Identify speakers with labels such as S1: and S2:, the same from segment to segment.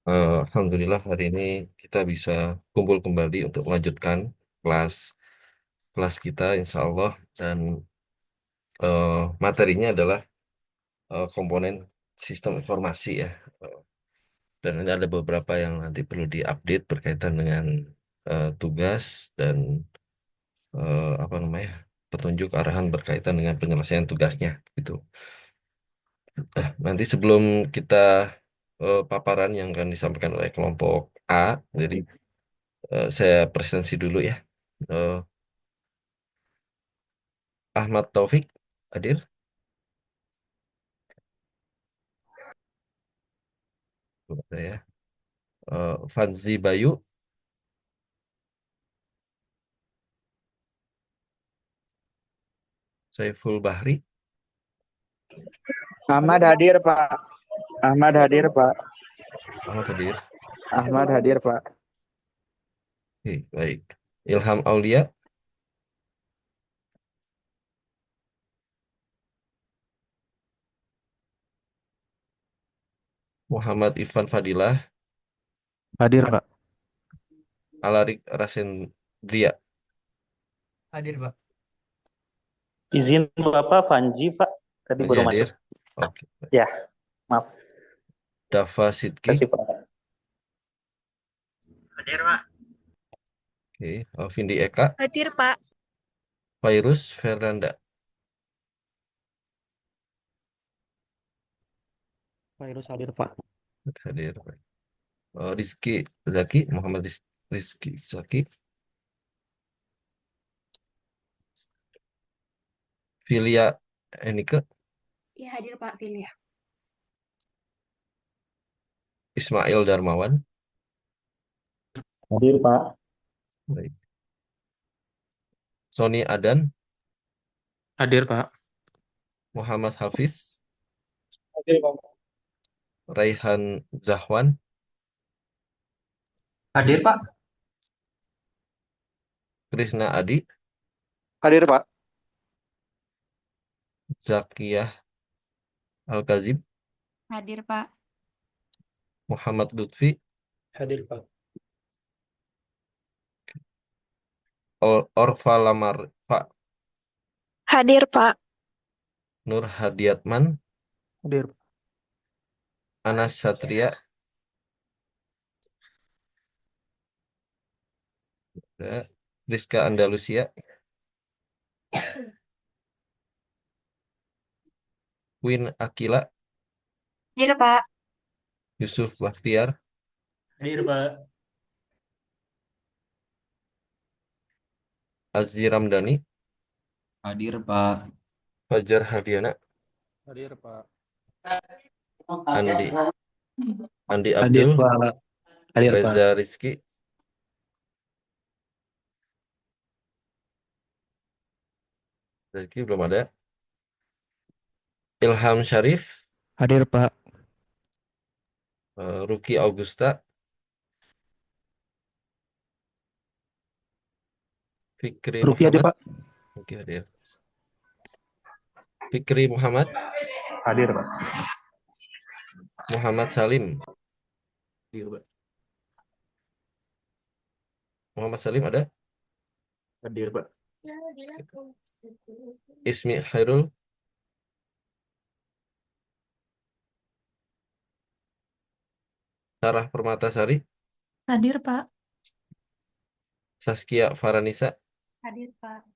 S1: Alhamdulillah hari ini kita bisa kumpul kembali untuk melanjutkan kelas kelas kita insya Allah dan eh, materinya adalah komponen sistem informasi ya. Eh, dan ini ada beberapa yang nanti perlu diupdate berkaitan dengan tugas dan apa namanya petunjuk arahan berkaitan dengan penyelesaian tugasnya gitu. Nanti sebelum kita paparan yang akan disampaikan oleh kelompok A, jadi saya presentasi dulu ya. Eh, Ahmad Taufik hadir, ada ya. Fanzi Bayu, Saiful Bahri,
S2: Ahmad hadir, Pak. Ahmad hadir, Pak.
S1: Ahmad hadir.
S2: Ahmad hadir, Pak.
S1: Oke, baik. Ilham Aulia, Muhammad Irfan Fadilah,
S3: Hadir, Pak.
S1: Alarik Rasendria.
S3: Hadir, Pak.
S4: Izin Bapak Vanji, Pak. Tadi
S1: Fanzi
S4: baru
S1: hadir.
S4: masuk.
S1: Oke.
S4: Ya, maaf.
S1: Dava Sidki,
S4: Kasih, Pak.
S3: Hadir, Pak.
S1: oke. Vindi Eka,
S5: Hadir, Pak.
S1: Fairuz Fernanda,
S4: Virus hadir, Pak.
S1: hadir. Rizky Zaki, Rizky Zaki, Filia Enike,
S5: Iya, hadir, Pak. Pilih ya.
S1: Ismail Darmawan,
S4: Hadir, Pak.
S1: baik. Sony Adan,
S3: Hadir, Pak.
S1: Muhammad Hafiz,
S4: Hadir, Pak.
S1: Raihan Zahwan,
S3: Hadir, Pak.
S1: Krisna Adi,
S2: Hadir, Pak.
S1: Zakiyah Al-Kazib,
S5: Hadir, Pak.
S1: Muhammad Lutfi,
S4: Hadir, Pak.
S1: Orfa Lamarfa,
S5: Hadir, Pak.
S1: Nur Hadiatman,
S2: Hadir.
S1: Anas Satria, ya, Rizka Andalusia, Win Akila,
S5: Hadir, Pak.
S1: Yusuf Bakhtiar,
S4: Hadir, Pak.
S1: Azzi Ramdhani,
S3: Hadir, Pak.
S1: Fajar Hardiana,
S2: Hadir, Pak.
S1: Andi Andi
S2: Hadir,
S1: Abdul,
S2: Pak. Hadir, Pak.
S1: Reza Rizky, Rizky belum ada, Ilham Syarif,
S3: Hadir, Pak.
S1: Ruki Augusta, Fikri
S2: Ruki hadir,
S1: Muhammad,
S2: Pak.
S1: oke hadir. Fikri Muhammad,
S4: Hadir, Pak.
S1: Muhammad Salim,
S4: Hadir, Pak.
S1: Muhammad Salim ada,
S4: Hadir, Pak.
S1: Ismi Khairul, Sarah Permatasari,
S5: Hadir, Pak.
S1: Saskia Faranisa,
S5: Hadir, Pak.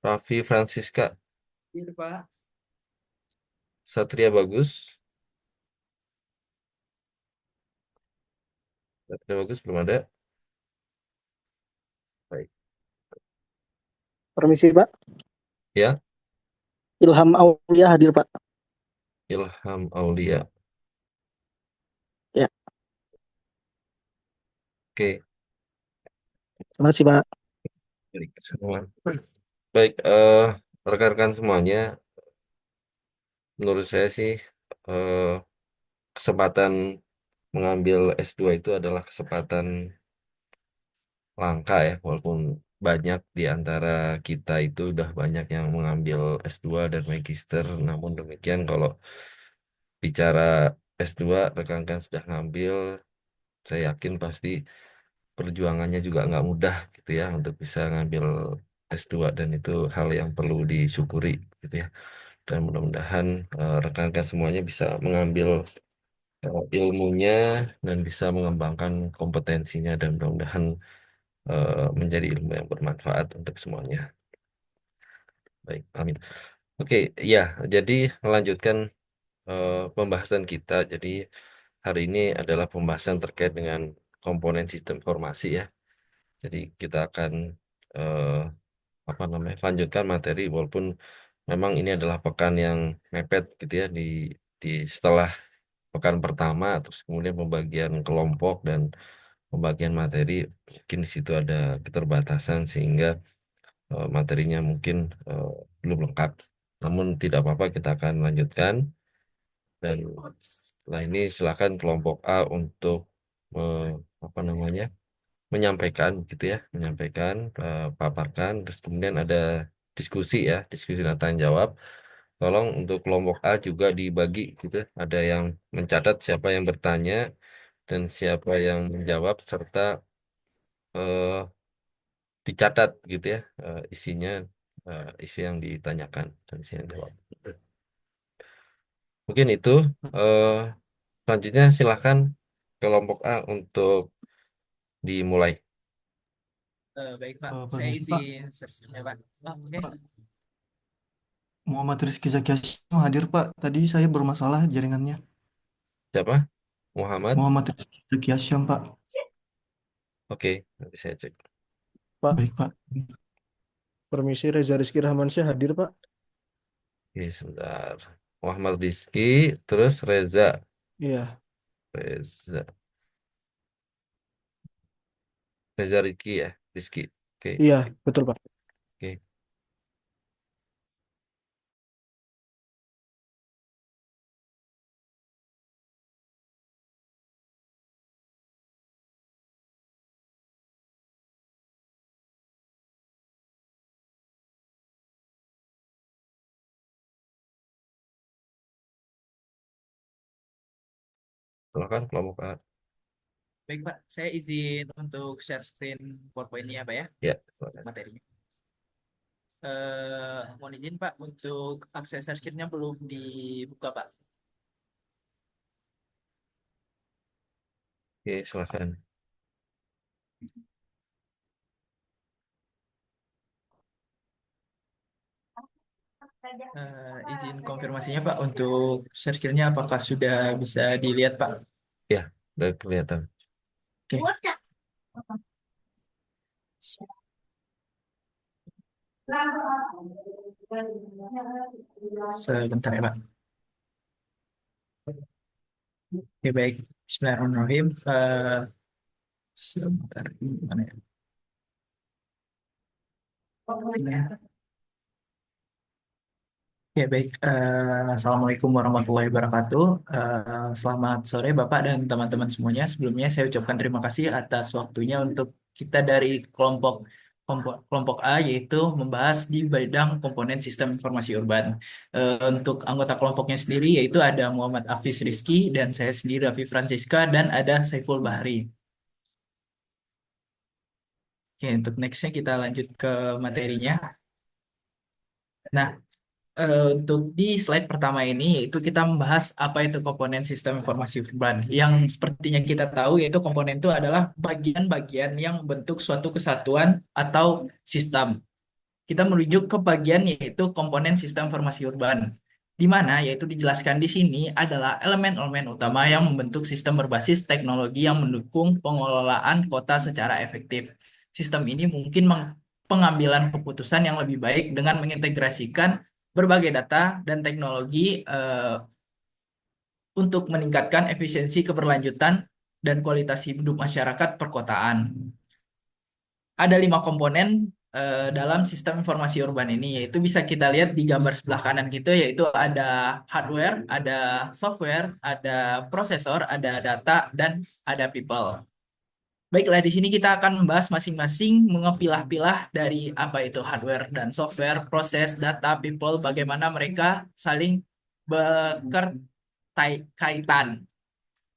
S1: Raffi Francisca,
S2: Hadir, Pak.
S1: Satria Bagus, Satria Bagus belum ada. Baik.
S2: Permisi, Pak.
S1: Ya,
S2: Ilham Aulia hadir, Pak.
S1: Ilham Aulia.
S2: Ya.
S1: Oke,
S2: Terima kasih, Pak.
S1: baik semua. Baik, rekan-rekan semuanya, menurut saya sih eh, kesempatan mengambil S2 itu adalah kesempatan langka ya, walaupun banyak di antara kita itu udah banyak yang mengambil S2 dan magister, namun demikian kalau bicara S2 rekan-rekan sudah ngambil, saya yakin pasti perjuangannya juga nggak mudah gitu ya untuk bisa ngambil S2 dan itu hal yang perlu disyukuri gitu ya. Dan mudah-mudahan rekan-rekan semuanya bisa mengambil ilmunya dan bisa mengembangkan kompetensinya dan mudah-mudahan menjadi ilmu yang bermanfaat untuk semuanya. Baik, amin. Oke, ya, jadi melanjutkan pembahasan kita. Jadi hari ini adalah pembahasan terkait dengan komponen sistem informasi ya. Jadi kita akan eh, apa namanya lanjutkan materi walaupun memang ini adalah pekan yang mepet gitu ya di setelah pekan pertama terus kemudian pembagian kelompok dan pembagian materi mungkin di situ ada keterbatasan sehingga materinya mungkin eh, belum lengkap. Namun tidak apa-apa kita akan lanjutkan dan setelah ini silakan kelompok A untuk apa namanya menyampaikan gitu ya, menyampaikan, paparkan, terus kemudian ada diskusi ya, diskusi dan tanya jawab. Tolong untuk kelompok A juga dibagi gitu, ya. Ada yang mencatat siapa yang bertanya dan siapa yang menjawab serta eh, dicatat gitu ya, isinya, isi yang ditanyakan dan isi yang dijawab. Mungkin itu. eh, Selanjutnya silahkan kelompok A untuk dimulai.
S6: Baik Pak, saya
S7: Permisi Pak,
S6: izin seresminya Pak. Oh, oke.
S7: Pak, Muhammad Rizky Zaki Hasyim hadir Pak. Tadi saya bermasalah jaringannya.
S1: Siapa? Muhammad.
S7: Muhammad Rizky Zaki Hasyim Pak.
S1: Oke, nanti saya cek.
S4: Pak,
S7: Baik Pak.
S4: permisi Reza Rizky Rahmansyah hadir, Pak.
S1: Oke, sebentar. Muhammad Rizky, terus Reza.
S4: Iya,
S1: Reza. Reza Rizky ya, Rizky. Oke,
S4: iya, betul Pak.
S1: oke. Silakan kelompok A.
S6: Baik Pak, saya izin untuk share screen PowerPoint-nya Pak ya,
S1: Ya, silakan.
S6: materinya. Mohon izin Pak, untuk akses share screen-nya belum dibuka Pak.
S1: Oke, silakan.
S6: Izin konfirmasinya Pak, untuk share screen-nya apakah sudah bisa dilihat Pak?
S1: Ya, udah kelihatan.
S6: Oke. Sebentar ya Pak. Oke baik, Bismillahirrahmanirrahim. Sebentar, gimana ya? Ya baik, Assalamualaikum warahmatullahi wabarakatuh. Selamat sore Bapak dan teman-teman semuanya. Sebelumnya saya ucapkan terima kasih atas waktunya untuk kita dari kelompok A, yaitu membahas di bidang komponen sistem informasi urban. Untuk anggota kelompoknya sendiri yaitu ada Muhammad Hafiz Rizky dan saya sendiri Raffi Francisca dan ada Saiful Bahri. Oke, untuk nextnya kita lanjut ke materinya. Nah, untuk di slide pertama ini yaitu kita membahas apa itu komponen sistem informasi urban. Yang sepertinya kita tahu yaitu komponen itu adalah bagian-bagian yang membentuk suatu kesatuan atau sistem. Kita merujuk ke bagian yaitu komponen sistem informasi urban. Di mana yaitu dijelaskan di sini adalah elemen-elemen utama yang membentuk sistem berbasis teknologi yang mendukung pengelolaan kota secara efektif. Sistem ini mungkin pengambilan keputusan yang lebih baik dengan mengintegrasikan berbagai data dan teknologi untuk meningkatkan efisiensi keberlanjutan dan kualitas hidup masyarakat perkotaan. Ada 5 komponen dalam sistem informasi urban ini, yaitu bisa kita lihat di gambar sebelah kanan gitu, yaitu ada hardware, ada software, ada prosesor, ada data, dan ada people. Baiklah, di sini kita akan membahas masing-masing mengepilah-pilah dari apa itu hardware dan software, proses, data, people, bagaimana mereka saling berkaitan.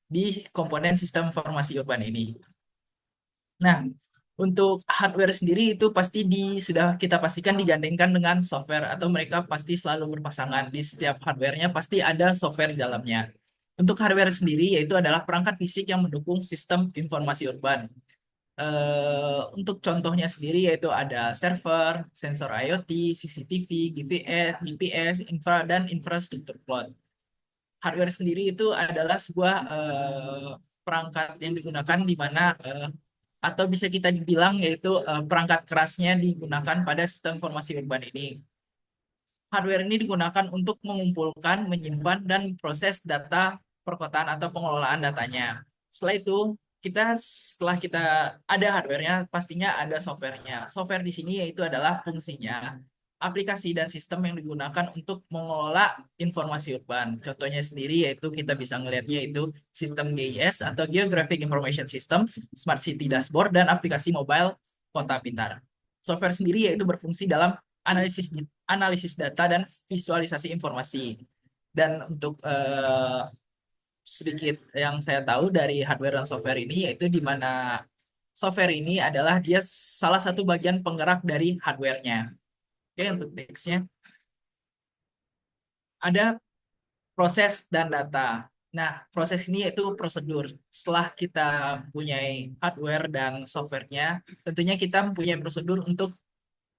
S6: di komponen sistem informasi urban ini. Nah, untuk hardware sendiri itu pasti sudah kita pastikan digandengkan dengan software atau mereka pasti selalu berpasangan. Di setiap hardware-nya pasti ada software di dalamnya. Untuk hardware sendiri yaitu adalah perangkat fisik yang mendukung sistem informasi urban. Untuk contohnya sendiri yaitu ada server, sensor IoT, CCTV, GPS, dan infrastruktur cloud. Hardware sendiri itu adalah sebuah perangkat yang digunakan di mana atau bisa kita dibilang yaitu perangkat kerasnya digunakan pada sistem informasi urban ini. Hardware ini digunakan untuk mengumpulkan, menyimpan, dan proses data perkotaan atau pengelolaan datanya. Setelah kita ada hardware-nya, pastinya ada software-nya. Software di sini yaitu adalah fungsinya aplikasi dan sistem yang digunakan untuk mengelola informasi urban. Contohnya sendiri yaitu kita bisa melihatnya itu sistem GIS atau Geographic Information System, Smart City Dashboard, dan aplikasi mobile kota pintar. Software sendiri yaitu berfungsi dalam analisis data dan visualisasi informasi. Dan untuk sedikit yang saya tahu dari hardware dan software ini yaitu di mana software ini adalah dia salah satu bagian penggerak dari hardware-nya. Oke, untuk next-nya ada proses dan data. Nah, proses ini yaitu prosedur. Setelah kita punya hardware dan software-nya, tentunya kita mempunyai prosedur untuk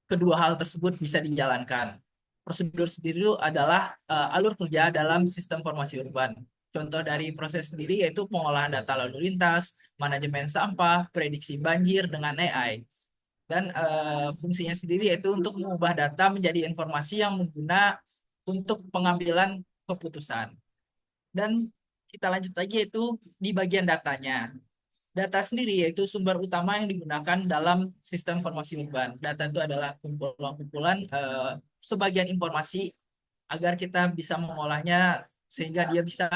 S6: kedua hal tersebut bisa dijalankan. Prosedur sendiri itu adalah alur kerja dalam sistem informasi urban. Contoh dari proses sendiri yaitu pengolahan data lalu lintas, manajemen sampah, prediksi banjir dengan AI. Dan fungsinya sendiri yaitu untuk mengubah data menjadi informasi yang mengguna untuk pengambilan keputusan. Dan kita lanjut lagi yaitu di bagian datanya. Data sendiri yaitu sumber utama yang digunakan dalam sistem informasi urban. Data itu adalah kumpulan-kumpulan sebagian informasi agar kita bisa mengolahnya sehingga dia bisa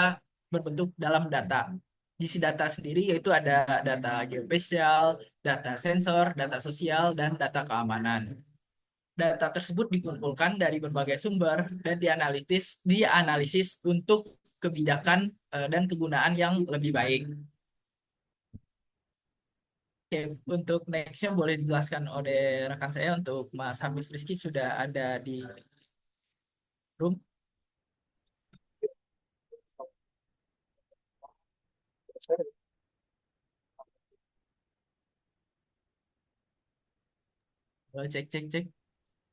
S6: berbentuk dalam data. Isi data sendiri yaitu ada data geospasial, data sensor, data sosial, dan data keamanan. Data tersebut dikumpulkan dari berbagai sumber dan dianalisis untuk kebijakan dan kegunaan yang lebih baik. Oke, untuk next-nya boleh dijelaskan oleh rekan saya untuk Mas Hafiz Rizky sudah ada di room. Boleh cek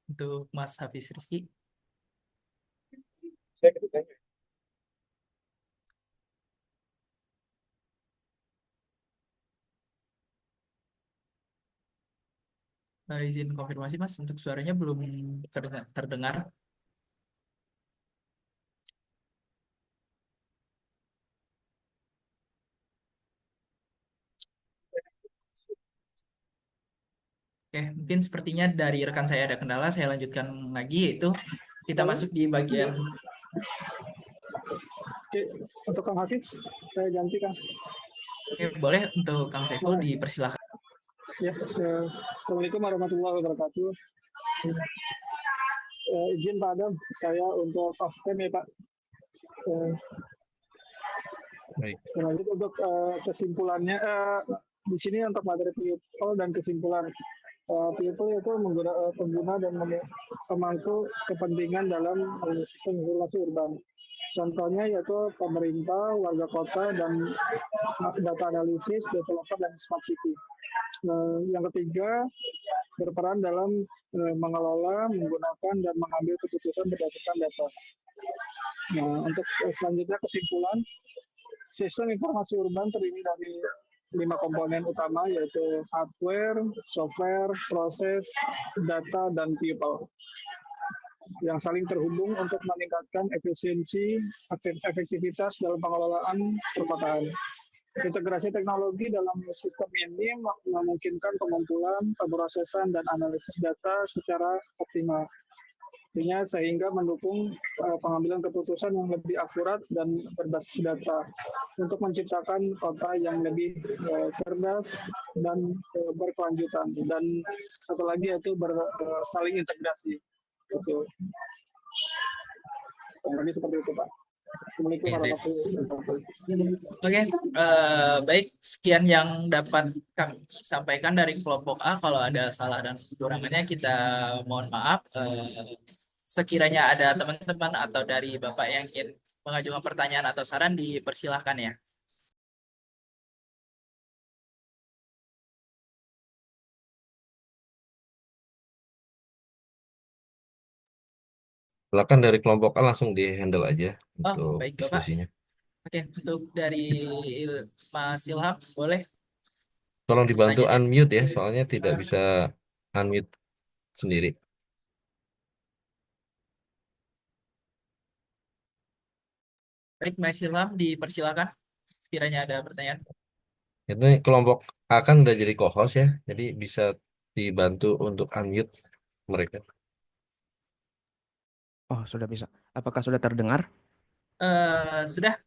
S6: untuk Mas Hafiz Rizky. Izin konfirmasi Mas, untuk suaranya belum terdengar. Oke, mungkin sepertinya dari rekan saya ada kendala, saya lanjutkan lagi, yaitu kita masuk di bagian.
S2: Oke, untuk Kang Hafiz, saya ganti Kang.
S6: Oke, boleh untuk Kang Saiful dipersilakan.
S2: Ya, Assalamualaikum warahmatullahi wabarakatuh. Izin Pak Adam, saya untuk off-cam ya Pak.
S1: Baik.
S2: Lanjut untuk kesimpulannya, di sini untuk materi people dan kesimpulan. People itu pengguna dan pemangku kepentingan dalam sistem informasi urban. Contohnya yaitu pemerintah, warga kota, dan data analisis, developer, dan smart city. Yang ketiga, berperan dalam mengelola, menggunakan, dan mengambil keputusan berdasarkan data. Nah, untuk selanjutnya kesimpulan, sistem informasi urban terdiri dari 5 komponen utama yaitu hardware, software, proses, data, dan people yang saling terhubung untuk meningkatkan efisiensi, efektivitas dalam pengelolaan perkotaan. Integrasi teknologi dalam sistem ini memungkinkan pengumpulan, pemrosesan, dan analisis data secara optimal. Sehingga mendukung pengambilan keputusan yang lebih akurat dan berbasis data untuk menciptakan kota yang lebih cerdas dan berkelanjutan. Dan satu lagi yaitu saling integrasi. Jadi seperti itu Pak. Assalamualaikum
S6: Oke,
S2: warahmatullahi wabarakatuh.
S6: Oke, baik. Sekian yang dapat kami sampaikan dari kelompok A. Kalau ada salah dan kekurangannya, kita mohon maaf. Sekiranya ada teman-teman atau dari Bapak yang ingin mengajukan pertanyaan atau saran, dipersilahkan ya.
S1: Silakan dari kelompok A langsung di handle aja
S6: Oh,
S1: untuk
S6: baik Bapak.
S1: diskusinya.
S6: Oke, untuk dari Mas Ilham, boleh
S1: Tolong dibantu
S6: pertanyaannya.
S1: unmute ya, soalnya tidak bisa unmute sendiri.
S6: Baik, Mas Ilham, dipersilakan. Sekiranya ada pertanyaan.
S1: Itu kelompok A kan udah jadi co-host ya, jadi bisa dibantu untuk unmute mereka.
S3: Oh, sudah bisa. Apakah sudah terdengar?
S6: Sudah,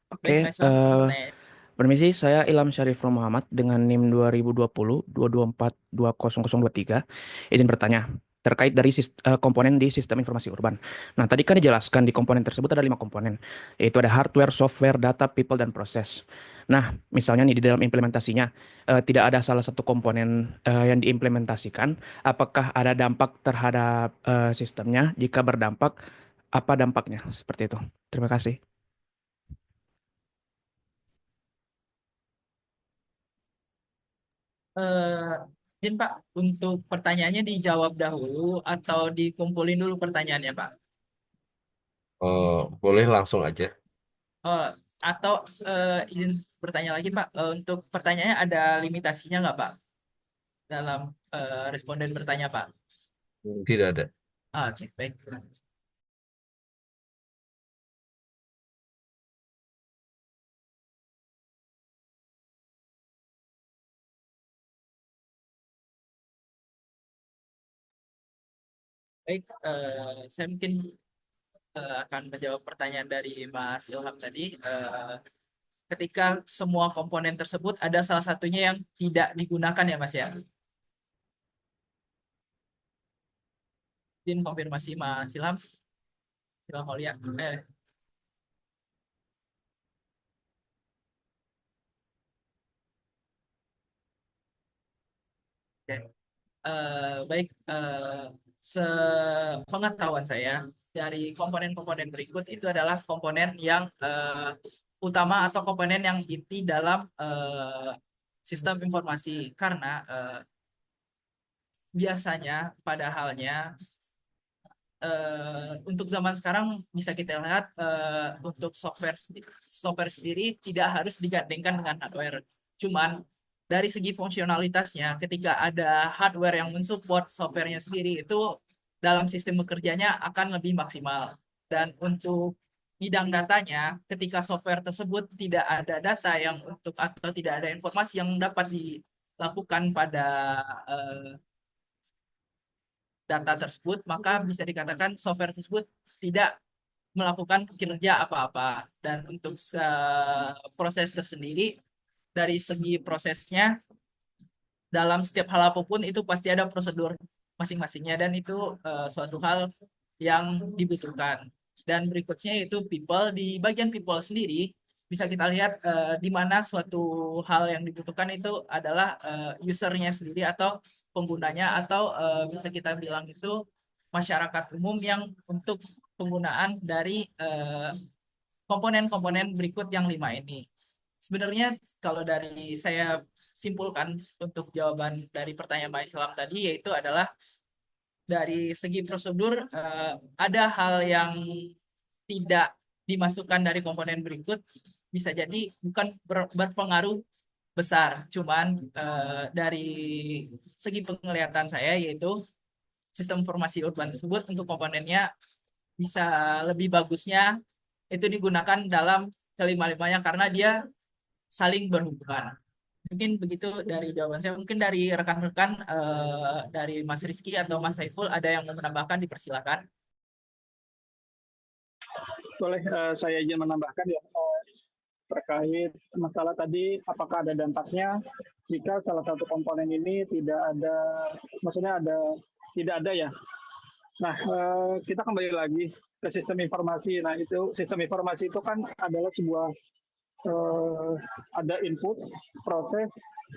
S6: baik
S3: Oke,
S6: Mas Ilham, pertanyaan.
S3: permisi, saya Ilham Syarif Muhammad dengan NIM 2020-224-20023. Izin bertanya, terkait dari komponen di sistem informasi urban. Nah, tadi kan dijelaskan di komponen tersebut ada 5 komponen, yaitu ada hardware, software, data, people, dan proses. Nah, misalnya nih di dalam implementasinya, tidak ada salah satu komponen yang diimplementasikan, apakah ada dampak terhadap sistemnya? Jika berdampak, apa dampaknya? Seperti itu. Terima kasih.
S6: Izin Pak, untuk pertanyaannya dijawab dahulu atau dikumpulin dulu pertanyaannya Pak?
S1: Boleh langsung aja.
S6: Oh, atau izin bertanya lagi Pak, untuk pertanyaannya ada limitasinya nggak Pak dalam responden bertanya Pak?
S1: Tidak ada.
S6: Oke, baik. Baik, saya mungkin akan menjawab pertanyaan dari Mas Ilham tadi. Ketika semua komponen tersebut ada salah satunya yang tidak digunakan ya Mas ya. Izin konfirmasi Mas Ilham. Ilham Aulia. Oke. Baik, sepengetahuan saya dari komponen-komponen berikut itu adalah komponen yang utama atau komponen yang inti dalam sistem informasi karena biasanya pada halnya untuk zaman sekarang bisa kita lihat untuk software sendiri tidak harus digandengkan dengan hardware. Cuman dari segi fungsionalitasnya, ketika ada hardware yang mensupport softwarenya sendiri itu dalam sistem bekerjanya akan lebih maksimal. Dan untuk bidang datanya, ketika software tersebut tidak ada data yang untuk atau tidak ada informasi yang dapat dilakukan pada eh, data tersebut, maka bisa dikatakan software tersebut tidak melakukan kinerja apa-apa. Dan untuk proses tersendiri, dari segi prosesnya, dalam setiap hal apapun itu pasti ada prosedur masing-masingnya, dan itu suatu hal yang dibutuhkan. Dan berikutnya itu people. Di bagian people sendiri, bisa kita lihat di mana suatu hal yang dibutuhkan itu adalah usernya sendiri atau penggunanya, atau bisa kita bilang itu masyarakat umum yang untuk penggunaan dari komponen-komponen berikut yang 5 ini. Sebenarnya kalau dari saya simpulkan untuk jawaban dari pertanyaan Pak Islam tadi, yaitu adalah dari segi prosedur ada hal yang tidak dimasukkan dari komponen berikut, bisa jadi bukan berpengaruh besar. Cuman dari segi penglihatan saya, yaitu sistem informasi urban tersebut untuk komponennya bisa lebih bagusnya itu digunakan dalam kelima-limanya karena dia saling berhubungan. Mungkin begitu dari jawaban saya. Mungkin dari rekan-rekan dari Mas Rizky atau Mas Saiful ada yang mau menambahkan, dipersilakan.
S2: Boleh saya izin menambahkan ya terkait masalah tadi apakah ada dampaknya jika salah satu komponen ini tidak ada, maksudnya tidak ada ya. Nah, kita kembali lagi ke sistem informasi. Nah, itu sistem informasi itu kan adalah sebuah ada input, proses,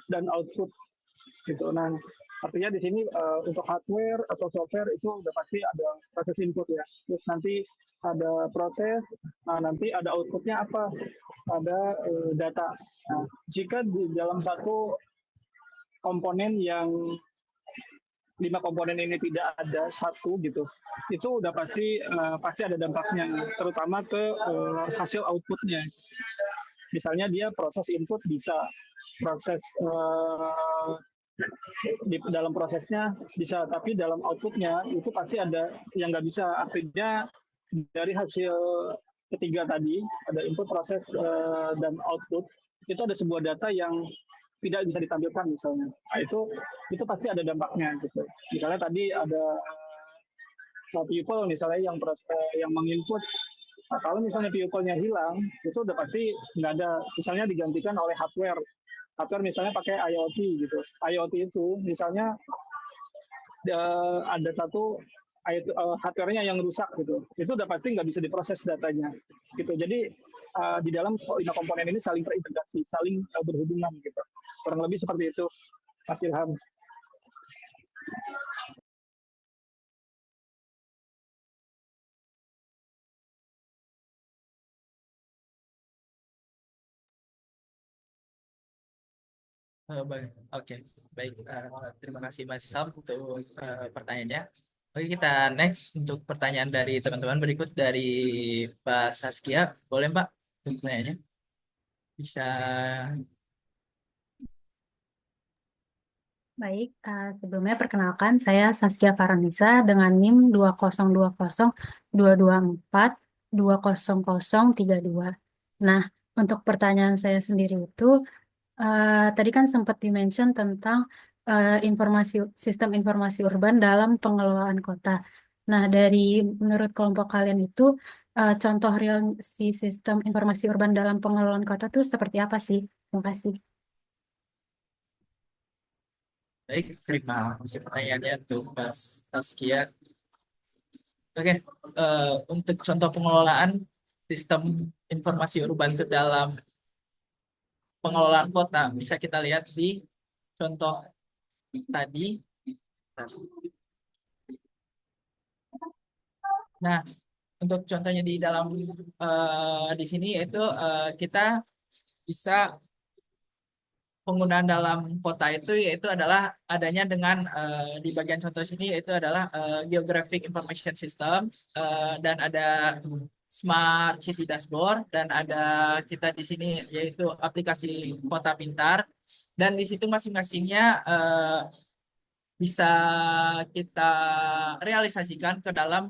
S2: dan output gitu. Nah, artinya di sini untuk hardware atau software itu udah pasti ada proses input ya. Terus nanti ada proses, nah nanti ada outputnya apa? Ada data. Nah, jika di dalam satu komponen yang 5 komponen ini tidak ada satu gitu, itu udah pasti ada dampaknya, terutama ke hasil outputnya. Misalnya dia proses input bisa, proses di dalam prosesnya bisa, tapi dalam outputnya itu pasti ada yang nggak bisa. Artinya dari hasil ketiga tadi ada input, proses, dan output, itu ada sebuah data yang tidak bisa ditampilkan misalnya. Nah, itu pasti ada dampaknya gitu. Misalnya tadi ada pupil misalnya yang menginput. Nah, kalau misalnya pupilnya hilang, itu udah pasti nggak ada. Misalnya digantikan oleh hardware. Hardware misalnya pakai IoT gitu. IoT itu misalnya ada satu hardware-nya yang rusak gitu. Itu udah pasti nggak bisa diproses datanya gitu. Jadi di dalam 5 komponen ini saling terintegrasi, saling berhubungan gitu. Kurang lebih seperti itu, Mas Ilham.
S6: Baik. Oke, baik. Terima kasih Mas Sam untuk pertanyaannya. Oke, kita next untuk pertanyaan dari teman-teman berikut dari Pak Saskia. Boleh Pak untuk pertanyaannya? Bisa.
S8: Baik, sebelumnya perkenalkan saya Saskia Faranisa dengan NIM 2020-224-20032. Nah, untuk pertanyaan saya sendiri itu, tadi kan sempat dimention tentang sistem informasi urban dalam pengelolaan kota. Nah, menurut kelompok kalian itu, contoh real si sistem informasi urban dalam pengelolaan kota itu seperti apa sih? Terima kasih.
S6: Baik, terima kasih pertanyaannya untuk Mas Saskia. Oke, untuk contoh pengelolaan sistem informasi urban ke dalam pengelolaan kota, bisa kita lihat di contoh tadi. Nah, untuk contohnya di dalam di sini itu kita bisa penggunaan dalam kota itu yaitu adalah adanya dengan di bagian contoh sini yaitu adalah Geographic Information System dan ada Smart City Dashboard dan ada kita di sini yaitu aplikasi Kota Pintar dan di situ masing-masingnya bisa kita realisasikan ke dalam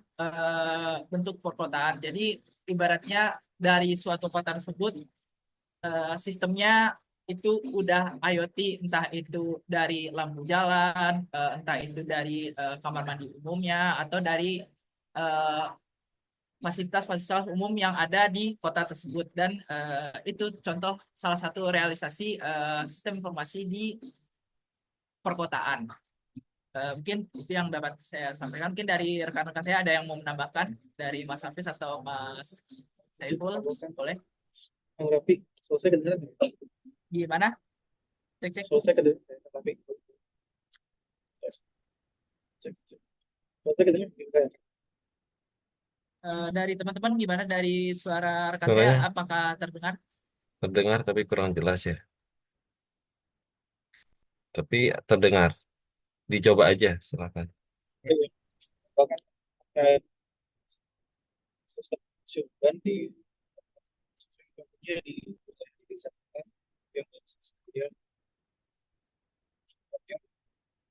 S6: bentuk perkotaan. Jadi ibaratnya dari suatu kota tersebut sistemnya itu udah IoT, entah itu dari lampu jalan, entah itu dari kamar mandi umumnya, atau dari eh, fasilitas-fasilitas umum yang ada di kota tersebut. Dan itu contoh salah satu realisasi sistem informasi di perkotaan. Mungkin itu yang dapat saya sampaikan. Mungkin dari rekan-rekan saya ada yang mau menambahkan dari Mas Hafiz atau Mas Saiful, boleh?
S4: Bang Rafi, selesai kedengeran?
S6: Gimana? Cek-cek.
S4: Selesai kedengeran, Rafi. Selesai kedengeran?
S6: Dari teman-teman gimana dari suara rekan saya
S1: Suaranya
S6: apakah terdengar?
S1: terdengar tapi kurang jelas ya. Tapi terdengar. Dicoba aja, silakan.
S4: Bahkan sudah di di yang kemudian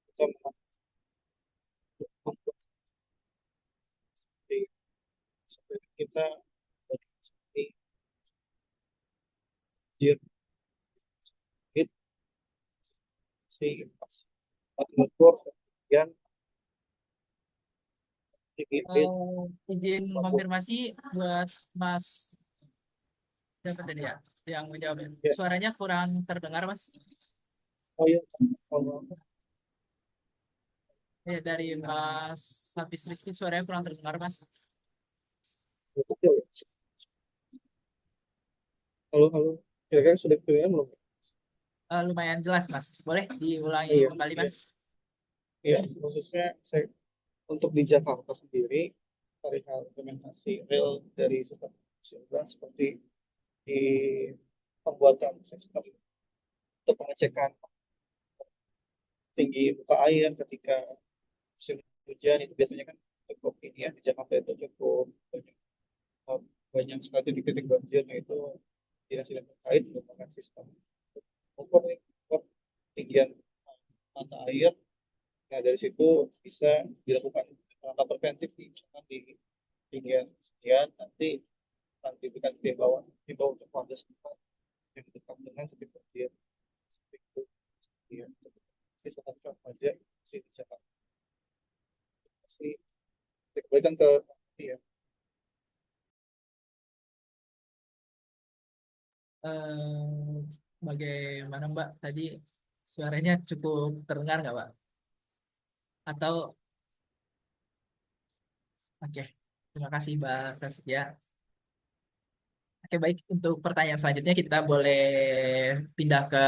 S4: kita membuat kita di dir hit si motor kemudian
S6: Izin konfirmasi buat Mas siapa tadi ya yang menjawab.
S4: Ya.
S6: Suaranya kurang terdengar Mas.
S4: Oh ya, kalau
S6: Dari Mas Hafiz Rizky suaranya kurang terdengar Mas.
S2: Oke. Halo, halo. Kira-kira sudah kedengaran belum?
S6: Lumayan jelas, Mas. Boleh diulangi
S2: Iya,
S6: kembali,
S2: iya,
S6: Mas?
S2: iya. Khususnya saya untuk di Jakarta sendiri, perihal implementasi real dari sistem urban seperti di pembuatan sistem untuk pengecekan tinggi muka air ketika musim hujan itu biasanya kan cukup ini ya di Jakarta itu cukup banyak, banyak sekali titik-titik banjir. Nah itu dinas-dinas terkait menggunakan sistem ukur nih, ukur ketinggian mata air. Nah dari situ bisa dilakukan langkah preventif nih, misalkan di ketinggian sekian nanti diberikan himbauan himbauan untuk warga sekitar yang dekat dengan titik banjir seperti itu. Ya, ini salah satu aja sih di Jakarta sih dikembalikan ke ya.
S6: Eh, Bagaimana Mbak? Tadi suaranya cukup terdengar nggak, Mbak? Atau, oke. Terima kasih, Mbak Saskia. Oke, baik. Untuk pertanyaan selanjutnya kita boleh pindah ke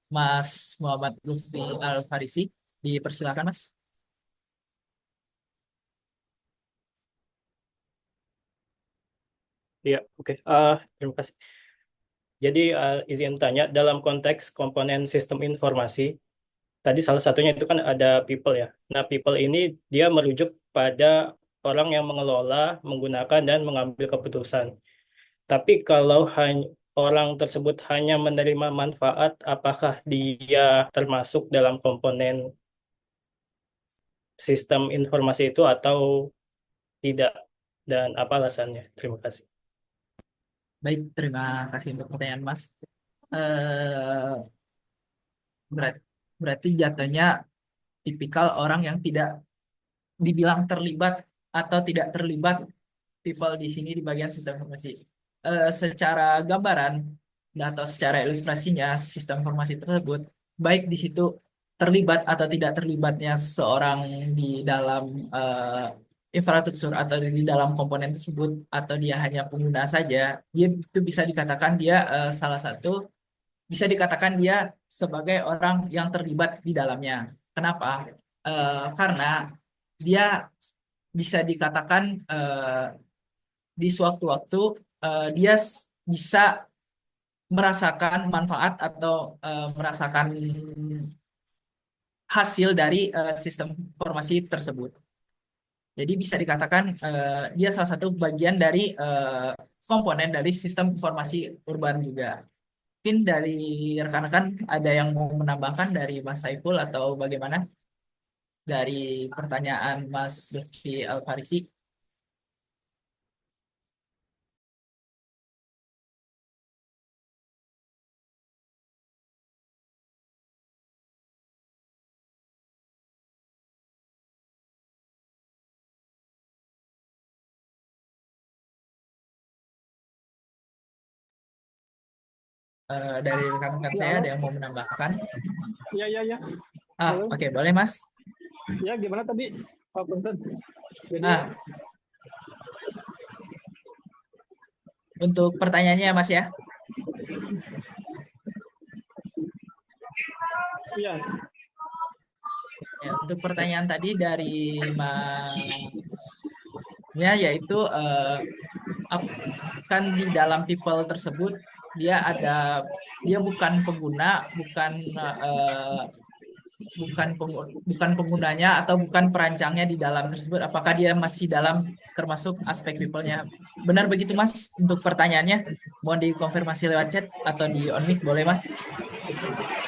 S6: Mas Muhammad Lutfi Al-Farisi. Dipersilakan, Mas.
S4: Iya, oke. Terima kasih. Jadi izin tanya, dalam konteks komponen sistem informasi, tadi salah satunya itu kan ada people ya. Nah, people ini dia merujuk pada orang yang mengelola, menggunakan, dan mengambil keputusan. Tapi kalau hanya orang tersebut hanya menerima manfaat, apakah dia termasuk dalam komponen sistem informasi itu atau tidak? Dan apa alasannya? Terima kasih.
S6: Baik, terima kasih untuk pertanyaan, Mas. Eh, berarti jatuhnya tipikal orang yang tidak dibilang terlibat atau tidak terlibat people di sini di bagian sistem informasi. Secara gambaran atau secara ilustrasinya sistem informasi tersebut baik di situ terlibat atau tidak terlibatnya seorang di dalam eh, infrastruktur atau di dalam komponen tersebut atau dia hanya pengguna saja, dia itu bisa dikatakan dia salah satu bisa dikatakan dia sebagai orang yang terlibat di dalamnya. Kenapa? Karena dia bisa dikatakan di sewaktu-waktu dia bisa merasakan manfaat atau merasakan hasil dari sistem informasi tersebut. Jadi bisa dikatakan dia salah satu bagian dari komponen dari sistem informasi urban juga. Mungkin dari rekan-rekan ada yang mau menambahkan dari Mas Saiful atau bagaimana dari pertanyaan Mas Lutfi Al-Farisi? Dari rekan-rekan
S2: Ya,
S6: saya
S2: halo.
S6: ada yang mau menambahkan?
S2: Ya, ya, ya.
S6: Ah,
S2: Halo.
S6: oke, boleh Mas.
S2: Ya, gimana tadi? Punten. Jadi
S6: Ah, untuk pertanyaannya Mas ya.
S2: iya.
S6: Ya, untuk pertanyaan tadi dari Mas ya yaitu kan di dalam people tersebut dia bukan pengguna, bukan penggunanya atau bukan perancangnya di dalam tersebut. Apakah dia masih dalam termasuk aspek people-nya? Benar begitu Mas untuk pertanyaannya? Mohon dikonfirmasi lewat chat atau di on mic boleh Mas?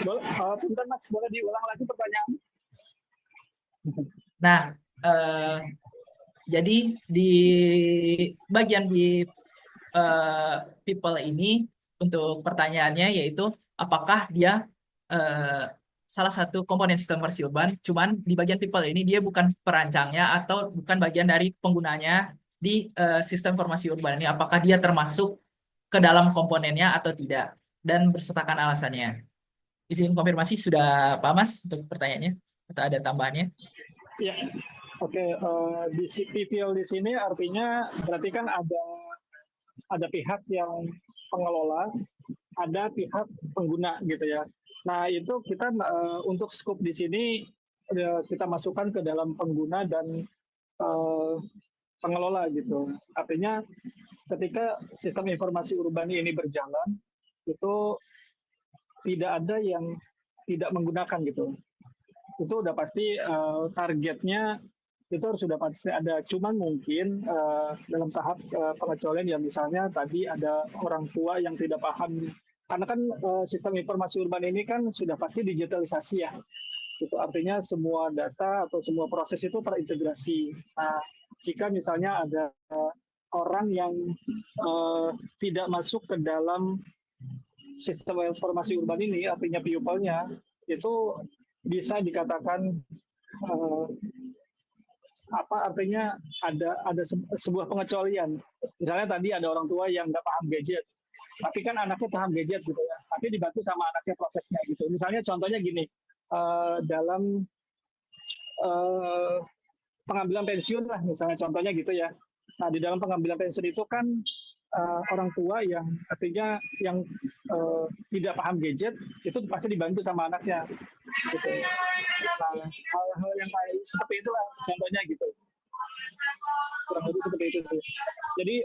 S2: Boleh, punten Mas, boleh diulang lagi pertanyaan?
S6: Nah, jadi di bagian di people ini untuk pertanyaannya yaitu apakah dia eh, salah satu komponen sistem informasi urban, cuman di bagian people ini dia bukan perancangnya atau bukan bagian dari penggunanya di sistem informasi urban ini, apakah dia termasuk ke dalam komponennya atau tidak, dan bersertakan alasannya. Izin konfirmasi sudah Pak Mas untuk pertanyaannya atau ada tambahannya?
S2: Ya, Oke, di PPL di sini artinya berarti kan ada pihak yang pengelola, ada pihak pengguna gitu ya. Nah itu kita untuk scope di sini kita masukkan ke dalam pengguna dan eh, pengelola gitu. Artinya ketika sistem informasi urban ini berjalan, itu tidak ada yang tidak menggunakan gitu. Itu udah pasti targetnya itu harus sudah pasti ada. Cuman mungkin dalam tahap pengecualian ya misalnya tadi ada orang tua yang tidak paham karena kan sistem informasi urban ini kan sudah pasti digitalisasi ya. Itu artinya semua data atau semua proses itu terintegrasi. Nah, jika misalnya ada orang yang tidak masuk ke dalam sistem informasi urban ini, artinya pupilnya, itu bisa dikatakan eh, apa artinya ada sebuah pengecualian. Misalnya tadi ada orang tua yang nggak paham gadget, tapi kan anaknya paham gadget gitu ya. Tapi dibantu sama anaknya prosesnya gitu. Misalnya contohnya gini, dalam eh, pengambilan pensiun lah misalnya contohnya gitu ya. Nah di dalam pengambilan pensiun itu kan orang tua yang artinya yang tidak paham gadget itu pasti dibantu sama anaknya gitu. Nah hal-hal yang kayak seperti itulah contohnya gitu. Kurang lebih seperti itu sih. Jadi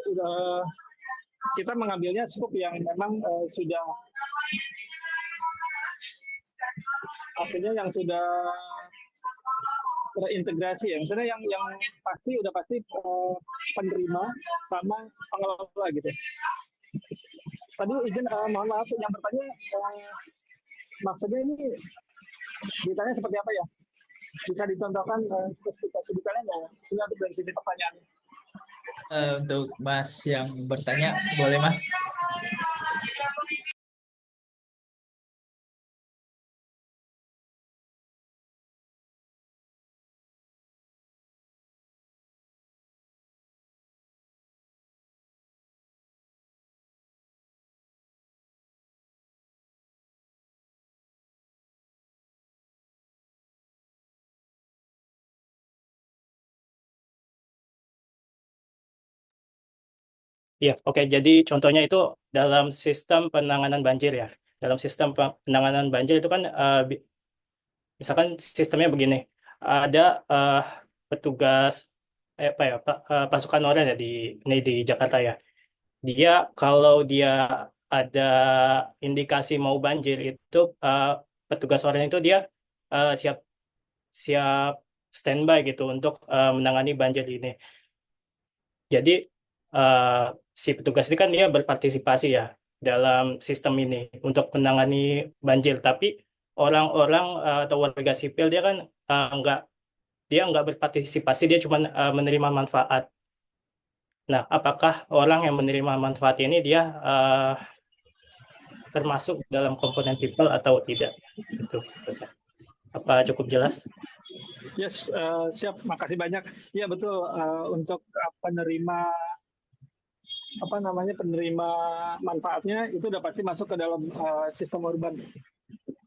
S2: kita mengambilnya skup yang memang sudah artinya yang sudah terintegrasi ya. Misalnya yang pasti udah pasti penerima sama pengelola gitu. Tadi izin mohon maaf yang bertanya maksudnya ini ditanya seperti apa ya? Bisa dicontohkan spesifikasi detailnya nggak ya? Sehingga untuk dari sisi pertanyaan.
S6: Untuk Mas yang bertanya, boleh Mas?
S4: Iya, oke. Jadi contohnya itu dalam sistem penanganan banjir ya. Dalam sistem penanganan banjir itu kan misalkan sistemnya begini, ada petugas apa ya pasukan oranye ya di Jakarta ya. Dia kalau dia ada indikasi mau banjir itu petugas oranye itu dia siap siap standby gitu untuk menangani banjir ini. Jadi eh, si petugas ini kan dia berpartisipasi ya dalam sistem ini untuk menangani banjir. Tapi orang-orang atau warga sipil dia kan nggak berpartisipasi, dia cuma menerima manfaat. Nah, apakah orang yang menerima manfaat ini dia termasuk dalam komponen people atau tidak? Itu maksudnya. Apa cukup jelas?
S2: Yes, siap. Makasih banyak. Iya betul. Untuk penerima apa namanya penerima manfaatnya itu udah pasti masuk ke dalam sistem urban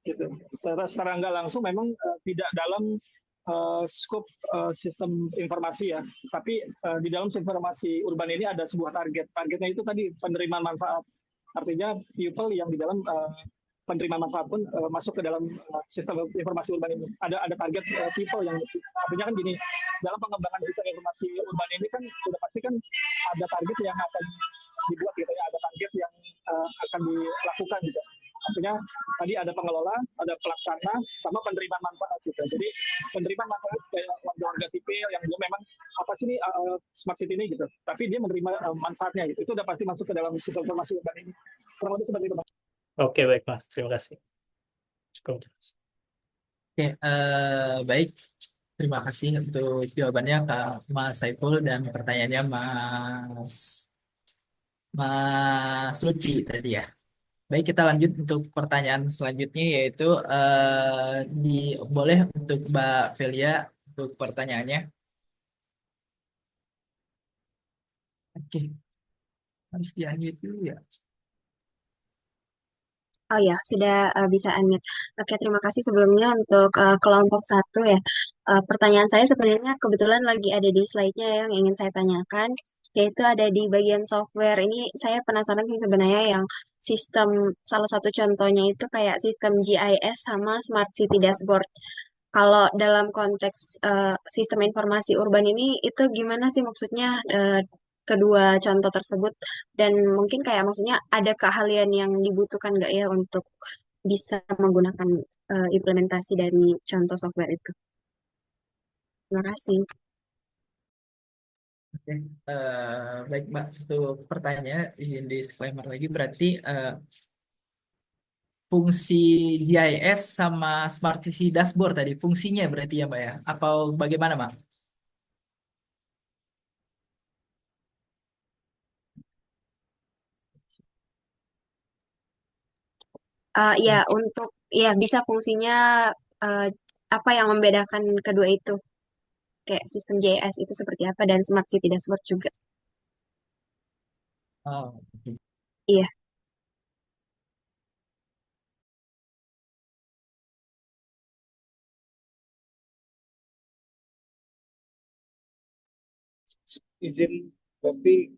S2: gitu. Secara nggak langsung memang tidak dalam skop sistem informasi ya, tapi di dalam informasi urban ini ada sebuah target. Targetnya itu tadi penerimaan manfaat. Artinya people yang di dalam penerima manfaat pun masuk ke dalam sistem informasi urban ini. Ada target people yang artinya kan gini, dalam pengembangan sistem informasi urban ini kan sudah pasti kan ada target yang akan dibuat gitu ya, ada target yang akan dilakukan gitu. Artinya tadi ada pengelola, ada pelaksana, sama penerima manfaat gitu. Jadi penerima manfaat kayak warga sipil yang dia memang apa sih ini smart city ini gitu. Tapi dia menerima manfaatnya gitu. Itu udah pasti masuk ke dalam sistem informasi urban ini. Kurang lebih seperti itu, Mas.
S4: Oke, baik Mas. Terima kasih. Cukup jelas.
S6: Oke, baik. Terima kasih untuk jawabannya Kak Mas Saiful dan pertanyaannya Mas Lutfi tadi ya. Baik, kita lanjut untuk pertanyaan selanjutnya yaitu boleh untuk Mbak Velia untuk pertanyaannya. Oke, harus di-unmute dulu ya.
S5: Oh ya, sudah bisa unmute. Oke, terima kasih sebelumnya untuk kelompok satu ya. Pertanyaan saya sebenarnya kebetulan lagi ada di slide-nya yang ingin saya tanyakan, yaitu ada di bagian software. Ini saya penasaran sih sebenarnya yang sistem, salah satu contohnya itu kayak sistem GIS sama Smart City Dashboard. Kalau dalam konteks sistem informasi urban ini, itu gimana sih maksudnya kedua contoh tersebut? Dan mungkin kayak maksudnya ada keahlian yang dibutuhkan nggak ya untuk bisa menggunakan implementasi dari contoh software itu? Terima kasih.
S6: Oke, baik Mbak, untuk pertanyaan izin disclaimer lagi berarti fungsi GIS sama Smart City Dashboard tadi fungsinya berarti ya Mbak ya? Apa bagaimana Mbak?
S5: Ya, untuk ya bisa fungsinya eh, apa yang membedakan kedua itu? Kayak sistem JS itu seperti apa dan Smart City Dashboard juga.
S6: Oh, oke.
S5: Iya.
S2: Izin, tapi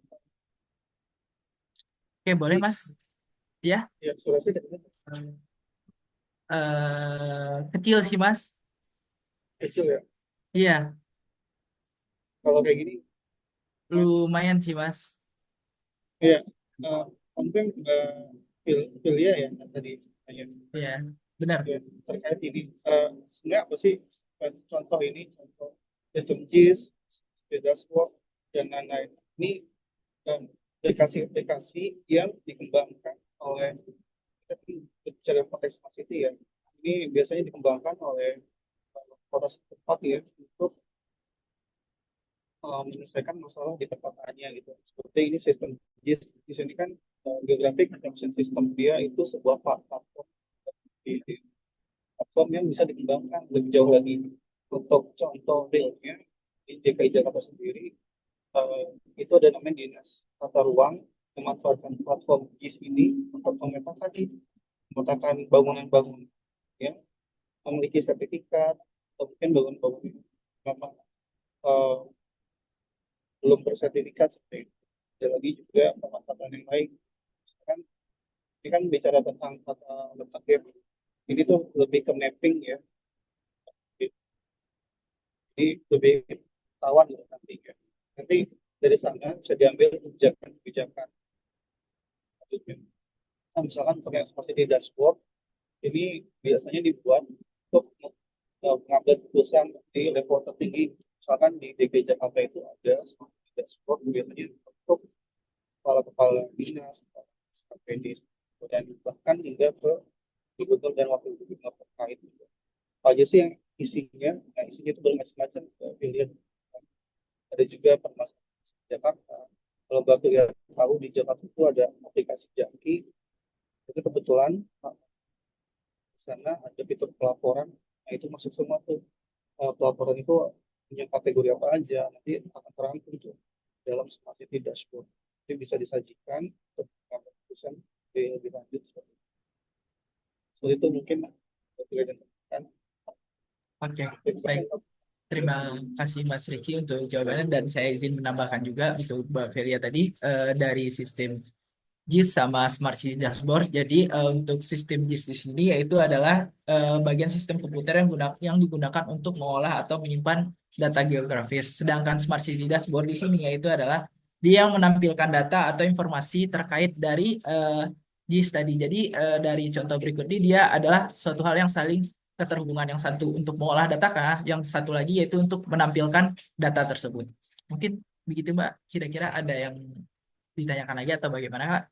S6: Oke, boleh Mas? Ya,
S2: ya sudah sih.
S6: kecil sih Mas.
S2: Kecil ya.
S6: Iya,
S2: Kalau kayak gini,
S6: lumayan sih Mas.
S2: ya mungkin Filia ya tadi tanya.
S6: Iya, benar.
S2: Ya, terkait ini sebenarnya apa sih contoh ini contoh sistem JIS, dashboard dan lain-lain ini aplikasi-aplikasi yang dikembangkan oleh kita bicara konteks smart city ya, ini biasanya dikembangkan oleh kota setempat ya untuk menyelesaikan masalah di perkotaannya gitu. Seperti ini sistem JIS di sini kan geographic information system dia itu sebuah platform di platform yang bisa dikembangkan lebih jauh lagi. Untuk contoh realnya di DKI Jakarta sendiri itu ada namanya Dinas Tata Ruang memanfaatkan platform JIS ini untuk memetakan bangunan-bangunan yang memiliki sertifikat atau mungkin bangunan-bangunan yang memang uh, belum bersertifikat seperti itu. Ada lagi juga pemanfaatan yang lain. Kan ini kan bicara tentang tata letak ya. Ini tuh lebih ke mapping ya. Jadi lebih tawan gitu nanti ya. Nanti dari sana bisa diambil kebijakan-kebijakan. Nah, misalkan pakai seperti dashboard, ini biasanya dibuat untuk mengambil keputusan di level tertinggi. Misalkan di DKI Jakarta itu ada seperti dashboard biasanya untuk kepala-kepala dinas, KPD, dan bahkan hingga ke gubernur dan wakil gubernur terkait. Apa aja sih yang isinya? Nah, isinya itu bermacam-macam pilihan. Ada juga permasalahan Jakarta. Kalau Mbak Kuliah tahu di Jakarta itu ada aplikasi Jaki. Itu kebetulan di sana ada fitur pelaporan. Nah, itu masuk semua tuh. Pelaporan itu punya kategori apa aja. Nanti akan terangkum tuh dalam Smart City Dashboard. Jadi bisa disajikan untuk mengambil keputusan lebih lanjut. Seperti itu mungkin kan.
S6: Oke, baik. Terima kasih Mas Riki untuk jawabannya dan saya izin menambahkan juga untuk Mbak Velia tadi dari sistem JIS sama Smart City Dashboard. Jadi untuk sistem JIS di sini yaitu adalah bagian sistem komputer yang digunakan untuk mengolah atau menyimpan data geografis. Sedangkan Smart City Dashboard di sini yaitu adalah dia yang menampilkan data atau informasi terkait dari JIS tadi. Jadi dari contoh berikut ini dia adalah suatu hal yang saling keterhubungan, yang satu untuk mengolah data, yang satu lagi yaitu untuk menampilkan data tersebut. Mungkin begitu Mbak, kira-kira ada yang ditanyakan lagi atau bagaimana Kak?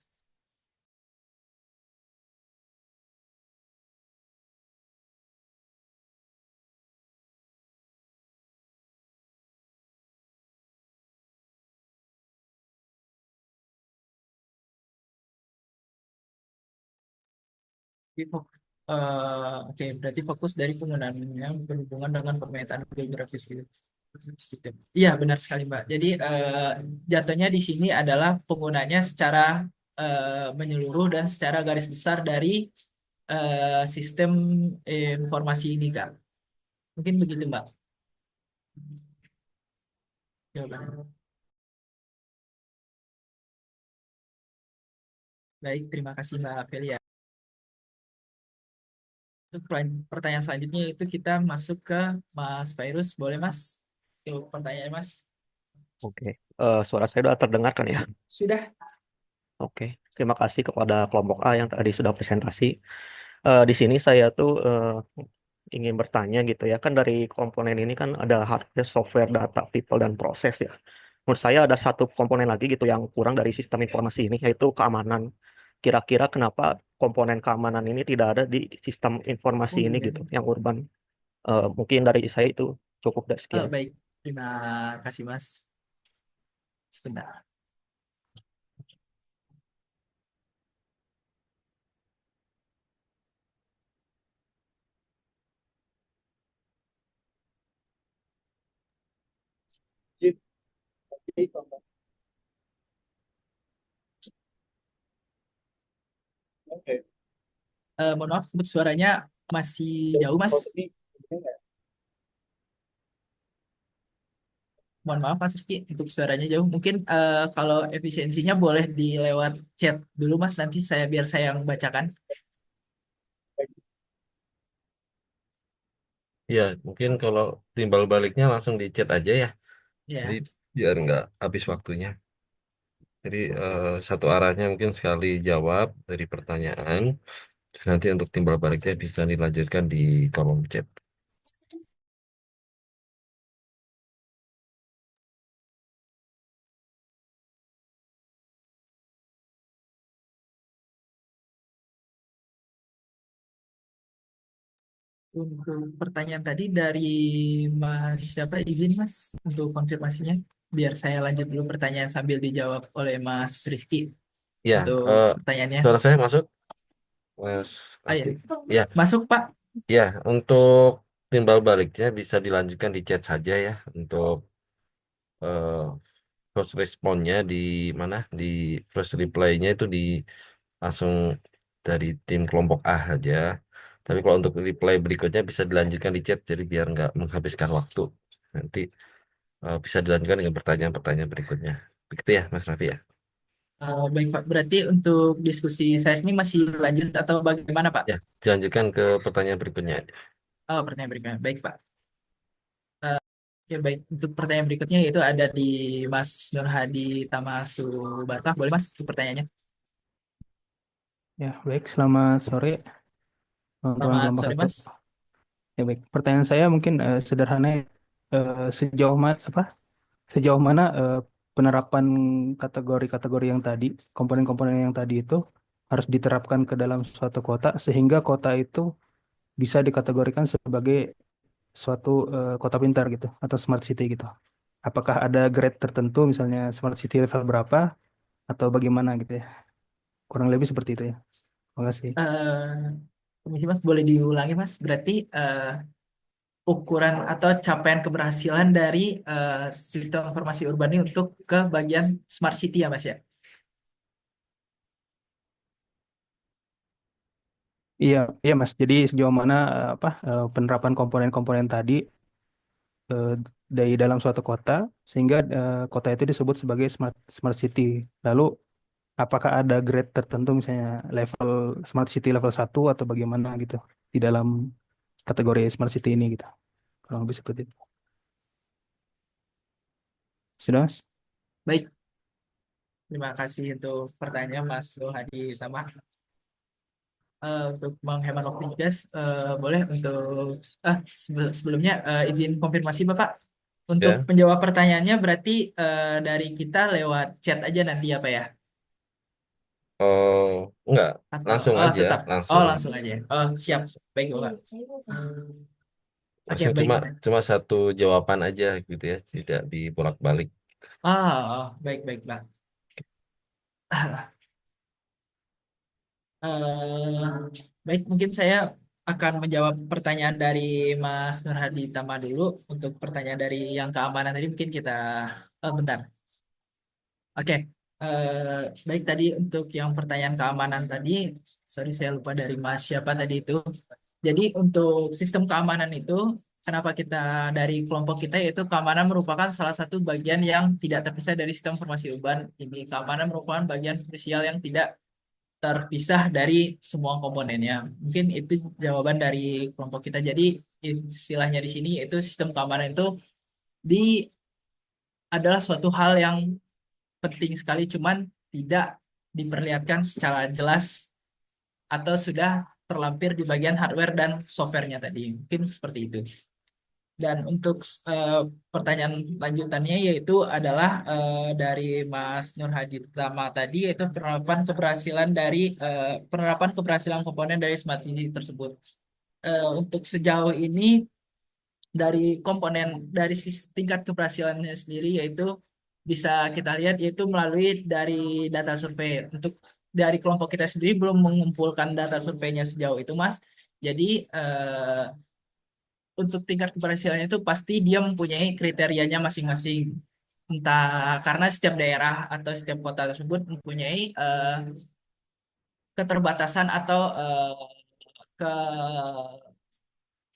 S6: Oke, berarti fokus dari penggunaannya berhubungan dengan pemetaan geografis gitu. Iya, benar sekali, Mbak. Jadi jatuhnya di sini adalah penggunanya secara menyeluruh dan secara garis besar dari sistem informasi ini, Kak. Mungkin begitu, Mbak. Jawabannya. Baik, terima kasih Mbak Velia. Untuk pertanyaan selanjutnya itu kita masuk ke Mas Virus. Boleh, Mas? Yuk, pertanyaannya, Mas.
S9: Oke, suara saya sudah terdengar kan ya?
S6: Sudah.
S9: Oke, terima kasih kepada kelompok A yang tadi sudah presentasi. Di sini saya tuh ingin bertanya gitu ya, kan dari komponen ini kan ada hardware, software, data, people, dan proses ya. Menurut saya ada satu komponen lagi gitu yang kurang dari sistem informasi ini, yaitu keamanan. Kira-kira kenapa komponen keamanan ini tidak ada di sistem informasi
S6: Oh,
S9: ini
S6: iya.
S9: gitu, yang urban? Mungkin dari saya itu cukup dan sekian.
S6: Baik, terima kasih Mas. Sebentar. Mohon maaf, suaranya masih jauh, Mas. Mohon maaf, Mas Rizky, untuk suaranya jauh. Mungkin kalau efisiensinya boleh dilewat chat dulu, Mas. Nanti biar saya yang bacakan.
S1: Ya, mungkin kalau timbal baliknya langsung di chat aja ya. Jadi
S6: Ya.
S1: biar nggak habis waktunya. Jadi satu arahnya mungkin sekali jawab dari pertanyaan. Terus nanti untuk timbal baliknya bisa dilanjutkan di kolom chat.
S6: Untuk pertanyaan tadi dari Mas siapa, izin Mas untuk konfirmasinya, biar saya lanjut dulu pertanyaan sambil dijawab oleh Mas Rizky
S1: Ya,
S6: untuk pertanyaannya.
S1: suara saya masuk, Mas
S6: Ayo,
S1: Raffi? Ya,
S6: masuk Pak.
S1: ya. Untuk timbal baliknya bisa dilanjutkan di chat saja ya. Untuk eh, first responnya di mana? Di first reply-nya itu di langsung dari tim kelompok A aja. Tapi kalau untuk reply berikutnya bisa dilanjutkan di chat, jadi biar nggak menghabiskan waktu. Nanti bisa dilanjutkan dengan pertanyaan-pertanyaan berikutnya. Begitu ya, Mas Raffi ya?
S6: Baik Pak, berarti untuk diskusi saya ini masih lanjut atau bagaimana Pak?
S1: Ya, dilanjutkan ke pertanyaan berikutnya.
S6: Oh, pertanyaan berikutnya. Baik Pak. Ya baik, untuk pertanyaan berikutnya yaitu ada di Mas Nur Hadi Tamasu Barkah. Boleh Mas untuk pertanyaannya?
S3: Ya, baik. Selamat sore, teman-teman
S6: Selamat
S3: kelompok
S6: sore
S3: satu.
S6: Mas.
S3: Ya, baik. Pertanyaan saya mungkin sederhana, sejauh mana sejauh mana penerapan kategori-kategori yang tadi, komponen-komponen yang tadi itu harus diterapkan ke dalam suatu kota sehingga kota itu bisa dikategorikan sebagai suatu kota pintar gitu atau smart city gitu. Apakah ada grade tertentu misalnya smart city level berapa atau bagaimana gitu ya. Kurang lebih seperti itu ya. Terima kasih.
S6: Permisi Mas, boleh diulangi Mas? Berarti ukuran atau capaian keberhasilan dari sistem informasi urban ini untuk ke bagian smart city ya Mas ya?
S3: Iya, iya Mas. Jadi sejauh mana penerapan komponen-komponen tadi eh, dari dalam suatu kota sehingga kota itu disebut sebagai smart city. Lalu apakah ada grade tertentu misalnya level smart city level 1 atau bagaimana gitu di dalam kategori smart city ini gitu. Kurang lebih seperti itu. Sudah Mas?
S6: Baik, terima kasih untuk pertanyaan Mas Nur Hadi Tama. Untuk menghemat waktu juga, boleh untuk sebelumnya izin konfirmasi Bapak. Untuk
S1: Ya,
S6: menjawab pertanyaannya berarti dari kita lewat chat aja nanti ya Pak ya?
S1: oh enggak,
S6: Atau
S1: langsung aja,
S6: tetap? Oh
S1: langsung.
S6: langsung aja. Oh siap. Baik Bapak. Oke
S1: Langsung
S6: baik
S1: cuma
S6: Pak.
S1: cuma satu jawaban aja gitu ya, tidak dibolak-balik.
S6: Baik baik Pak. Eh, Baik, mungkin saya akan menjawab pertanyaan dari Mas Nur Hadi Tama dulu. Untuk pertanyaan dari yang keamanan tadi mungkin kita bentar. Oke. Baik tadi untuk yang pertanyaan keamanan tadi, sorry saya lupa dari Mas siapa tadi itu. Jadi untuk sistem keamanan itu, kenapa kita dari kelompok kita yaitu keamanan merupakan salah satu bagian yang tidak terpisah dari sistem informasi urban. Jadi keamanan merupakan bagian krusial yang tidak terpisah dari semua komponennya. Mungkin itu jawaban dari kelompok kita. Jadi istilahnya di sini yaitu sistem keamanan itu di adalah suatu hal yang penting sekali, cuman tidak diperlihatkan secara jelas atau sudah terlampir di bagian hardware dan softwarenya tadi. Mungkin seperti itu. Dan untuk pertanyaan lanjutannya yaitu adalah dari Mas Nur Hadi Tama tadi yaitu penerapan keberhasilan komponen dari smart city tersebut. Untuk sejauh ini dari komponen dari tingkat keberhasilannya sendiri yaitu bisa kita lihat yaitu melalui dari data survei. Untuk dari kelompok kita sendiri belum mengumpulkan data surveinya sejauh itu, Mas. Jadi untuk tingkat keberhasilannya itu pasti dia mempunyai kriterianya masing-masing. Entah karena setiap daerah atau setiap kota tersebut mempunyai keterbatasan atau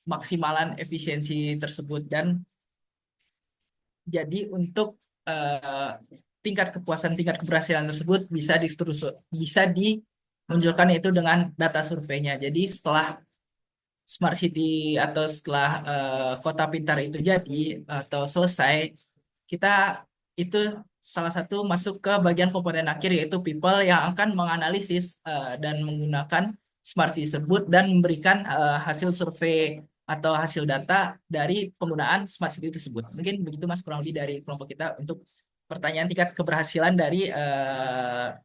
S6: kemaksimalan efisiensi tersebut dan jadi untuk eh, tingkat kepuasan, tingkat keberhasilan tersebut bisa dimunculkan itu dengan data surveinya. Jadi setelah smart city atau setelah kota pintar itu jadi atau selesai, kita itu salah satu masuk ke bagian komponen akhir yaitu people yang akan menganalisis dan menggunakan smart city tersebut dan memberikan hasil survei atau hasil data dari penggunaan smart city tersebut. Mungkin begitu Mas kurang lebih dari kelompok kita untuk pertanyaan tingkat keberhasilan dari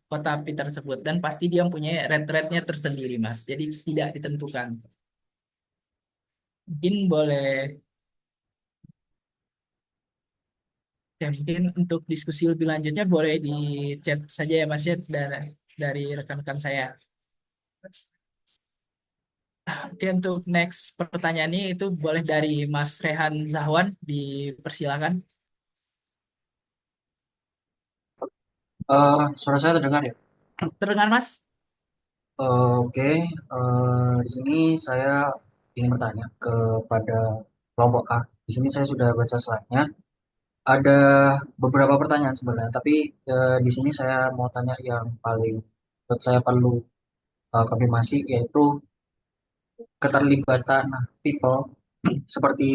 S6: kota pintar tersebut dan pasti dia mempunyai rate-nya tersendiri Mas. Jadi tidak ditentukan. Mungkin boleh, ya mungkin untuk diskusi lebih lanjutnya boleh di chat saja ya Mas ya dari rekan-rekan saya. Oke untuk next pertanyaan ini itu boleh dari Mas Rehan Zahwan dipersilakan.
S10: Suara saya terdengar ya?
S6: Terdengar Mas?
S10: Oke, di sini saya ingin bertanya kepada kelompok A. Di sini saya sudah baca slide-nya. Ada beberapa pertanyaan sebenarnya, tapi di sini saya mau tanya yang paling menurut saya perlu konfirmasi yaitu keterlibatan people seperti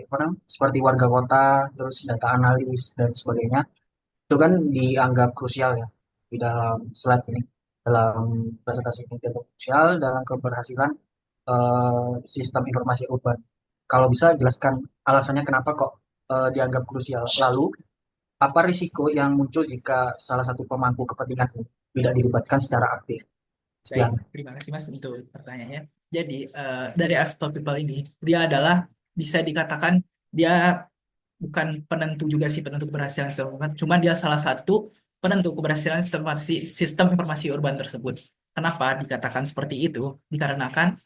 S10: apa namanya, seperti warga kota, terus data analis dan sebagainya. Itu kan dianggap krusial ya di dalam slide ini, dalam presentasi ini dianggap krusial dalam keberhasilan sistem informasi urban. Kalau bisa jelaskan alasannya kenapa kok dianggap krusial. Lalu apa risiko yang muncul jika salah satu pemangku kepentingan ini tidak dilibatkan secara aktif?
S6: Baik,
S10: Sekian.
S6: terima kasih Mas untuk pertanyaannya. Jadi dari aspek people ini, dia adalah bisa dikatakan dia bukan penentu juga sih penentu keberhasilan sistem urban, cuma dia salah satu penentu keberhasilan sistem informasi urban tersebut. Kenapa dikatakan seperti itu? Dikarenakan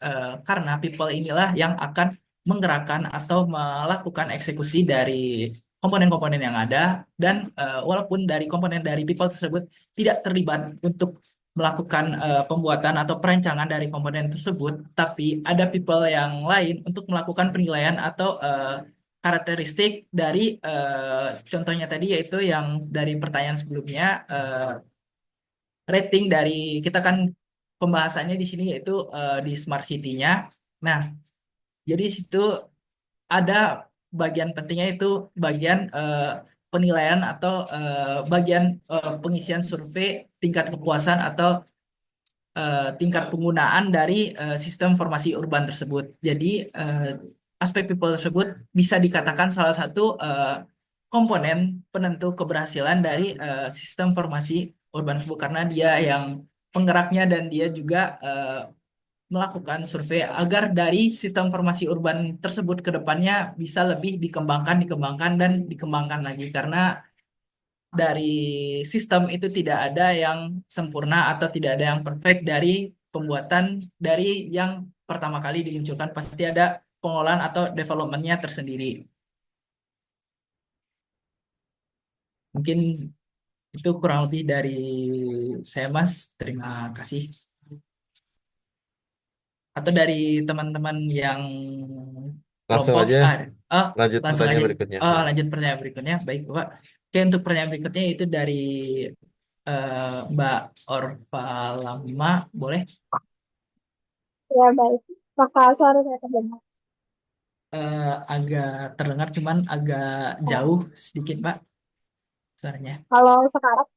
S6: karena people inilah yang akan menggerakkan atau melakukan eksekusi dari komponen-komponen yang ada dan walaupun dari komponen dari people tersebut tidak terlibat untuk melakukan pembuatan atau perancangan dari komponen tersebut, tapi ada people yang lain untuk melakukan penilaian atau karakteristik dari contohnya tadi yaitu yang dari pertanyaan sebelumnya rating dari kita kan pembahasannya di sini yaitu di smart city-nya. Nah, jadi di situ ada bagian pentingnya itu bagian penilaian atau bagian pengisian survei tingkat kepuasan atau tingkat penggunaan dari sistem informasi urban tersebut. Jadi aspek people tersebut bisa dikatakan salah satu komponen penentu keberhasilan dari sistem informasi urban tersebut karena dia yang penggeraknya dan dia juga melakukan survei agar dari sistem informasi urban tersebut ke depannya bisa lebih dikembangkan dan dikembangkan lagi karena dari sistem itu tidak ada yang sempurna atau tidak ada yang perfect dari pembuatan dari yang pertama kali dimunculkan pasti ada pengolahan atau developmentnya tersendiri. Mungkin Itu kurang lebih dari saya, Mas. Terima kasih. Atau dari teman-teman yang
S1: Langsung
S6: kelompok,
S1: aja
S6: oh,
S1: lanjut
S6: langsung
S1: pertanyaan
S6: aja.
S1: berikutnya.
S6: Oh,
S1: Ya.
S6: lanjut pertanyaan berikutnya. Baik, Bapak. Oke, untuk pertanyaan berikutnya itu dari Mbak Orva Lama. Boleh?
S11: Ya, baik. Maka suara saya terdengar.
S6: Agak terdengar, cuman agak
S11: Oh,
S6: jauh sedikit, Mbak, suaranya.
S11: kalau sekarang,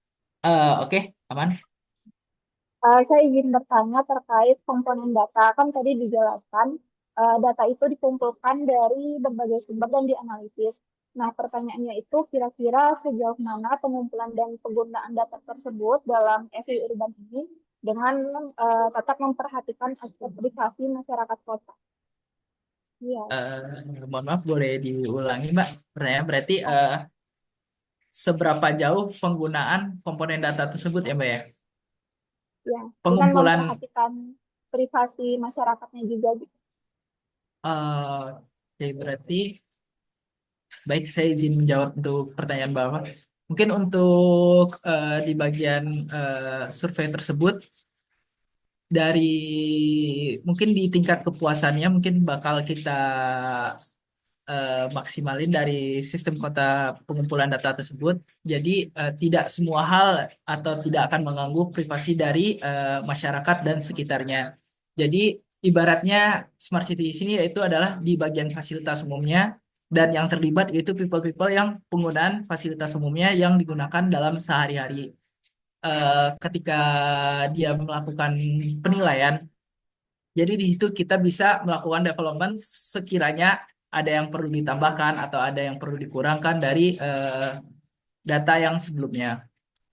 S6: Oke, aman.
S11: saya izin bertanya terkait komponen data. Kan tadi dijelaskan, data itu dikumpulkan dari berbagai sumber dan dianalisis. Nah, pertanyaannya itu kira-kira sejauh mana pengumpulan dan penggunaan data tersebut dalam SI urban ini dengan tetap memperhatikan aspek privasi masyarakat kota. Iya.
S6: Mohon maaf, boleh diulangi, Mbak. Pertanyaan berarti seberapa jauh penggunaan komponen data tersebut ya, Mbak ya?
S11: Ya, dengan
S6: Pengumpulan,
S11: memperhatikan privasi masyarakatnya juga gitu.
S6: oke, berarti baik, saya izin menjawab untuk pertanyaan Bapak. Mungkin untuk di bagian survei tersebut, dari mungkin di tingkat kepuasannya mungkin bakal kita maksimalin dari sistem kota pengumpulan data tersebut. Jadi tidak semua hal atau tidak akan mengganggu privasi dari masyarakat dan sekitarnya. Jadi ibaratnya smart city di sini yaitu adalah di bagian fasilitas umumnya, dan yang terlibat yaitu people-people yang penggunaan fasilitas umumnya yang digunakan dalam sehari-hari. Ketika dia melakukan penilaian, jadi di situ kita bisa melakukan development sekiranya ada yang perlu ditambahkan atau ada yang perlu dikurangkan dari data yang sebelumnya.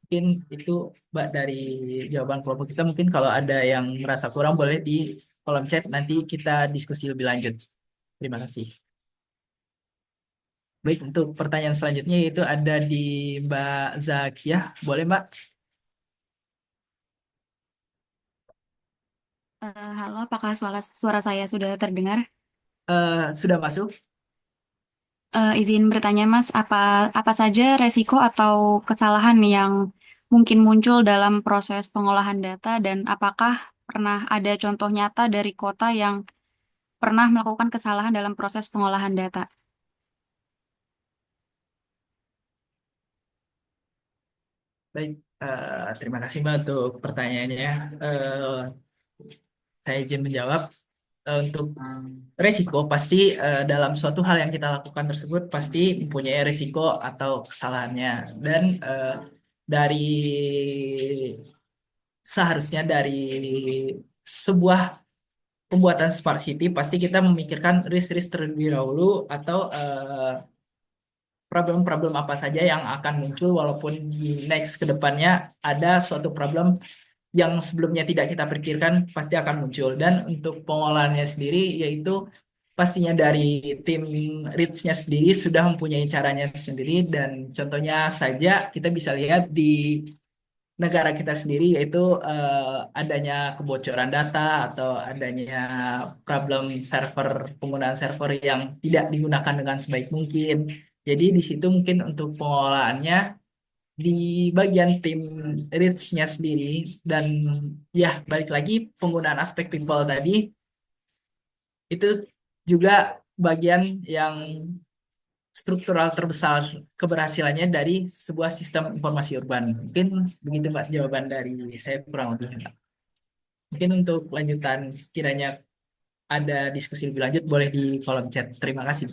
S6: Mungkin itu, Mbak, dari jawaban kelompok kita. Mungkin kalau ada yang merasa kurang boleh di kolom chat, nanti kita diskusi lebih lanjut. Terima kasih. Baik, untuk pertanyaan selanjutnya itu ada di Mbak Zakia. Boleh, Mbak?
S12: Halo, apakah suara saya sudah terdengar?
S6: Sudah masuk?
S12: Izin bertanya, Mas, apa saja resiko atau kesalahan yang mungkin muncul dalam proses pengolahan data, dan apakah pernah ada contoh nyata dari kota yang pernah melakukan kesalahan dalam proses pengolahan data?
S6: Baik, terima kasih, Mbak, untuk pertanyaannya. Eh, saya izin menjawab. Untuk resiko, pasti dalam suatu hal yang kita lakukan tersebut pasti mempunyai resiko atau kesalahannya. Dan dari seharusnya dari sebuah pembuatan smart city pasti kita memikirkan risk-risk terlebih dahulu, atau problem-problem apa saja yang akan muncul walaupun di next ke depannya ada suatu problem yang sebelumnya tidak kita pikirkan pasti akan muncul. Dan untuk pengolahannya sendiri yaitu pastinya dari tim reach-nya sendiri sudah mempunyai caranya sendiri, dan contohnya saja kita bisa lihat di negara kita sendiri yaitu adanya kebocoran data atau adanya problem server, penggunaan server yang tidak digunakan dengan sebaik mungkin. Jadi di situ mungkin untuk pengolahannya di bagian tim reach-nya sendiri, dan ya balik lagi penggunaan aspek people tadi itu juga bagian yang struktural terbesar keberhasilannya dari sebuah sistem informasi urban. Mungkin begitu, Mbak, jawaban dari saya kurang lebih. Mungkin untuk lanjutan sekiranya ada diskusi lebih lanjut boleh di kolom chat. Terima kasih.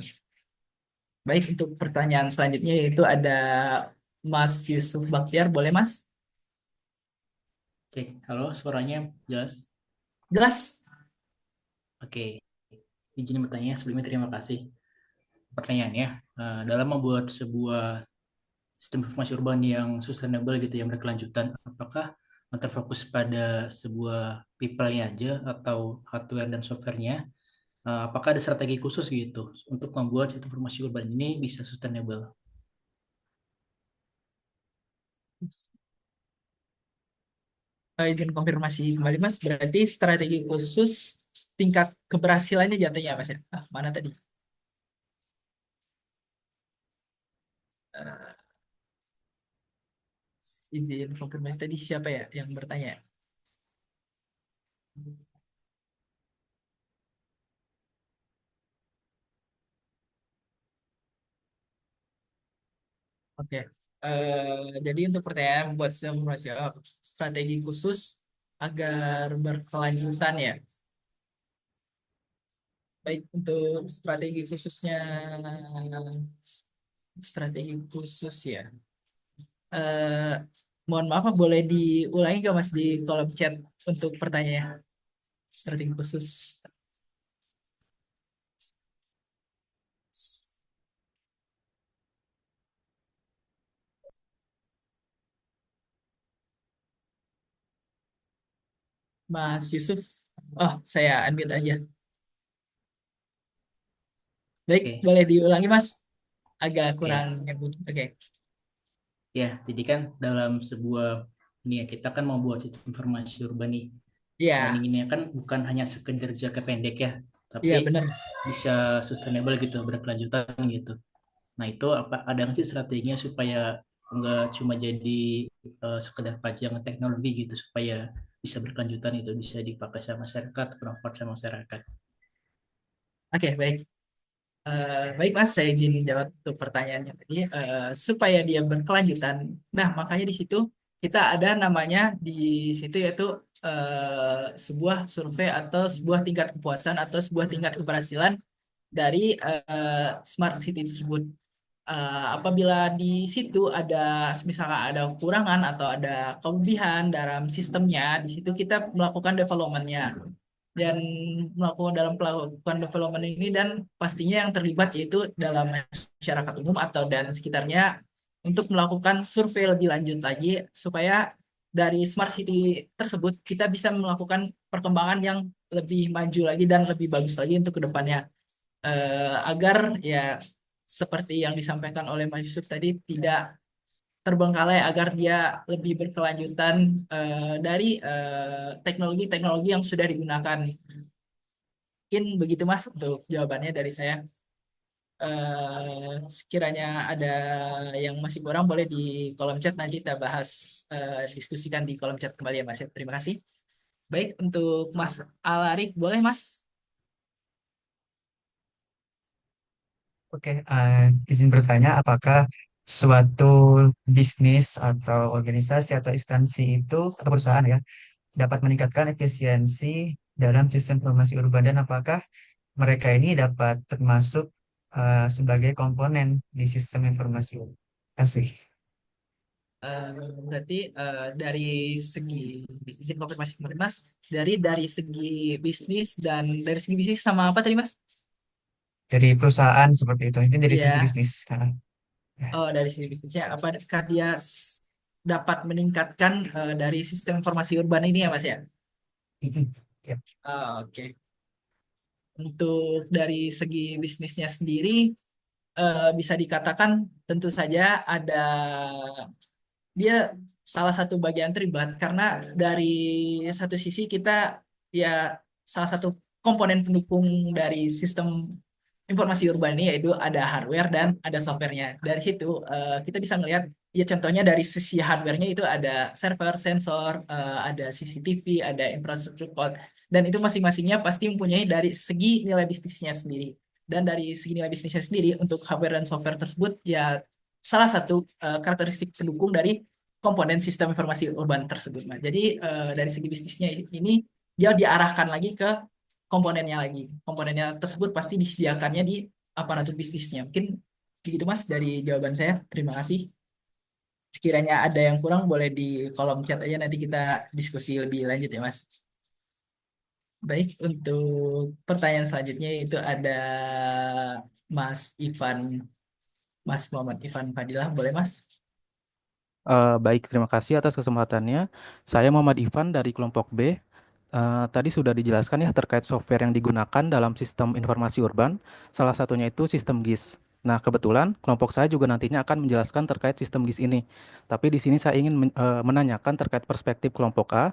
S6: Baik, untuk pertanyaan selanjutnya yaitu ada Mas Yusuf Baktiar. Boleh, Mas?
S13: Oke, halo, suaranya jelas?
S6: Jelas.
S13: Oke, izin bertanya sebelumnya terima kasih. Pertanyaannya, dalam membuat sebuah sistem informasi urban yang sustainable gitu, yang berkelanjutan, apakah terfokus pada sebuah people-nya aja atau hardware dan software-nya? Apakah ada strategi khusus gitu untuk membuat sistem informasi urban ini bisa sustainable?
S6: Izin konfirmasi kembali, Mas. Berarti strategi khusus tingkat keberhasilannya jatuhnya, Mas ya? Mana tadi? Eh, izin konfirmasi tadi siapa ya yang bertanya? Oke. Jadi untuk pertanyaan buat simulasi strategi khusus agar berkelanjutan ya. Baik untuk strategi khusus ya. Eh, Mohon maaf, boleh diulangi nggak Mas di kolom chat untuk pertanyaan strategi khusus Mas Yusuf? Oh, saya unmute aja. Baik,
S13: Oke,
S6: boleh diulangi Mas. Agak kurang
S13: oke.
S6: nyambung. Oke.
S13: Ya, jadi kan dalam sebuah ini ya kita kan mau buat sistem informasi urban nih. Dan
S6: Iya,
S13: inginnya kan bukan hanya sekedar jangka pendek ya, tapi
S6: iya benar.
S13: bisa sustainable gitu, berkelanjutan gitu. Nah, itu apa ada nggak sih strateginya supaya nggak cuma jadi sekedar pajangan teknologi gitu, supaya bisa berkelanjutan itu bisa dipakai sama masyarakat, bermanfaat sama masyarakat.
S6: Oke, baik. Baik Mas, saya izin jawab untuk pertanyaannya tadi. Supaya dia berkelanjutan, nah makanya di situ kita ada namanya di situ yaitu sebuah survei atau sebuah tingkat kepuasan atau sebuah tingkat keberhasilan dari smart city tersebut. Apabila di situ ada misalkan ada kekurangan atau ada kelebihan dalam sistemnya, di situ kita melakukan developmentnya dan melakukan development ini dan pastinya yang terlibat yaitu dalam masyarakat umum atau dan sekitarnya untuk melakukan survei lebih lanjut lagi supaya dari smart city tersebut kita bisa melakukan perkembangan yang lebih maju lagi dan lebih bagus lagi untuk kedepannya. Agar ya seperti yang disampaikan oleh Mas Yusuf tadi tidak terbengkalai agar dia lebih berkelanjutan dari teknologi-teknologi yang sudah digunakan. Mungkin begitu Mas untuk jawabannya dari saya. Sekiranya ada yang masih kurang boleh di kolom chat nanti kita bahas diskusikan di kolom chat kembali ya Mas. Ya. Terima kasih. Baik untuk Mas Alarik boleh Mas?
S14: Oke, izin bertanya, apakah suatu bisnis atau organisasi atau instansi itu atau perusahaan ya dapat meningkatkan efisiensi dalam sistem informasi urban dan apakah mereka ini dapat termasuk sebagai komponen di sistem informasi urban? Terima kasih.
S6: Eh, Berarti dari segi izin konfirmasi kemarin Mas, dari segi bisnis dan dari segi bisnis sama apa tadi Mas?
S14: Dari perusahaan seperti itu dari sisi
S6: Iya,
S14: bisnis. Ya.
S6: oh dari sisi bisnisnya apakah dia dapat meningkatkan dari sistem informasi urban ini ya Mas ya?
S14: Ya.
S6: Oke. Untuk dari segi bisnisnya sendiri bisa dikatakan tentu saja ada dia salah satu bagian terlibat karena dari satu sisi kita ya salah satu komponen pendukung dari sistem informasi urban ini yaitu ada hardware dan ada softwarenya. Dari situ kita bisa melihat ya contohnya dari sisi hardwarenya itu ada server, sensor, ada CCTV, ada infrastruktur cloud dan itu masing-masingnya pasti mempunyai dari segi nilai bisnisnya sendiri. Dan dari segi nilai bisnisnya sendiri untuk hardware dan software tersebut ya salah satu karakteristik pendukung dari komponen sistem informasi urban tersebut, Mas. Jadi dari segi bisnisnya ini dia diarahkan lagi ke komponennya lagi. Komponennya tersebut pasti disediakannya di aparatur bisnisnya. Mungkin begitu Mas dari jawaban saya. Terima kasih. Sekiranya ada yang kurang boleh di kolom chat aja nanti kita diskusi lebih lanjut ya Mas. Baik, untuk pertanyaan selanjutnya itu ada Mas Ivan, Mas Muhammad Ivan Fadilah, boleh Mas?
S3: Baik, terima kasih atas kesempatannya. Saya Muhammad Ivan dari kelompok B. Tadi sudah dijelaskan ya terkait software yang digunakan dalam sistem informasi urban. Salah satunya itu sistem GIS. Nah, kebetulan kelompok saya juga nantinya akan menjelaskan terkait sistem GIS ini. Tapi di sini saya ingin menanyakan terkait perspektif kelompok A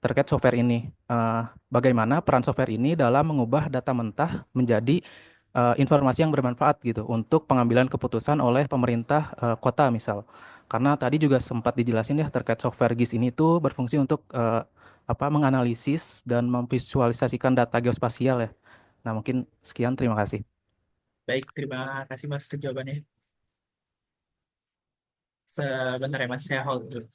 S3: terkait software ini. Bagaimana peran software ini dalam mengubah data mentah menjadi informasi yang bermanfaat gitu untuk pengambilan keputusan oleh pemerintah kota misal. Karena tadi juga sempat dijelasin ya terkait software GIS ini tuh berfungsi untuk menganalisis dan memvisualisasikan data geospasial ya. Nah, mungkin sekian, terima kasih.
S6: Baik, terima kasih Mas untuk jawabannya. Sebentar ya Mas, saya hold dulu.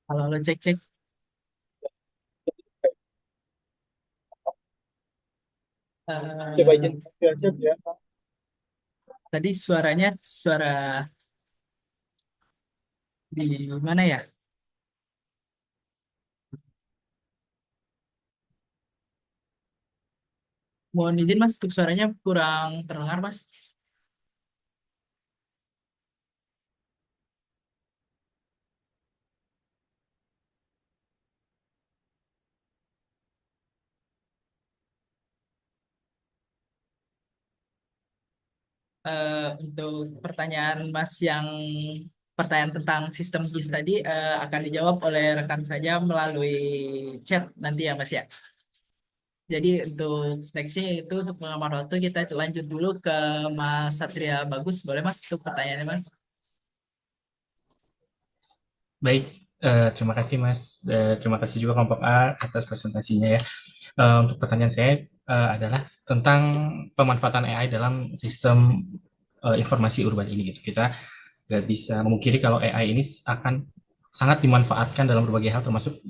S6: Halo, halo, cek, cek. Tadi suaranya suara di mana ya? Mohon izin Mas, untuk suaranya kurang terdengar Mas. Untuk pertanyaan Mas yang pertanyaan tentang sistem GIS tadi akan dijawab oleh rekan saja melalui chat nanti ya Mas ya. Jadi untuk nextnya itu untuk mengamal waktu kita lanjut dulu ke Mas Satria Bagus. Boleh Mas untuk pertanyaannya Mas?
S15: Baik, terima kasih Mas. Terima kasih juga kelompok A atas presentasinya ya. Untuk pertanyaan saya adalah tentang pemanfaatan AI dalam sistem informasi urban ini gitu. Kita nggak bisa memungkiri kalau AI ini akan sangat dimanfaatkan dalam berbagai hal termasuk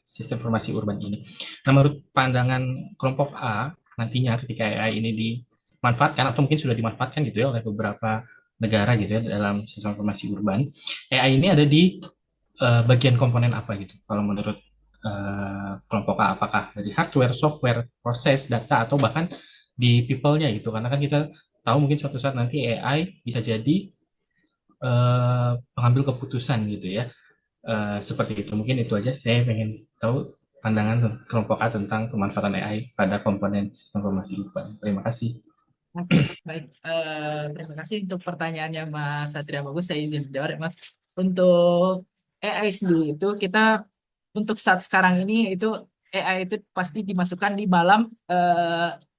S15: sistem informasi urban ini. Nah, menurut pandangan kelompok A, nantinya ketika AI ini dimanfaatkan atau mungkin sudah dimanfaatkan gitu ya oleh beberapa negara gitu ya dalam sistem informasi urban, AI ini ada di bagian komponen apa gitu? Kalau menurut kelompok A, apakah dari hardware, software, proses, data, atau bahkan di people-nya gitu? Karena kan kita tahu mungkin suatu saat nanti AI bisa jadi pengambil keputusan gitu ya. Seperti itu. Mungkin itu aja. Saya pengen tahu pandangan kelompok A tentang pemanfaatan AI pada komponen sistem informasi urban. Terima kasih.
S6: Oke, baik. Terima kasih untuk pertanyaannya Mas Satria Bagus. Saya izin jawab ya Mas. Untuk AI sendiri itu kita untuk saat sekarang ini itu AI itu pasti dimasukkan di dalam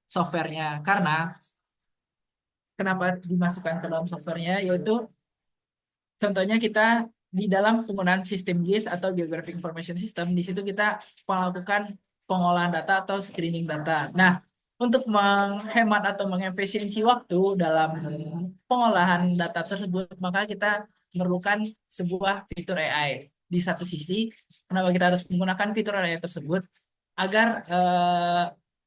S6: softwarenya. Karena kenapa dimasukkan ke dalam softwarenya? Yaitu contohnya kita di dalam penggunaan sistem GIS atau Geographic Information System, di situ kita melakukan pengolahan data atau screening data. Nah, untuk menghemat atau mengefisiensi waktu dalam pengolahan data tersebut, maka kita memerlukan sebuah fitur AI. Di satu sisi, kenapa kita harus menggunakan fitur AI tersebut? Agar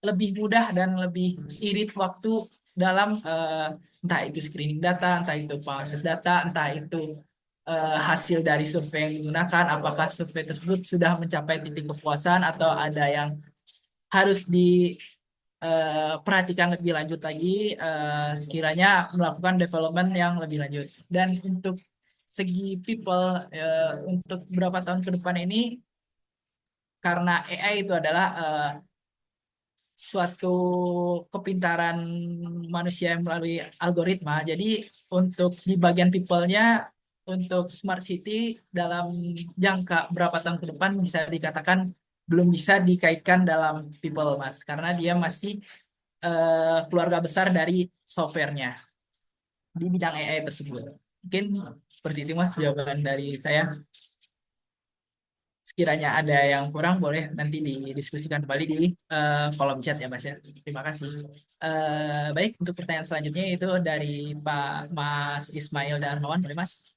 S6: lebih mudah dan lebih irit waktu dalam entah itu screening data, entah itu pengakses data, entah itu hasil dari survei yang digunakan, apakah survei tersebut sudah mencapai titik kepuasan atau ada yang harus diperhatikan lebih lanjut lagi sekiranya melakukan development yang lebih lanjut. Dan untuk segi people untuk beberapa tahun ke depan ini karena AI itu adalah suatu kepintaran manusia yang melalui algoritma. Jadi untuk di bagian people-nya untuk smart city dalam jangka berapa tahun ke depan bisa dikatakan belum bisa dikaitkan dalam people Mas karena dia masih keluarga besar dari softwarenya di bidang AI tersebut. Mungkin seperti itu Mas jawaban dari saya. Sekiranya ada yang kurang boleh nanti didiskusikan kembali di kolom chat ya Mas ya. Terima kasih. Baik untuk pertanyaan selanjutnya itu dari Pak Mas Ismail dan Mawan boleh Mas?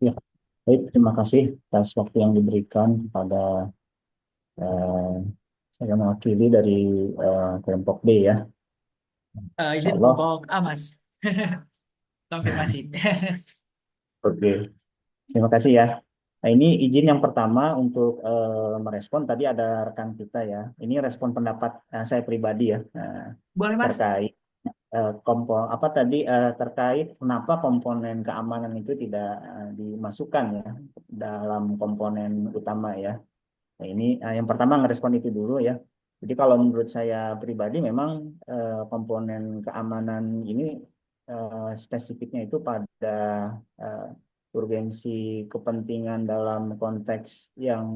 S16: Ya, baik, terima kasih atas waktu yang diberikan kepada eh, saya mewakili dari kelompok D ya. Insya
S6: Izin
S16: Allah,
S6: kelompok A Mas. Konfirmasi.
S16: oke. Terima kasih ya. Nah, ini izin yang pertama untuk merespon tadi ada rekan kita ya. Ini respon pendapat saya pribadi ya
S6: Boleh Mas?
S16: terkait apa tadi terkait kenapa komponen keamanan itu tidak dimasukkan ya dalam komponen utama ya. Nah, ini yang pertama ngerespon itu dulu ya. Jadi kalau menurut saya pribadi memang komponen keamanan ini spesifiknya itu pada eh, urgensi kepentingan dalam konteks yang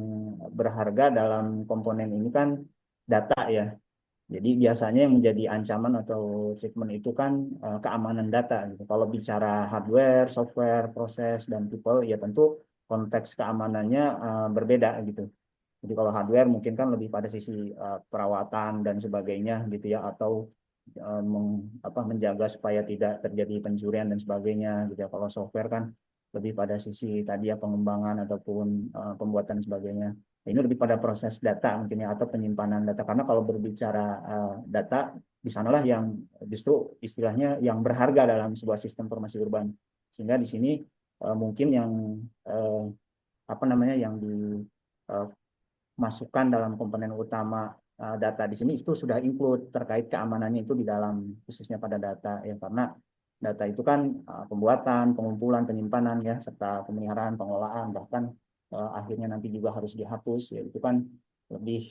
S16: berharga dalam komponen ini kan data ya. Jadi biasanya yang menjadi ancaman atau treatment itu kan keamanan data gitu. Kalau bicara hardware, software, proses, dan people, ya tentu konteks keamanannya berbeda gitu. Jadi kalau hardware mungkin kan lebih pada sisi perawatan dan sebagainya gitu ya, atau menjaga supaya tidak terjadi pencurian dan sebagainya gitu ya. Kalau software kan lebih pada sisi tadi ya pengembangan ataupun pembuatan sebagainya. Nah, ini lebih pada proses data mungkin ya, atau penyimpanan data, karena kalau berbicara data di sanalah yang justru istilahnya yang berharga dalam sebuah sistem informasi urban. Sehingga di sini mungkin yang yang dimasukkan dalam komponen utama data di sini itu sudah include terkait keamanannya itu di dalam, khususnya pada data ya, karena data itu kan pembuatan, pengumpulan, penyimpanan ya, serta pemeliharaan, pengelolaan, bahkan akhirnya nanti juga harus dihapus ya, itu kan lebih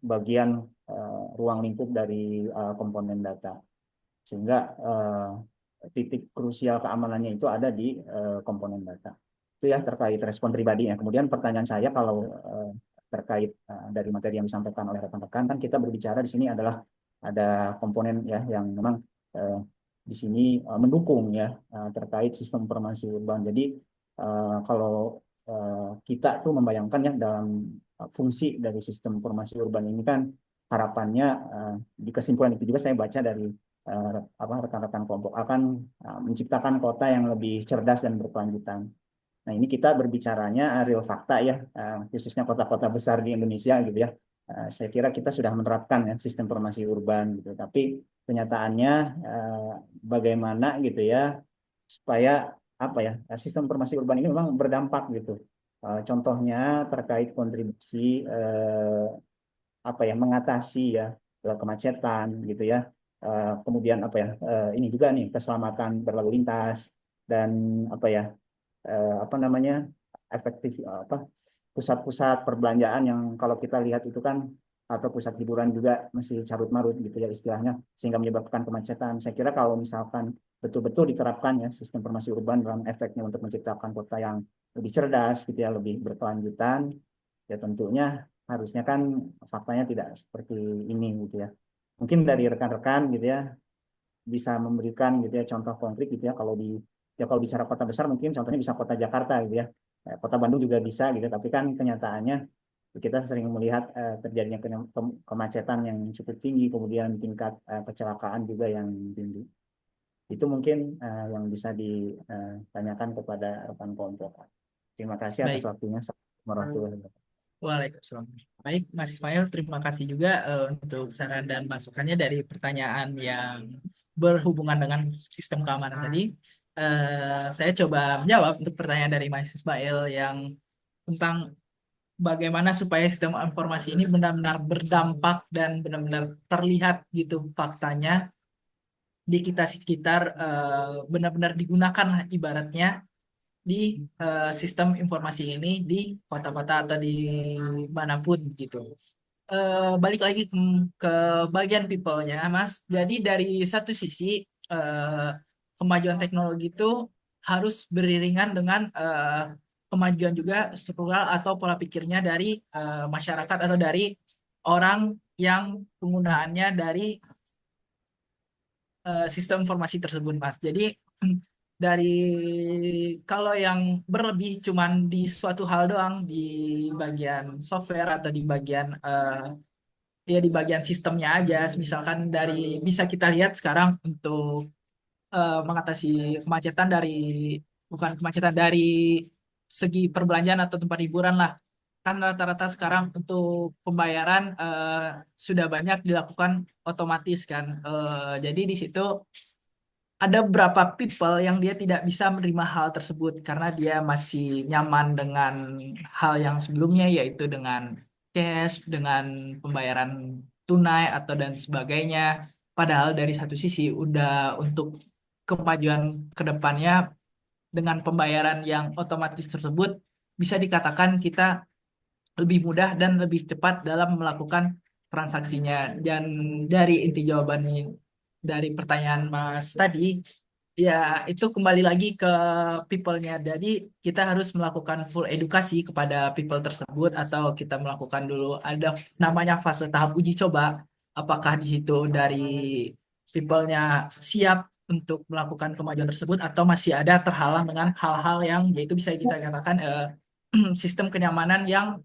S16: bagian ruang lingkup dari komponen data, sehingga titik krusial keamanannya itu ada di komponen data. Itu ya terkait respon pribadi ya. Kemudian pertanyaan saya kalau terkait dari materi yang disampaikan oleh rekan-rekan, kan kita berbicara di sini adalah ada komponen ya yang memang di sini mendukung ya terkait sistem informasi urban. Jadi kalau kita tuh membayangkan ya dalam fungsi dari sistem informasi urban ini kan harapannya di kesimpulan itu juga saya baca dari rekan-rekan kelompok akan menciptakan kota yang lebih cerdas dan berkelanjutan. Nah, ini kita berbicaranya real fakta ya, khususnya kota-kota besar di Indonesia gitu ya. Saya kira kita sudah menerapkan ya sistem informasi urban gitu. Tapi kenyataannya bagaimana gitu ya supaya sistem informasi urban ini memang berdampak gitu. Contohnya terkait kontribusi mengatasi ya kemacetan gitu ya. Kemudian ini juga nih keselamatan berlalu lintas dan efektif pusat-pusat perbelanjaan yang kalau kita lihat itu kan, atau pusat hiburan juga masih carut marut gitu ya istilahnya, sehingga menyebabkan kemacetan. Saya kira kalau misalkan betul-betul diterapkan ya sistem informasi urban dalam efeknya untuk menciptakan kota yang lebih cerdas gitu ya, lebih berkelanjutan, ya tentunya harusnya kan faktanya tidak seperti ini gitu ya. Mungkin dari rekan-rekan gitu ya bisa memberikan gitu ya contoh konkret gitu ya, kalau bicara kota besar mungkin contohnya bisa kota Jakarta gitu ya. Kota Bandung juga bisa gitu, tapi kan kenyataannya kita sering melihat terjadinya kemacetan yang cukup tinggi, kemudian tingkat kecelakaan juga yang tinggi. Itu mungkin yang bisa ditanyakan kepada rekan kelompok. Terima kasih atas
S6: Baik,
S16: waktunya. Assalamualaikum warahmatullahi wabarakatuh.
S6: Waalaikumsalam. Baik, Mas Ismail, terima kasih juga untuk saran dan masukannya dari pertanyaan yang berhubungan dengan sistem keamanan tadi. Saya coba menjawab untuk pertanyaan dari Mas Ismail yang tentang bagaimana supaya sistem informasi ini benar-benar berdampak dan benar-benar terlihat gitu faktanya di kita sekitar, benar-benar digunakan lah ibaratnya di sistem informasi ini di kota-kota atau di manapun gitu. Balik lagi ke bagian people-nya, Mas. Jadi dari satu sisi kemajuan teknologi itu harus beriringan dengan kemajuan juga struktural atau pola pikirnya dari masyarakat atau dari orang yang penggunaannya dari sistem informasi tersebut, Mas. Jadi dari kalau yang berlebih cuman di suatu hal doang di bagian software atau di bagian ya di bagian sistemnya aja, misalkan dari bisa kita lihat sekarang untuk mengatasi kemacetan dari bukan kemacetan dari segi perbelanjaan atau tempat hiburan lah, kan rata-rata sekarang untuk pembayaran sudah banyak dilakukan otomatis kan. Jadi di situ ada beberapa people yang dia tidak bisa menerima hal tersebut karena dia masih nyaman dengan hal yang sebelumnya, yaitu dengan cash, dengan pembayaran tunai atau dan sebagainya. Padahal dari satu sisi udah untuk kemajuan ke depannya dengan pembayaran yang otomatis tersebut bisa dikatakan kita lebih mudah dan lebih cepat dalam melakukan transaksinya. Dan dari inti jawabannya dari pertanyaan Mas tadi, ya itu kembali lagi ke people-nya. Jadi kita harus melakukan full edukasi kepada people tersebut atau kita melakukan dulu ada namanya fase tahap uji coba. Apakah di situ dari people-nya siap untuk melakukan kemajuan tersebut atau masih ada terhalang dengan hal-hal yang yaitu bisa kita katakan sistem kenyamanan yang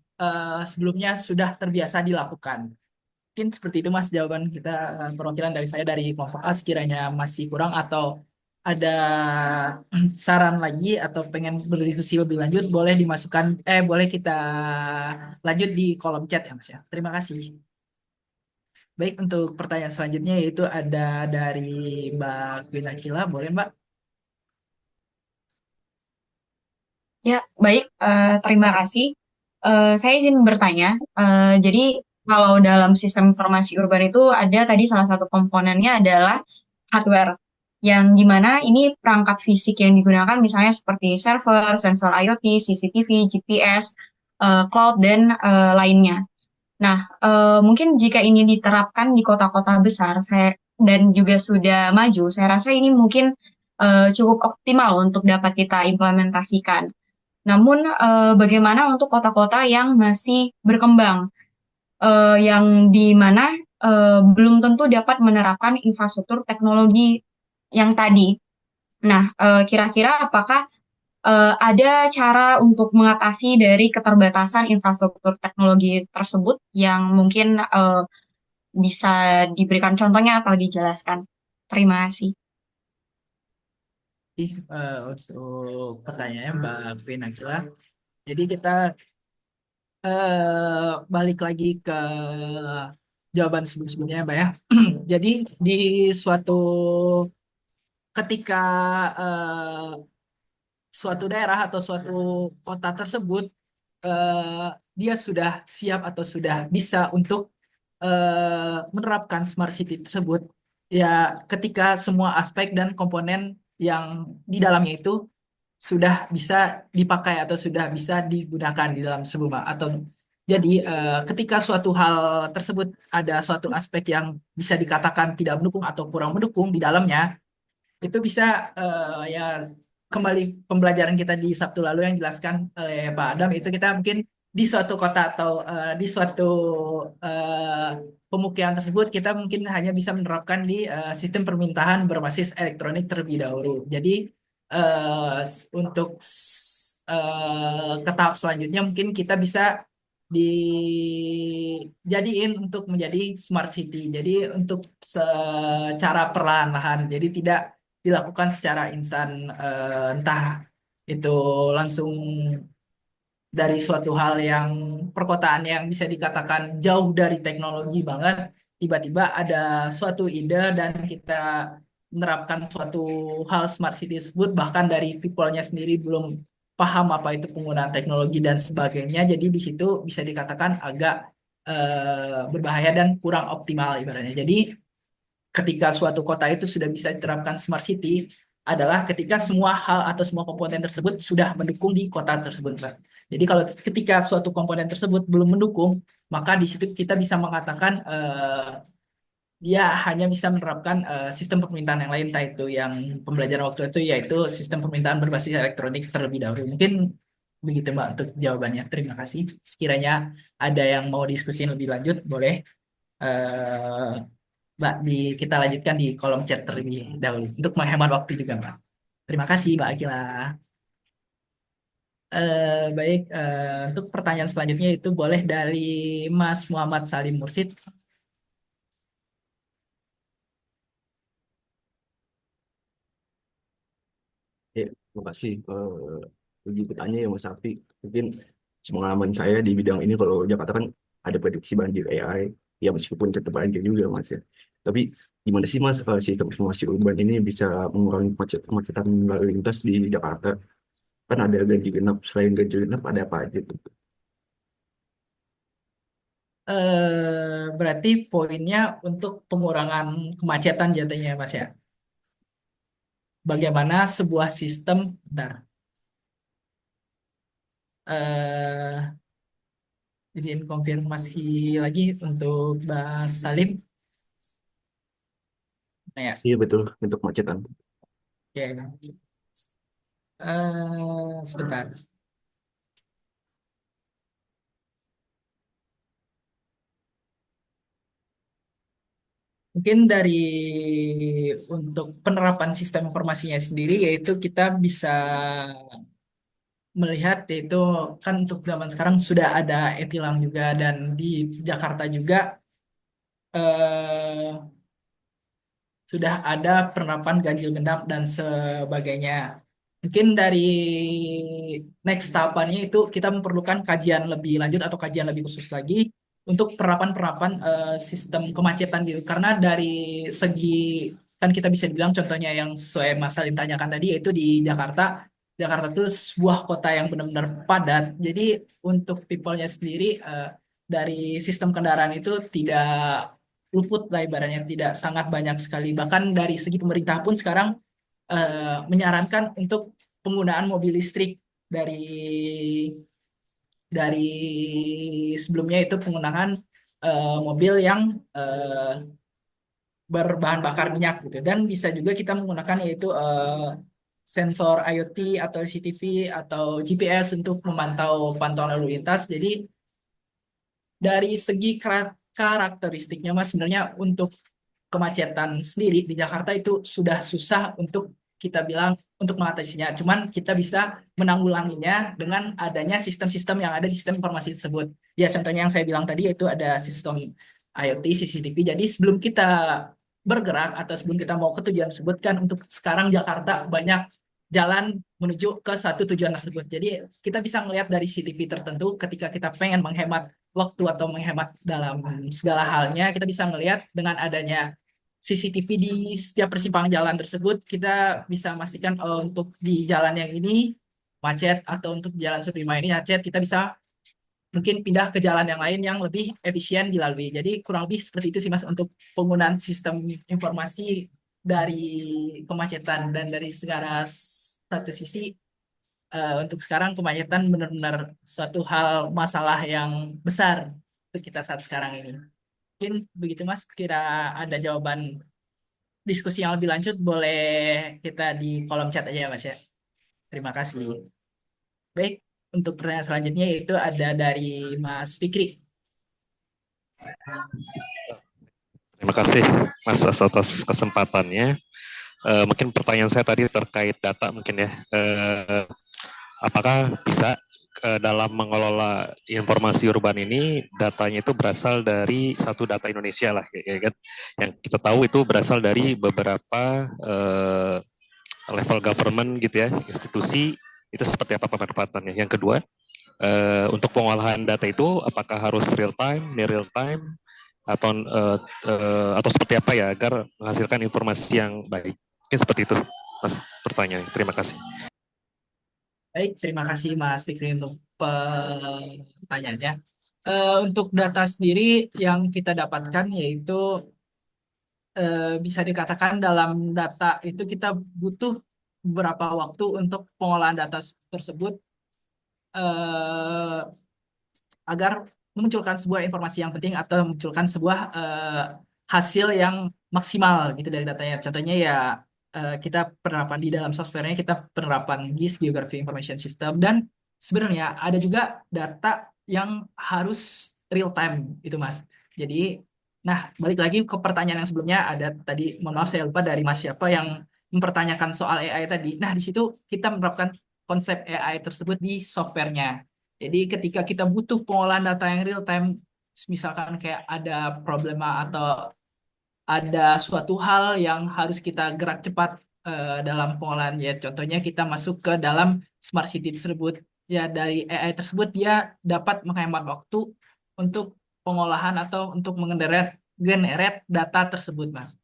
S6: sebelumnya sudah terbiasa dilakukan. Mungkin seperti itu Mas jawaban kita, perwakilan dari saya dari kelompok A. Sekiranya masih kurang atau ada saran lagi atau pengen berdiskusi lebih lanjut boleh dimasukkan boleh kita lanjut di kolom chat ya Mas ya. Terima kasih. Baik, untuk pertanyaan selanjutnya yaitu ada dari Mbak Queen Akila, boleh Mbak?
S17: Ya, baik. Terima kasih. Saya izin bertanya. Jadi, kalau dalam sistem informasi urban itu ada tadi salah satu komponennya adalah hardware, yang dimana ini perangkat fisik yang digunakan misalnya seperti server, sensor IoT, CCTV, GPS, cloud, dan lainnya. Nah, mungkin jika ini diterapkan di kota-kota besar, dan juga sudah maju, saya rasa ini mungkin cukup optimal untuk dapat kita implementasikan. Namun, bagaimana untuk kota-kota yang masih berkembang, yang di mana belum tentu dapat menerapkan infrastruktur teknologi yang tadi. Nah, kira-kira apakah ada cara untuk mengatasi dari keterbatasan infrastruktur teknologi tersebut yang mungkin bisa diberikan contohnya atau dijelaskan? Terima kasih.
S6: Untuk pertanyaannya Mbak Queen Akila. Jadi kita balik lagi ke jawaban sebelum-sebelumnya Mbak ya. Jadi di suatu ketika suatu daerah atau suatu kota tersebut dia sudah siap atau sudah bisa untuk menerapkan smart city tersebut, ya ketika semua aspek dan komponen yang di dalamnya itu sudah bisa dipakai atau sudah bisa digunakan di dalam sebuah atau jadi ketika suatu hal tersebut ada suatu aspek yang bisa dikatakan tidak mendukung atau kurang mendukung di dalamnya, itu bisa ya kembali pembelajaran kita di Sabtu lalu yang dijelaskan oleh Pak Adam itu kita mungkin di suatu kota atau di suatu eh, pemukiman tersebut kita mungkin hanya bisa menerapkan di sistem permintaan berbasis elektronik terlebih dahulu. Jadi untuk ke tahap selanjutnya mungkin kita bisa dijadiin untuk menjadi smart city. Jadi untuk secara perlahan-lahan. Jadi tidak dilakukan secara instan, entah itu langsung dari suatu hal yang perkotaan yang bisa dikatakan jauh dari teknologi banget, tiba-tiba ada suatu ide dan kita menerapkan suatu hal smart city tersebut bahkan dari people-nya sendiri belum paham apa itu penggunaan teknologi dan sebagainya. Jadi di situ bisa dikatakan agak berbahaya dan kurang optimal ibaratnya. Jadi ketika suatu kota itu sudah bisa diterapkan smart city adalah ketika semua hal atau semua komponen tersebut sudah mendukung di kota tersebut, Pak. Jadi kalau ketika suatu komponen tersebut belum mendukung, maka di situ kita bisa mengatakan dia hanya bisa menerapkan sistem permintaan yang lain, entah itu yang pembelajaran waktu itu yaitu sistem permintaan berbasis elektronik terlebih dahulu. Mungkin begitu Mbak untuk jawabannya. Terima kasih. Sekiranya ada yang mau diskusi lebih lanjut, boleh. eh, Mbak, kita lanjutkan di kolom chat terlebih dahulu untuk menghemat waktu juga, Mbak. Terima kasih, Mbak Akila. Baik, untuk pertanyaan selanjutnya itu boleh dari Mas Muhammad Salim Mursid.
S18: Ya, terima kasih. Lagi bertanya ya Mas Safi. Mungkin pengalaman saya di bidang ini kalau Jakarta kan ada prediksi banjir AI. Ya meskipun tetap banjir juga Mas ya. Tapi gimana sih Mas sistem informasi urban ini bisa mengurangi kemacetan lalu lintas di Jakarta? Kan ada ganjil genap. Selain ganjil genap ada apa aja tuh?
S6: Berarti poinnya untuk pengurangan kemacetan jatuhnya, Mas ya. Bagaimana sebuah sistem, bentar, eh, izin konfirmasi lagi untuk Mas Salim. Nah ya,
S18: Iya betul, untuk kemacetan.
S6: ya. Sebentar. Mungkin dari untuk penerapan sistem informasinya sendiri, yaitu kita bisa melihat yaitu kan untuk zaman sekarang sudah ada e-tilang juga dan di Jakarta juga eh, sudah ada penerapan ganjil genap dan sebagainya. Mungkin dari next tahapannya itu kita memerlukan kajian lebih lanjut atau kajian lebih khusus lagi untuk penerapan-penerapan sistem kemacetan gitu. Karena dari segi kan kita bisa bilang contohnya yang sesuai Mas Salim tanyakan tadi yaitu di Jakarta. Jakarta itu sebuah kota yang benar-benar padat. Jadi untuk people-nya sendiri dari sistem kendaraan itu tidak luput lah ibaratnya tidak sangat banyak sekali. Bahkan dari segi pemerintah pun sekarang menyarankan untuk penggunaan mobil listrik dari dari sebelumnya itu penggunaan mobil yang berbahan bakar minyak gitu dan bisa juga kita menggunakan yaitu sensor IoT atau CCTV atau GPS untuk memantau pantauan lalu lintas. Jadi dari segi karakteristiknya Mas sebenarnya untuk kemacetan sendiri di Jakarta itu sudah susah untuk kita bilang untuk mengatasinya. Cuman kita bisa menanggulanginya dengan adanya sistem-sistem yang ada di sistem informasi tersebut. Ya contohnya yang saya bilang tadi yaitu ada sistem IoT, CCTV. Jadi sebelum kita bergerak atau sebelum kita mau ke tujuan tersebut kan untuk sekarang Jakarta banyak jalan menuju ke satu tujuan tersebut. Jadi kita bisa melihat dari CCTV tertentu ketika kita pengen menghemat waktu atau menghemat dalam segala halnya, kita bisa melihat dengan adanya CCTV di setiap persimpangan jalan tersebut, kita bisa memastikan untuk di jalan yang ini macet atau untuk jalan Sudirman ini macet, kita bisa mungkin pindah ke jalan yang lain yang lebih efisien dilalui. Jadi kurang lebih seperti itu sih Mas untuk penggunaan sistem informasi dari kemacetan dan dari segala satu sisi untuk sekarang kemacetan benar-benar suatu hal masalah yang besar untuk kita saat sekarang ini. Mungkin begitu Mas, kira ada jawaban diskusi yang lebih lanjut boleh kita di kolom chat aja ya Mas ya. Terima kasih. Baik, untuk pertanyaan selanjutnya yaitu ada dari Mas Fikri.
S19: Terima kasih Mas atas kesempatannya. Mungkin pertanyaan saya tadi terkait data mungkin ya. Apakah bisa dalam mengelola informasi urban ini datanya itu berasal dari satu data Indonesia lah ya kan. Yang kita tahu itu berasal dari beberapa level government gitu ya, institusi itu seperti apa pemanfaatannya. Yang kedua, untuk pengolahan data itu apakah harus real time, near real time atau seperti apa ya agar menghasilkan informasi yang baik. Mungkin seperti itu Mas pertanyaan. Terima kasih.
S6: Baik, terima kasih Mas Fikri untuk pertanyaannya. Untuk data sendiri yang kita dapatkan yaitu bisa dikatakan dalam data itu kita butuh beberapa waktu untuk pengolahan data tersebut eh, agar memunculkan sebuah informasi yang penting atau memunculkan sebuah hasil yang maksimal gitu dari datanya. Contohnya ya kita penerapan di dalam softwarenya kita penerapan GIS Geography Information System dan sebenarnya ada juga data yang harus real time itu Mas. Jadi nah balik lagi ke pertanyaan yang sebelumnya ada tadi mohon maaf saya lupa dari Mas siapa yang mempertanyakan soal AI tadi. Nah di situ kita menerapkan konsep AI tersebut di softwarenya. Jadi ketika kita butuh pengolahan data yang real time, misalkan kayak ada problema atau ada suatu hal yang harus kita gerak cepat dalam pengolahan ya, contohnya kita masuk ke dalam smart city tersebut, ya dari AI tersebut dia dapat menghemat waktu untuk pengolahan atau untuk generate data tersebut, Mas.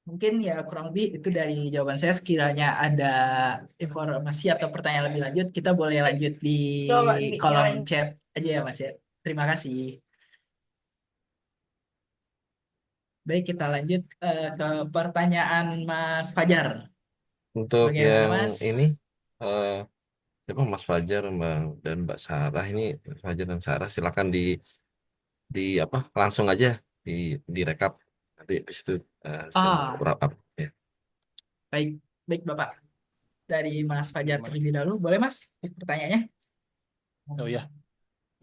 S6: Mungkin ya kurang lebih itu dari jawaban saya. Sekiranya ada informasi atau pertanyaan lebih lanjut, kita boleh lanjut di kolom chat aja ya Mas ya. Terima kasih. Baik, kita lanjut ke pertanyaan Mas Fajar.
S1: Untuk
S6: Bagaimana
S1: yang
S6: Mas?
S1: ini, eh siapa Mas Fajar dan Mbak Sarah ini, Mas Fajar dan Sarah silakan di apa langsung aja di direkap Nanti habis itu saya
S6: Ah,
S1: wrap up ya.
S6: baik, baik Bapak. Dari Mas Fajar terlebih dahulu, boleh Mas pertanyaannya?
S20: Oh ya,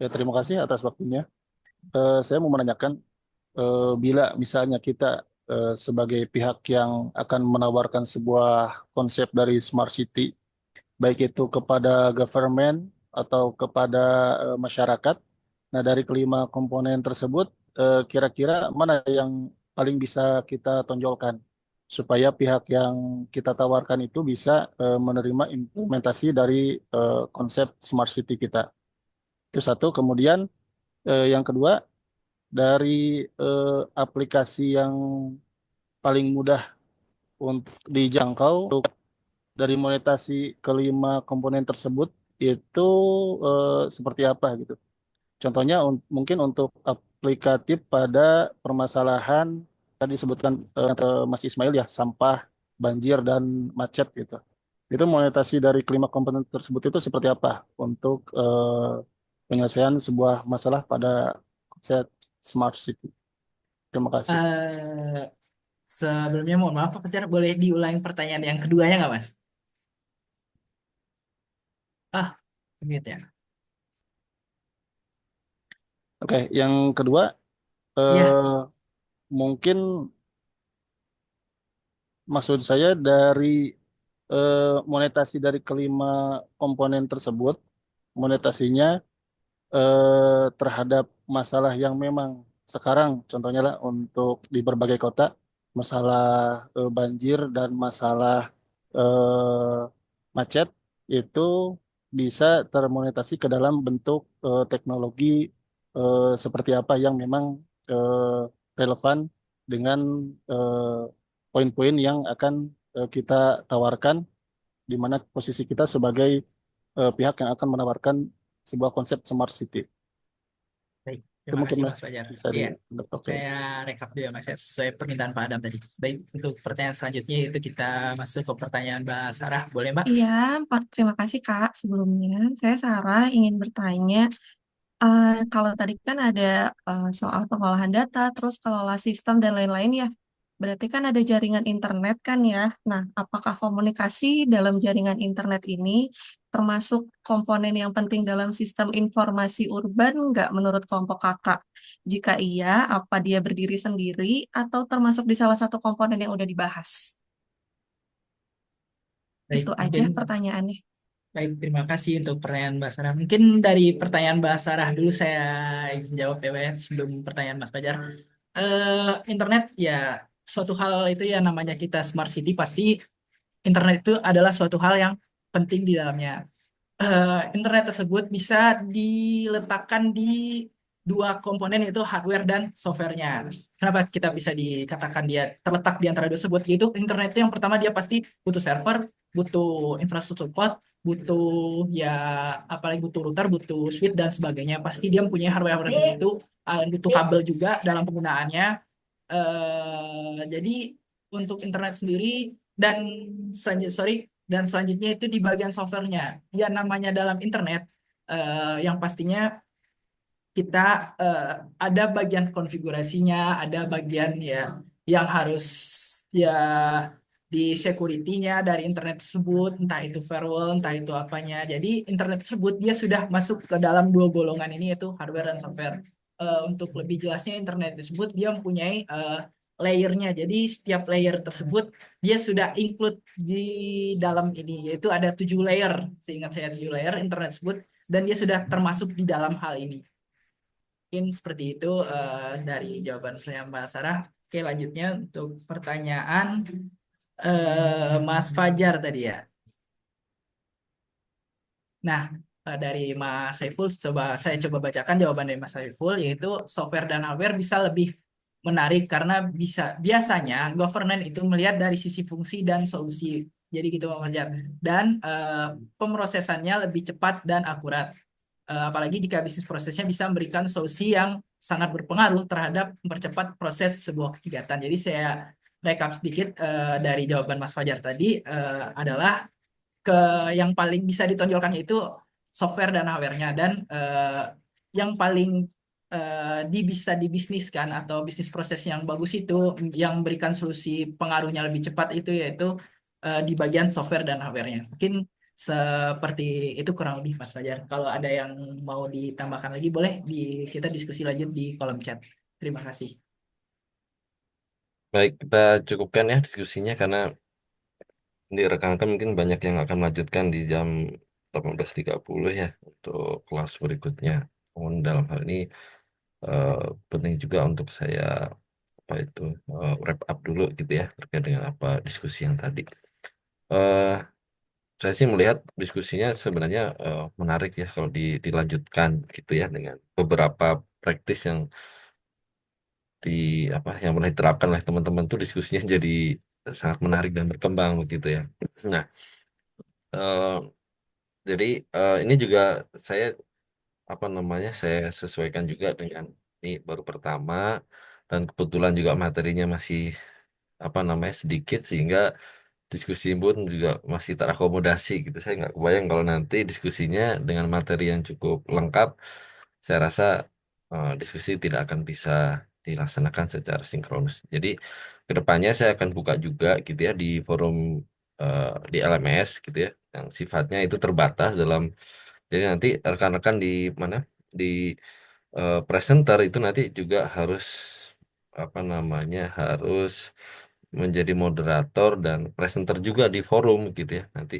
S20: ya terima kasih atas waktunya. Saya mau menanyakan, bila misalnya kita sebagai pihak yang akan menawarkan sebuah konsep dari smart city, baik itu kepada government atau kepada masyarakat. Nah, dari kelima komponen tersebut, kira-kira mana yang paling bisa kita tonjolkan supaya pihak yang kita tawarkan itu bisa menerima implementasi dari konsep smart city kita. Itu satu. Kemudian yang kedua, dari aplikasi yang paling mudah untuk dijangkau dari monetasi kelima komponen tersebut itu seperti apa gitu. Contohnya mungkin untuk aplikatif pada permasalahan tadi disebutkan Mas Ismail ya, sampah, banjir dan macet gitu. Itu monetasi dari kelima komponen tersebut itu seperti apa untuk penyelesaian sebuah masalah pada konsep smart city. Terima kasih.
S6: Eh, Sebelumnya mohon maaf Pak Fajar, boleh diulangi pertanyaan yang keduanya nggak Mas? Ah, gitu ya.
S20: Oke, yang kedua
S6: Ya,
S20: eh, mungkin maksud saya dari monetasi dari kelima komponen tersebut, monetasinya terhadap masalah yang memang sekarang, contohnya lah untuk di berbagai kota, masalah banjir dan masalah eh, macet itu bisa termonetasi ke dalam bentuk teknologi seperti apa yang memang relevan dengan eh, poin-poin yang akan kita tawarkan, di mana posisi kita sebagai pihak yang akan menawarkan sebuah konsep smart city.
S6: baik.
S20: Itu
S6: Terima
S20: mungkin
S6: kasih
S20: Mas
S6: Mas Fajar.
S20: bisa
S6: Iya,
S20: oke.
S6: saya rekap dulu ya Mas ya, sesuai permintaan Pak Adam tadi. Baik, untuk pertanyaan selanjutnya itu kita masuk ke pertanyaan Mbak Sarah. Boleh Mbak?
S21: Iya, terima kasih Kak. Sebelumnya, saya Sarah ingin bertanya, kalau tadi kan ada soal pengolahan data, terus kelola sistem dan lain-lain ya. Berarti kan ada jaringan internet kan ya. Nah, apakah komunikasi dalam jaringan internet ini termasuk komponen yang penting dalam sistem informasi urban nggak menurut kelompok kakak? Jika iya, apa dia berdiri sendiri atau termasuk di salah satu komponen yang udah dibahas?
S6: Baik,
S21: Itu aja
S6: mungkin
S21: pertanyaannya.
S6: baik, terima kasih untuk pertanyaan Mbak Sarah. Mungkin dari pertanyaan Mbak Sarah dulu saya izin jawab ya, Mbak, ya, sebelum pertanyaan Mas Fajar. Internet ya suatu hal itu ya namanya kita smart city pasti internet itu adalah suatu hal yang penting di dalamnya. Internet tersebut bisa diletakkan di dua komponen yaitu hardware dan softwarenya. Kenapa kita bisa dikatakan dia terletak di antara dua tersebut? Yaitu internet itu yang pertama dia pasti butuh server, butuh infrastruktur cloud, butuh ya apalagi butuh router, butuh switch dan sebagainya. Pasti dia mempunyai hardware itu, butuh kabel juga dalam penggunaannya. Jadi untuk internet sendiri dan selanjutnya itu di bagian softwarenya. Ya namanya dalam internet yang pastinya kita eh, ada bagian konfigurasinya, ada bagian ya yang harus ya di security-nya dari internet tersebut, entah itu firewall, entah itu apanya. Jadi internet tersebut dia sudah masuk ke dalam dua golongan ini yaitu hardware dan software. Untuk lebih jelasnya internet tersebut dia mempunyai layernya. Jadi setiap layer tersebut dia sudah include di dalam ini yaitu ada 7 layer, seingat saya 7 layer internet tersebut dan dia sudah termasuk di dalam hal ini. Mungkin seperti itu dari jawaban pertanyaan Mbak Sarah. Oke, lanjutnya untuk pertanyaan Mas Fajar tadi ya. Nah, dari Mas Saiful saya coba bacakan jawaban dari Mas Saiful yaitu software dan hardware bisa lebih menarik karena biasanya governance itu melihat dari sisi fungsi dan solusi. Jadi gitu Mas Fajar. Dan pemrosesannya lebih cepat dan akurat. Apalagi jika bisnis prosesnya bisa memberikan solusi yang sangat berpengaruh terhadap mempercepat proses sebuah kegiatan. Jadi saya rekap sedikit dari jawaban Mas Fajar tadi adalah ke yang paling bisa ditonjolkan itu software dan hardware-nya dan yang paling bisa dibisniskan atau bisnis proses yang bagus itu yang memberikan solusi pengaruhnya lebih cepat itu yaitu di bagian software dan hardware-nya. Mungkin seperti itu kurang lebih Mas Fajar. Kalau ada yang mau ditambahkan lagi boleh kita diskusi lanjut di kolom chat. Terima kasih.
S1: Baik, kita cukupkan ya diskusinya karena di rekan-rekan mungkin banyak yang akan melanjutkan di jam 18.30 ya untuk kelas berikutnya. Namun dalam hal ini eh, penting juga untuk saya apa itu wrap up dulu gitu ya terkait dengan apa diskusi yang tadi. Eh, saya sih melihat diskusinya sebenarnya menarik ya kalau dilanjutkan gitu ya dengan beberapa praktis yang di apa yang mulai diterapkan oleh teman-teman tuh diskusinya jadi sangat menarik dan berkembang begitu ya. Nah, eh, jadi ini juga saya apa namanya saya sesuaikan juga dengan ini baru pertama dan kebetulan juga materinya masih apa namanya sedikit sehingga diskusi pun juga masih terakomodasi gitu. Saya nggak kebayang kalau nanti diskusinya dengan materi yang cukup lengkap, saya rasa diskusi tidak akan bisa dilaksanakan secara sinkronus. Jadi kedepannya saya akan buka juga gitu ya di forum eh, di LMS gitu ya, yang sifatnya itu terbatas dalam. Jadi nanti rekan-rekan di mana di presenter itu nanti juga harus apa namanya harus menjadi moderator dan presenter juga di forum gitu ya nanti.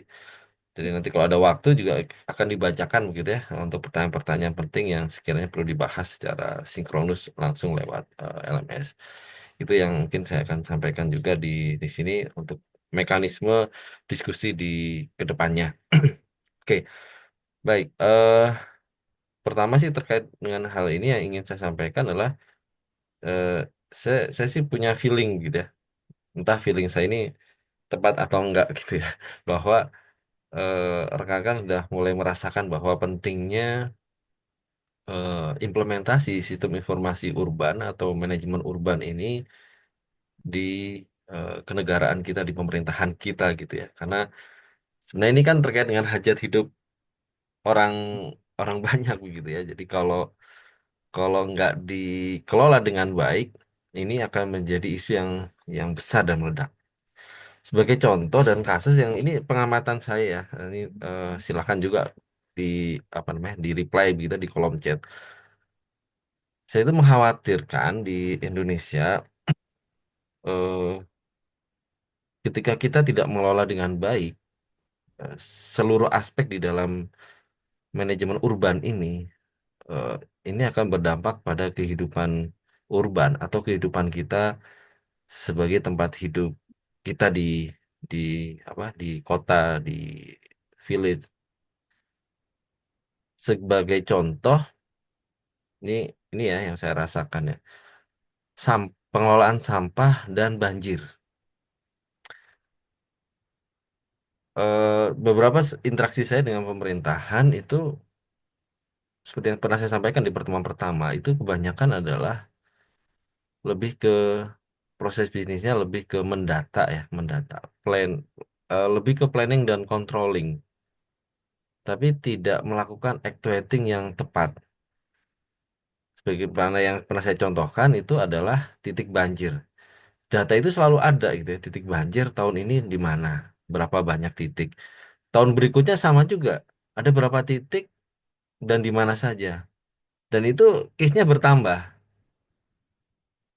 S1: Jadi nanti kalau ada waktu juga akan dibacakan begitu ya untuk pertanyaan-pertanyaan penting yang sekiranya perlu dibahas secara sinkronus langsung lewat LMS. Itu yang mungkin saya akan sampaikan juga di sini untuk mekanisme diskusi di kedepannya. Oke, baik. Pertama sih terkait dengan hal ini yang ingin saya sampaikan adalah eh, saya sih punya feeling gitu ya. Entah feeling saya ini tepat atau enggak gitu ya. Bahwa rekan-rekan sudah mulai merasakan bahwa pentingnya implementasi sistem informasi urban atau manajemen urban ini di kenegaraan kita, di pemerintahan kita gitu ya. Karena sebenarnya ini kan terkait dengan hajat hidup orang orang banyak begitu ya. Jadi kalau kalau nggak dikelola dengan baik, ini akan menjadi isu yang besar dan meledak. Sebagai contoh dan kasus yang ini pengamatan saya ya, ini silakan juga di apa namanya di reply begitu di kolom chat. Saya itu mengkhawatirkan di Indonesia eh, ketika kita tidak mengelola dengan baik eh, seluruh aspek di dalam manajemen urban eh, ini akan berdampak pada kehidupan urban atau kehidupan kita sebagai tempat hidup kita di apa di kota di village. Sebagai contoh ini ini ya yang saya rasakan ya pengelolaan sampah dan banjir. Beberapa interaksi saya dengan pemerintahan itu seperti yang pernah saya sampaikan di pertemuan pertama itu kebanyakan adalah lebih ke proses bisnisnya lebih ke mendata ya mendata plan lebih ke planning dan controlling tapi tidak melakukan actuating yang tepat. Sebagai mana yang pernah saya contohkan itu adalah titik banjir. Data itu selalu ada gitu ya, titik banjir tahun ini di mana, berapa banyak titik. Tahun berikutnya sama juga, ada berapa titik dan di mana saja. Dan itu case-nya bertambah.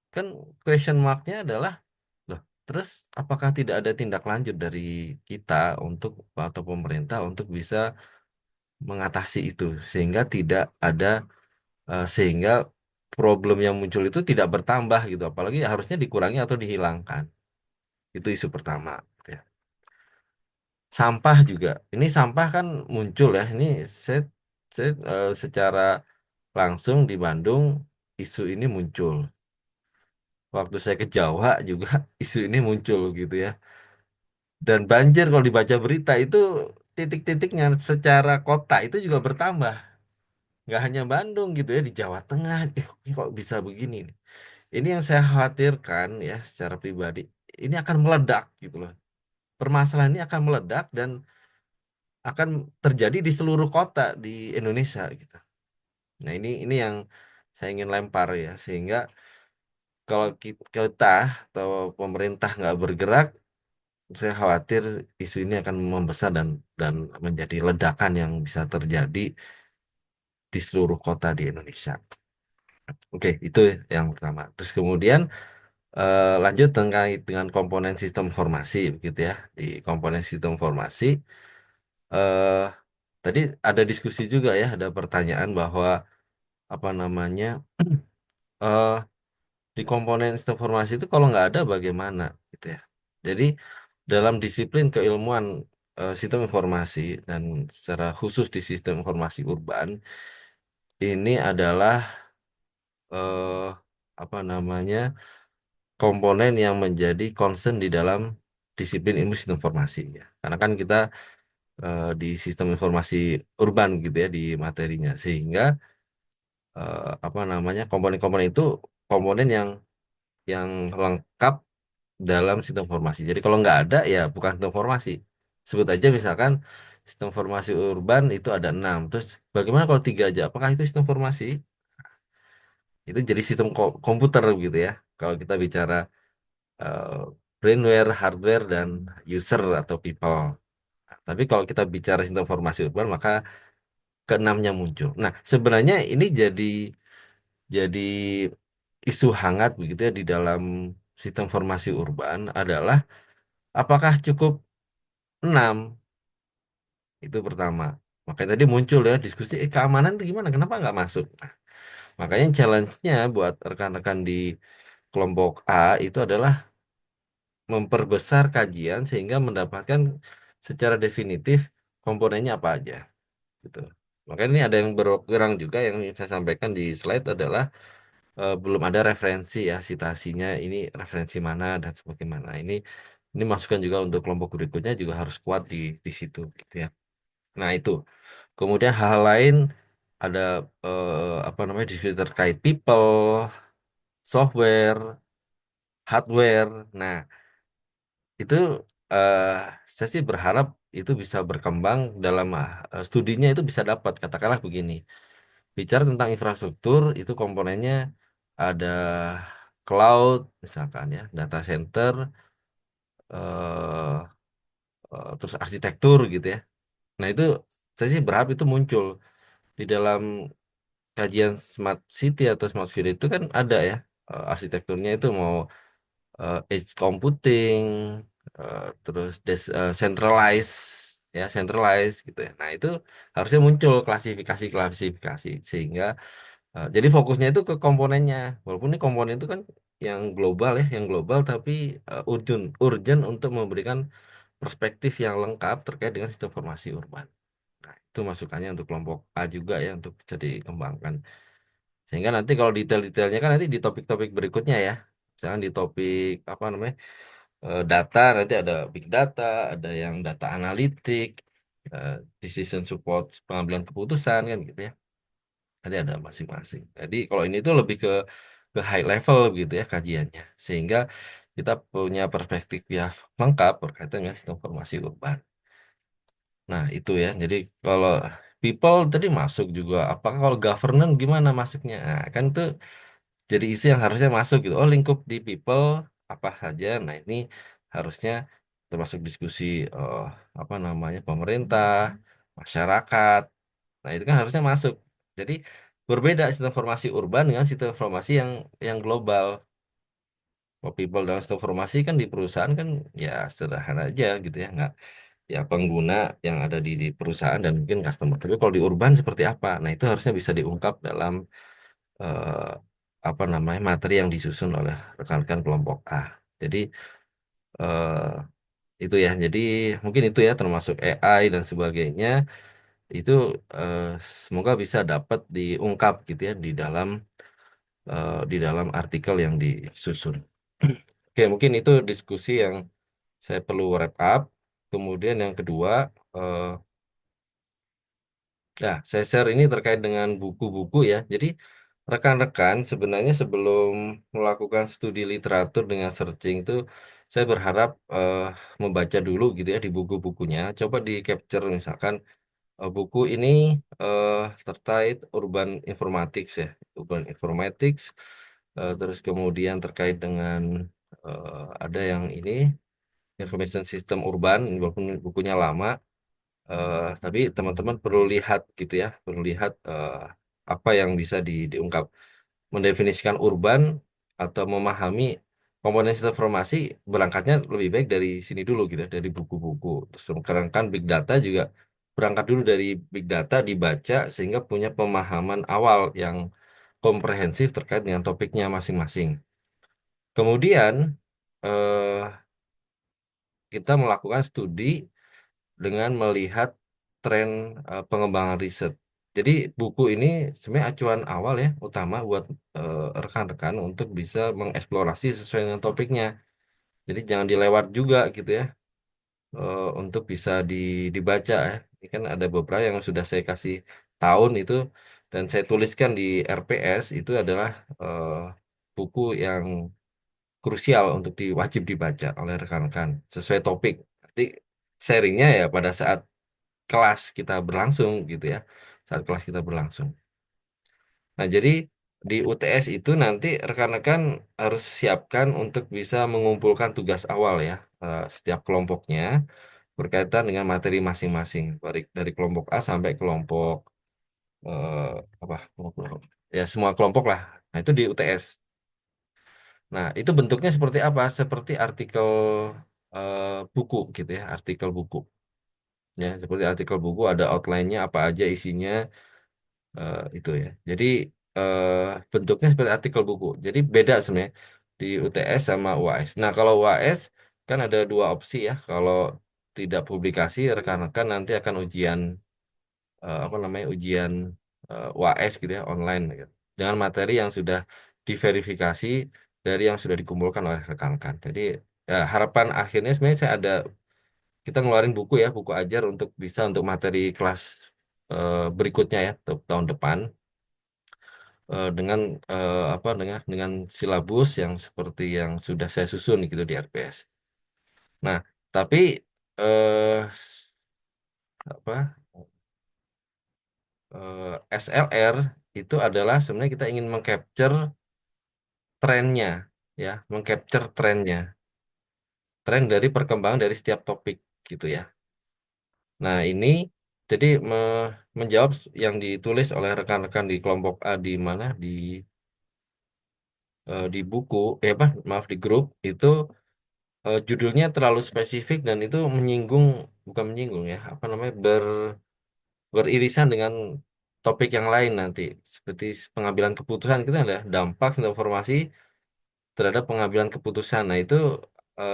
S1: Kan question mark-nya adalah, loh, terus apakah tidak ada tindak lanjut dari kita untuk atau pemerintah untuk bisa mengatasi itu sehingga tidak ada sehingga problem yang muncul itu tidak bertambah gitu, apalagi harusnya dikurangi atau dihilangkan. Itu isu pertama. Ya. Sampah juga. Ini sampah kan muncul ya. Ini saya secara langsung di Bandung isu ini muncul. Waktu saya ke Jawa juga isu ini muncul gitu ya. Dan banjir kalau dibaca berita itu titik-titiknya secara kota itu juga bertambah. Nggak hanya Bandung gitu ya di Jawa Tengah. Ini kok bisa begini nih. Ini yang saya khawatirkan ya secara pribadi. Ini akan meledak gitu loh. Permasalahan ini akan meledak dan akan terjadi di seluruh kota di Indonesia gitu. Nah, ini yang saya ingin lempar ya, sehingga kalau kita atau pemerintah nggak bergerak, saya khawatir isu ini akan membesar dan menjadi ledakan yang bisa terjadi di seluruh kota di Indonesia. Oke, itu yang pertama. Terus kemudian lanjut terkait dengan komponen sistem informasi, begitu ya. Di komponen sistem informasi, eh, tadi ada diskusi juga ya, ada pertanyaan bahwa apa namanya, eh, di komponen sistem informasi itu kalau nggak ada bagaimana, gitu ya. Jadi dalam disiplin keilmuan sistem informasi dan secara khusus di sistem informasi urban, ini adalah eh, apa namanya, komponen yang menjadi concern di dalam disiplin ilmu sistem informasi ya. Karena kan kita di sistem informasi urban gitu ya di materinya, sehingga apa namanya, komponen-komponen itu komponen yang lengkap dalam sistem informasi. Jadi kalau nggak ada ya bukan sistem informasi. Sebut aja misalkan sistem informasi urban itu ada 6. Terus bagaimana kalau 3 aja? Apakah itu sistem informasi? Itu jadi sistem komputer gitu ya. Kalau kita bicara eh, brainware, hardware, dan user atau people. Tapi kalau kita bicara sistem informasi urban, maka keenamnya muncul. Nah, sebenarnya ini jadi isu hangat begitu ya di dalam sistem informasi urban adalah apakah cukup 6? Itu pertama. Makanya tadi muncul ya diskusi, keamanan itu gimana? Kenapa nggak masuk? Nah, makanya challenge-nya buat rekan-rekan di kelompok A itu adalah memperbesar kajian sehingga mendapatkan secara definitif komponennya apa aja gitu. Makanya ini ada yang berkurang juga yang saya sampaikan di slide adalah belum ada referensi ya, citasinya ini referensi mana dan sebagaimana. Ini masukan juga untuk kelompok berikutnya juga harus kuat di situ gitu ya. Nah, itu. Kemudian hal lain ada apa namanya, diskusi terkait people, software, hardware. Nah, itu eh, saya sih berharap itu bisa berkembang dalam studinya itu bisa dapat katakanlah begini. Bicara tentang infrastruktur itu komponennya ada cloud misalkan ya, data center, eh, terus arsitektur gitu ya. Nah, itu saya sih berharap itu muncul di dalam kajian smart city atau smart city itu kan ada ya, arsitekturnya itu mau edge computing, terus centralized ya, centralized gitu ya. Nah, itu harusnya muncul klasifikasi sehingga jadi fokusnya itu ke komponennya. Walaupun ini komponen itu kan yang global ya, yang global tapi urgent urgent untuk memberikan perspektif yang lengkap terkait dengan sistem informasi urban. Nah, itu masukannya untuk kelompok A juga ya untuk bisa dikembangkan. Sehingga nanti kalau detail-detailnya kan nanti di topik-topik berikutnya ya. Misalkan di topik apa namanya, data, nanti ada big data, ada yang data analitik, eh, decision support, pengambilan keputusan kan gitu ya. Nanti ada masing-masing. Jadi kalau ini tuh lebih ke high level gitu ya kajiannya. Sehingga kita punya perspektif yang lengkap berkaitan dengan sistem informasi urban. Nah, itu ya. Jadi kalau people tadi masuk juga. Apakah kalau governance gimana masuknya? Nah, kan itu jadi isu yang harusnya masuk gitu. Oh, lingkup di people apa saja. Nah, ini harusnya termasuk diskusi apa namanya, pemerintah, masyarakat. Nah, itu kan harusnya masuk. Jadi berbeda sistem informasi urban dengan sistem informasi yang global. Kalau people dan sistem informasi kan di perusahaan kan ya sederhana aja gitu ya, nggak ya pengguna yang ada di perusahaan dan mungkin customer. Tapi kalau di urban seperti apa? Nah, itu harusnya bisa diungkap dalam eh, apa namanya, materi yang disusun oleh rekan-rekan kelompok A. Jadi eh, itu ya. Jadi mungkin itu ya termasuk AI dan sebagainya itu eh, semoga bisa dapat diungkap gitu ya di dalam artikel yang disusun. Oke, mungkin itu diskusi yang saya perlu wrap up. Kemudian yang kedua, eh, nah, saya share ini terkait dengan buku-buku ya. Jadi rekan-rekan sebenarnya sebelum melakukan studi literatur dengan searching itu saya berharap membaca dulu gitu ya di buku-bukunya. Coba di capture misalkan Buku ini eh, terkait urban informatics ya, urban informatics. Terus kemudian terkait dengan ada yang ini information system urban, walaupun bukunya lama, tapi teman-teman perlu lihat gitu ya, perlu lihat apa yang bisa diungkap, mendefinisikan urban atau memahami komponen sistem informasi, berangkatnya lebih baik dari sini dulu gitu ya, dari buku-buku. Terus sekarang kan big data juga berangkat dulu dari big data dibaca sehingga punya pemahaman awal yang komprehensif terkait dengan topiknya masing-masing. Kemudian eh, kita melakukan studi dengan melihat tren pengembangan riset. Jadi buku ini sebenarnya acuan awal ya, utama buat rekan-rekan untuk bisa mengeksplorasi sesuai dengan topiknya. Jadi jangan dilewat juga gitu ya, untuk bisa dibaca ya. Ini kan ada beberapa yang sudah saya kasih tahun itu dan saya tuliskan di RPS itu adalah eh, buku yang krusial untuk wajib dibaca oleh rekan-rekan sesuai topik. Nanti sharingnya ya pada saat kelas kita berlangsung gitu ya, saat kelas kita berlangsung. Nah, jadi di UTS itu nanti rekan-rekan harus siapkan untuk bisa mengumpulkan tugas awal ya, setiap kelompoknya berkaitan dengan materi masing-masing, dari kelompok A sampai kelompok eh, apa, ya semua kelompok lah. Nah, itu di UTS. Nah, itu bentuknya seperti apa? Seperti artikel eh, buku gitu ya, artikel buku. Ya, seperti artikel buku ada outline-nya apa aja isinya, itu ya. Jadi eh, bentuknya seperti artikel buku. Jadi beda sebenarnya di UTS sama UAS. Nah, kalau UAS kan ada dua opsi ya. Kalau tidak publikasi, rekan-rekan nanti akan ujian apa namanya, ujian UAS gitu ya, online gitu. Dengan materi yang sudah diverifikasi dari yang sudah dikumpulkan oleh rekan-rekan. Jadi ya, harapan akhirnya sebenarnya saya ada, kita ngeluarin buku ya, buku ajar untuk bisa untuk materi kelas berikutnya ya, untuk tahun depan, dengan apa, dengan silabus yang seperti yang sudah saya susun gitu di RPS. Nah, tapi apa, SLR itu adalah sebenarnya kita ingin mengcapture trennya ya, mengcapture trennya, tren dari perkembangan dari setiap topik gitu ya. Nah, ini jadi menjawab yang ditulis oleh rekan-rekan di kelompok A di mana di buku, apa, maaf, di grup itu, judulnya terlalu spesifik dan itu menyinggung, bukan menyinggung ya, apa namanya, beririsan dengan topik yang lain nanti, seperti pengambilan keputusan, itu adalah dampak tentang informasi terhadap pengambilan keputusan. Nah, itu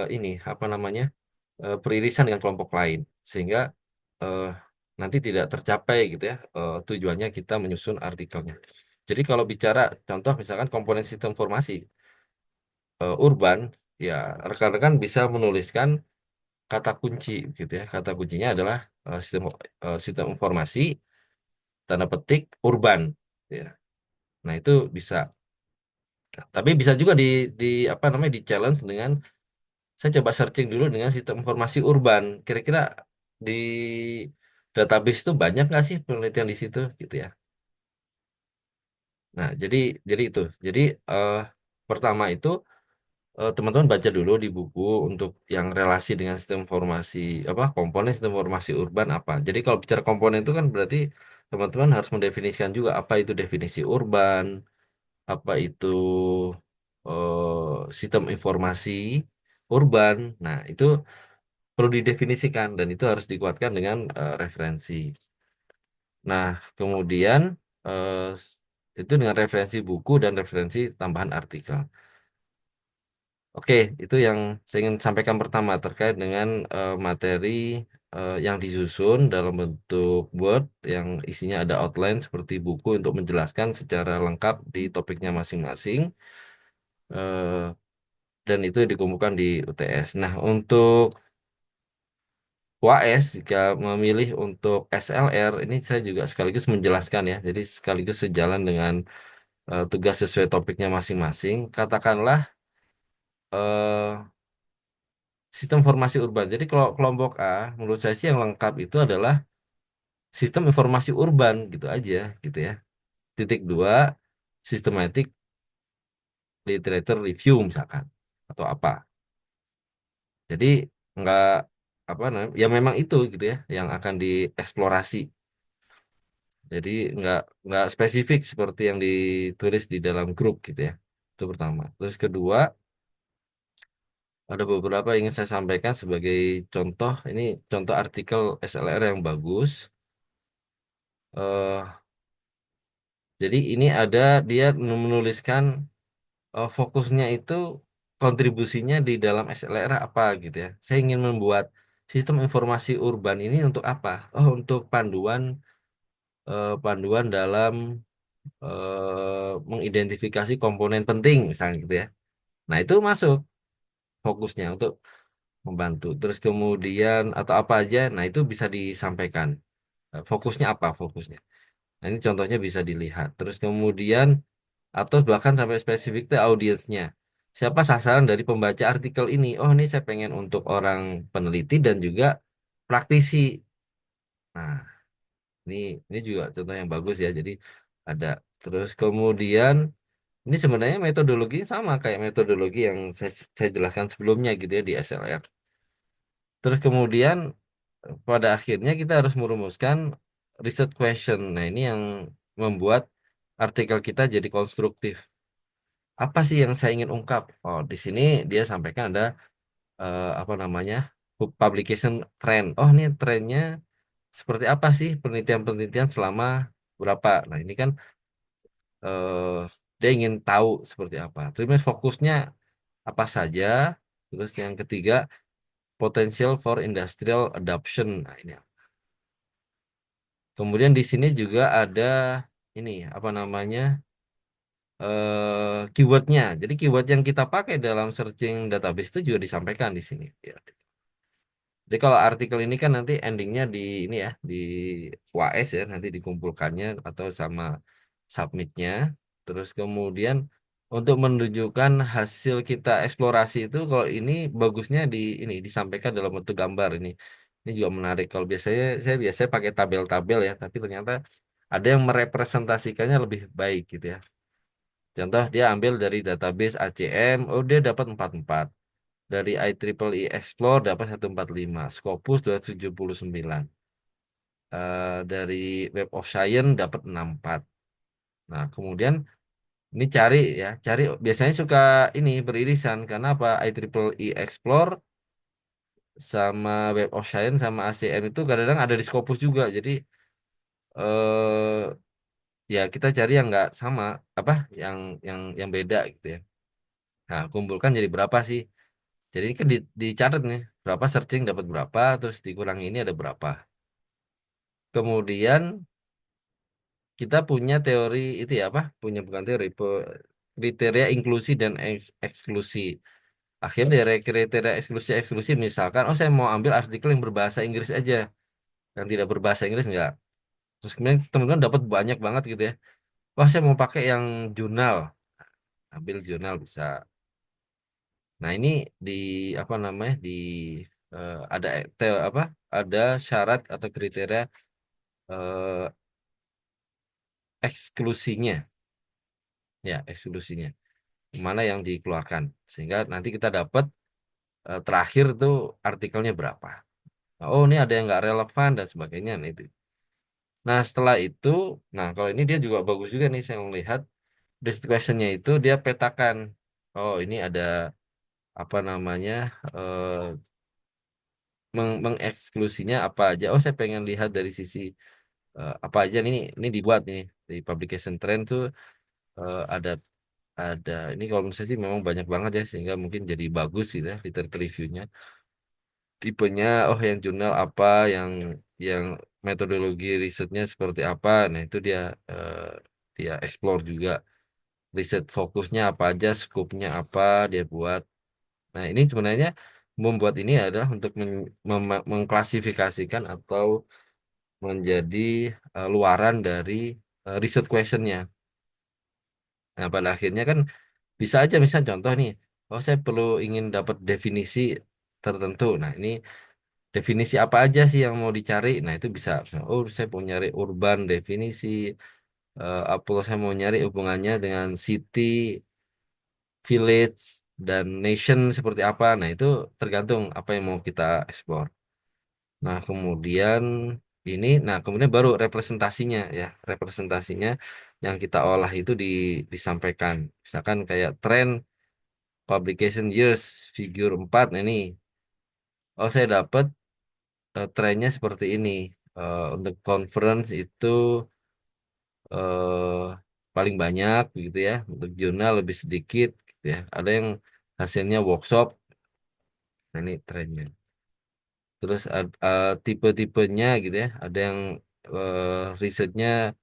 S1: ini apa namanya, beririsan dengan kelompok lain sehingga eh, nanti tidak tercapai gitu ya, tujuannya kita menyusun artikelnya. Jadi kalau bicara contoh misalkan komponen sistem informasi urban, ya rekan-rekan bisa menuliskan kata kunci gitu ya. Kata kuncinya adalah sistem informasi tanda petik urban ya. Nah, itu bisa. Tapi bisa juga di apa namanya, di challenge dengan saya coba searching dulu dengan sistem informasi urban. Kira-kira di database itu banyak nggak sih penelitian di situ gitu ya. Nah, jadi itu. Jadi eh, pertama itu teman-teman baca dulu di buku untuk yang relasi dengan sistem informasi, apa, komponen sistem informasi urban apa. Jadi kalau bicara komponen itu kan berarti teman-teman harus mendefinisikan juga apa itu definisi urban, apa itu sistem informasi urban. Nah, itu perlu didefinisikan dan itu harus dikuatkan dengan referensi. Nah, kemudian eh, itu dengan referensi buku dan referensi tambahan artikel. Oke, itu yang saya ingin sampaikan pertama terkait dengan materi yang disusun dalam bentuk Word yang isinya ada outline seperti buku untuk menjelaskan secara lengkap di topiknya masing-masing, eh, dan itu dikumpulkan di UTS. Nah, untuk UAS jika memilih untuk SLR ini saya juga sekaligus menjelaskan ya. Jadi sekaligus sejalan dengan tugas sesuai topiknya masing-masing. Katakanlah eh, sistem formasi urban. Jadi kalau kelompok A menurut saya sih yang lengkap itu adalah sistem informasi urban gitu aja gitu ya. Titik dua, systematic literature review misalkan atau apa. Jadi nggak apa namanya, ya memang itu gitu ya yang akan dieksplorasi. Jadi nggak spesifik seperti yang ditulis di dalam grup gitu ya. Itu pertama. Terus kedua, ada beberapa yang ingin saya sampaikan sebagai contoh. Ini contoh artikel SLR yang bagus. eh jadi ini ada dia menuliskan fokusnya itu kontribusinya di dalam SLR apa gitu ya. Saya ingin membuat sistem informasi urban ini untuk apa? Oh, untuk panduan dalam mengidentifikasi komponen penting misalnya gitu ya. Nah, itu masuk fokusnya untuk membantu. Terus kemudian atau apa aja, nah itu bisa disampaikan. Fokusnya apa fokusnya? Nah, ini contohnya bisa dilihat. Terus kemudian atau bahkan sampai spesifik ke audiensnya. Siapa sasaran dari pembaca artikel ini? Oh, ini saya pengen untuk orang peneliti dan juga praktisi. Nah, ini ini juga contoh yang bagus ya. Jadi ada. Terus kemudian ini sebenarnya metodologi sama kayak metodologi yang saya jelaskan sebelumnya gitu ya di SLR. Terus kemudian pada akhirnya kita harus merumuskan research question. Nah, ini yang membuat artikel kita jadi konstruktif. Apa sih yang saya ingin ungkap? Oh, di sini dia sampaikan ada apa namanya publication trend. Oh, ini trennya seperti apa sih penelitian-penelitian selama berapa? Nah, ini kan eh, dia ingin tahu seperti apa. Terus fokusnya apa saja. Terus yang ketiga, potential for industrial adoption. Nah, ini. Kemudian di sini juga ada ini apa namanya keywordnya. Jadi keyword yang kita pakai dalam searching database itu juga disampaikan di sini. Ya. Jadi kalau artikel ini kan nanti endingnya di ini ya di UAS ya nanti dikumpulkannya atau sama submitnya. Terus kemudian untuk menunjukkan hasil kita eksplorasi itu kalau ini bagusnya di ini disampaikan dalam bentuk gambar ini. Ini juga menarik. Kalau biasanya saya biasanya pakai tabel-tabel ya, tapi ternyata ada yang merepresentasikannya lebih baik gitu ya. Contoh dia ambil dari database ACM, oh dia dapat 44. Dari IEEE Explore dapat 145, Scopus 279. Dari Web of Science dapat 64. Nah, kemudian ini cari ya, cari biasanya suka ini beririsan karena apa? IEEE Explore sama Web of Science sama ACM itu kadang-kadang ada di Scopus juga. Jadi eh ya kita cari yang nggak sama apa yang beda gitu ya. Nah, kumpulkan jadi berapa sih? Jadi ini kan dicatat nih, berapa searching dapat berapa, terus dikurangi ini ada berapa. Kemudian kita punya teori itu ya apa? Punya bukan teori, kriteria inklusi dan eksklusi. Akhirnya dari kriteria eksklusi misalkan, oh saya mau ambil artikel yang berbahasa Inggris aja, yang tidak berbahasa Inggris enggak. Terus kemudian teman-teman dapat banyak banget gitu ya. Wah saya mau pakai yang jurnal, ambil jurnal bisa. Nah ini di apa namanya di ada apa? Ada syarat atau kriteria eh, eksklusinya, ya eksklusinya, mana yang dikeluarkan, sehingga nanti kita dapat terakhir tuh artikelnya berapa. Oh ini ada yang nggak relevan dan sebagainya. Nah, itu. Nah setelah itu, nah kalau ini dia juga bagus juga nih saya melihat list questionnya itu dia petakan. Oh ini ada apa namanya eh, mengeksklusinya apa aja. Oh saya pengen lihat dari sisi apa aja nih ini dibuat nih di publication trend tuh ada ini kalau menurut saya sih memang banyak banget ya sehingga mungkin jadi bagus gitu ya literature reviewnya tipenya oh yang jurnal apa yang metodologi risetnya seperti apa nah itu dia explore juga riset fokusnya apa aja skupnya apa dia buat nah ini sebenarnya membuat ini adalah untuk mengklasifikasikan atau menjadi luaran dari riset questionnya. Nah, pada akhirnya kan bisa aja misal contoh nih, oh saya perlu ingin dapat definisi tertentu. Nah, ini definisi apa aja sih yang mau dicari. Nah, itu bisa. Oh, saya mau nyari urban definisi. Apa saya mau nyari hubungannya dengan city, village, dan nation seperti apa. Nah, itu tergantung apa yang mau kita explore. Nah, kemudian kemudian baru representasinya ya. Representasinya yang kita olah itu disampaikan. Misalkan kayak tren publication years figure 4 ini. Oh, saya dapat trennya seperti ini. Untuk conference itu eh, paling banyak gitu ya. Untuk jurnal lebih sedikit gitu ya. Ada yang hasilnya workshop. Nah, ini trennya. Terus tipe-tipenya gitu ya. Ada yang risetnya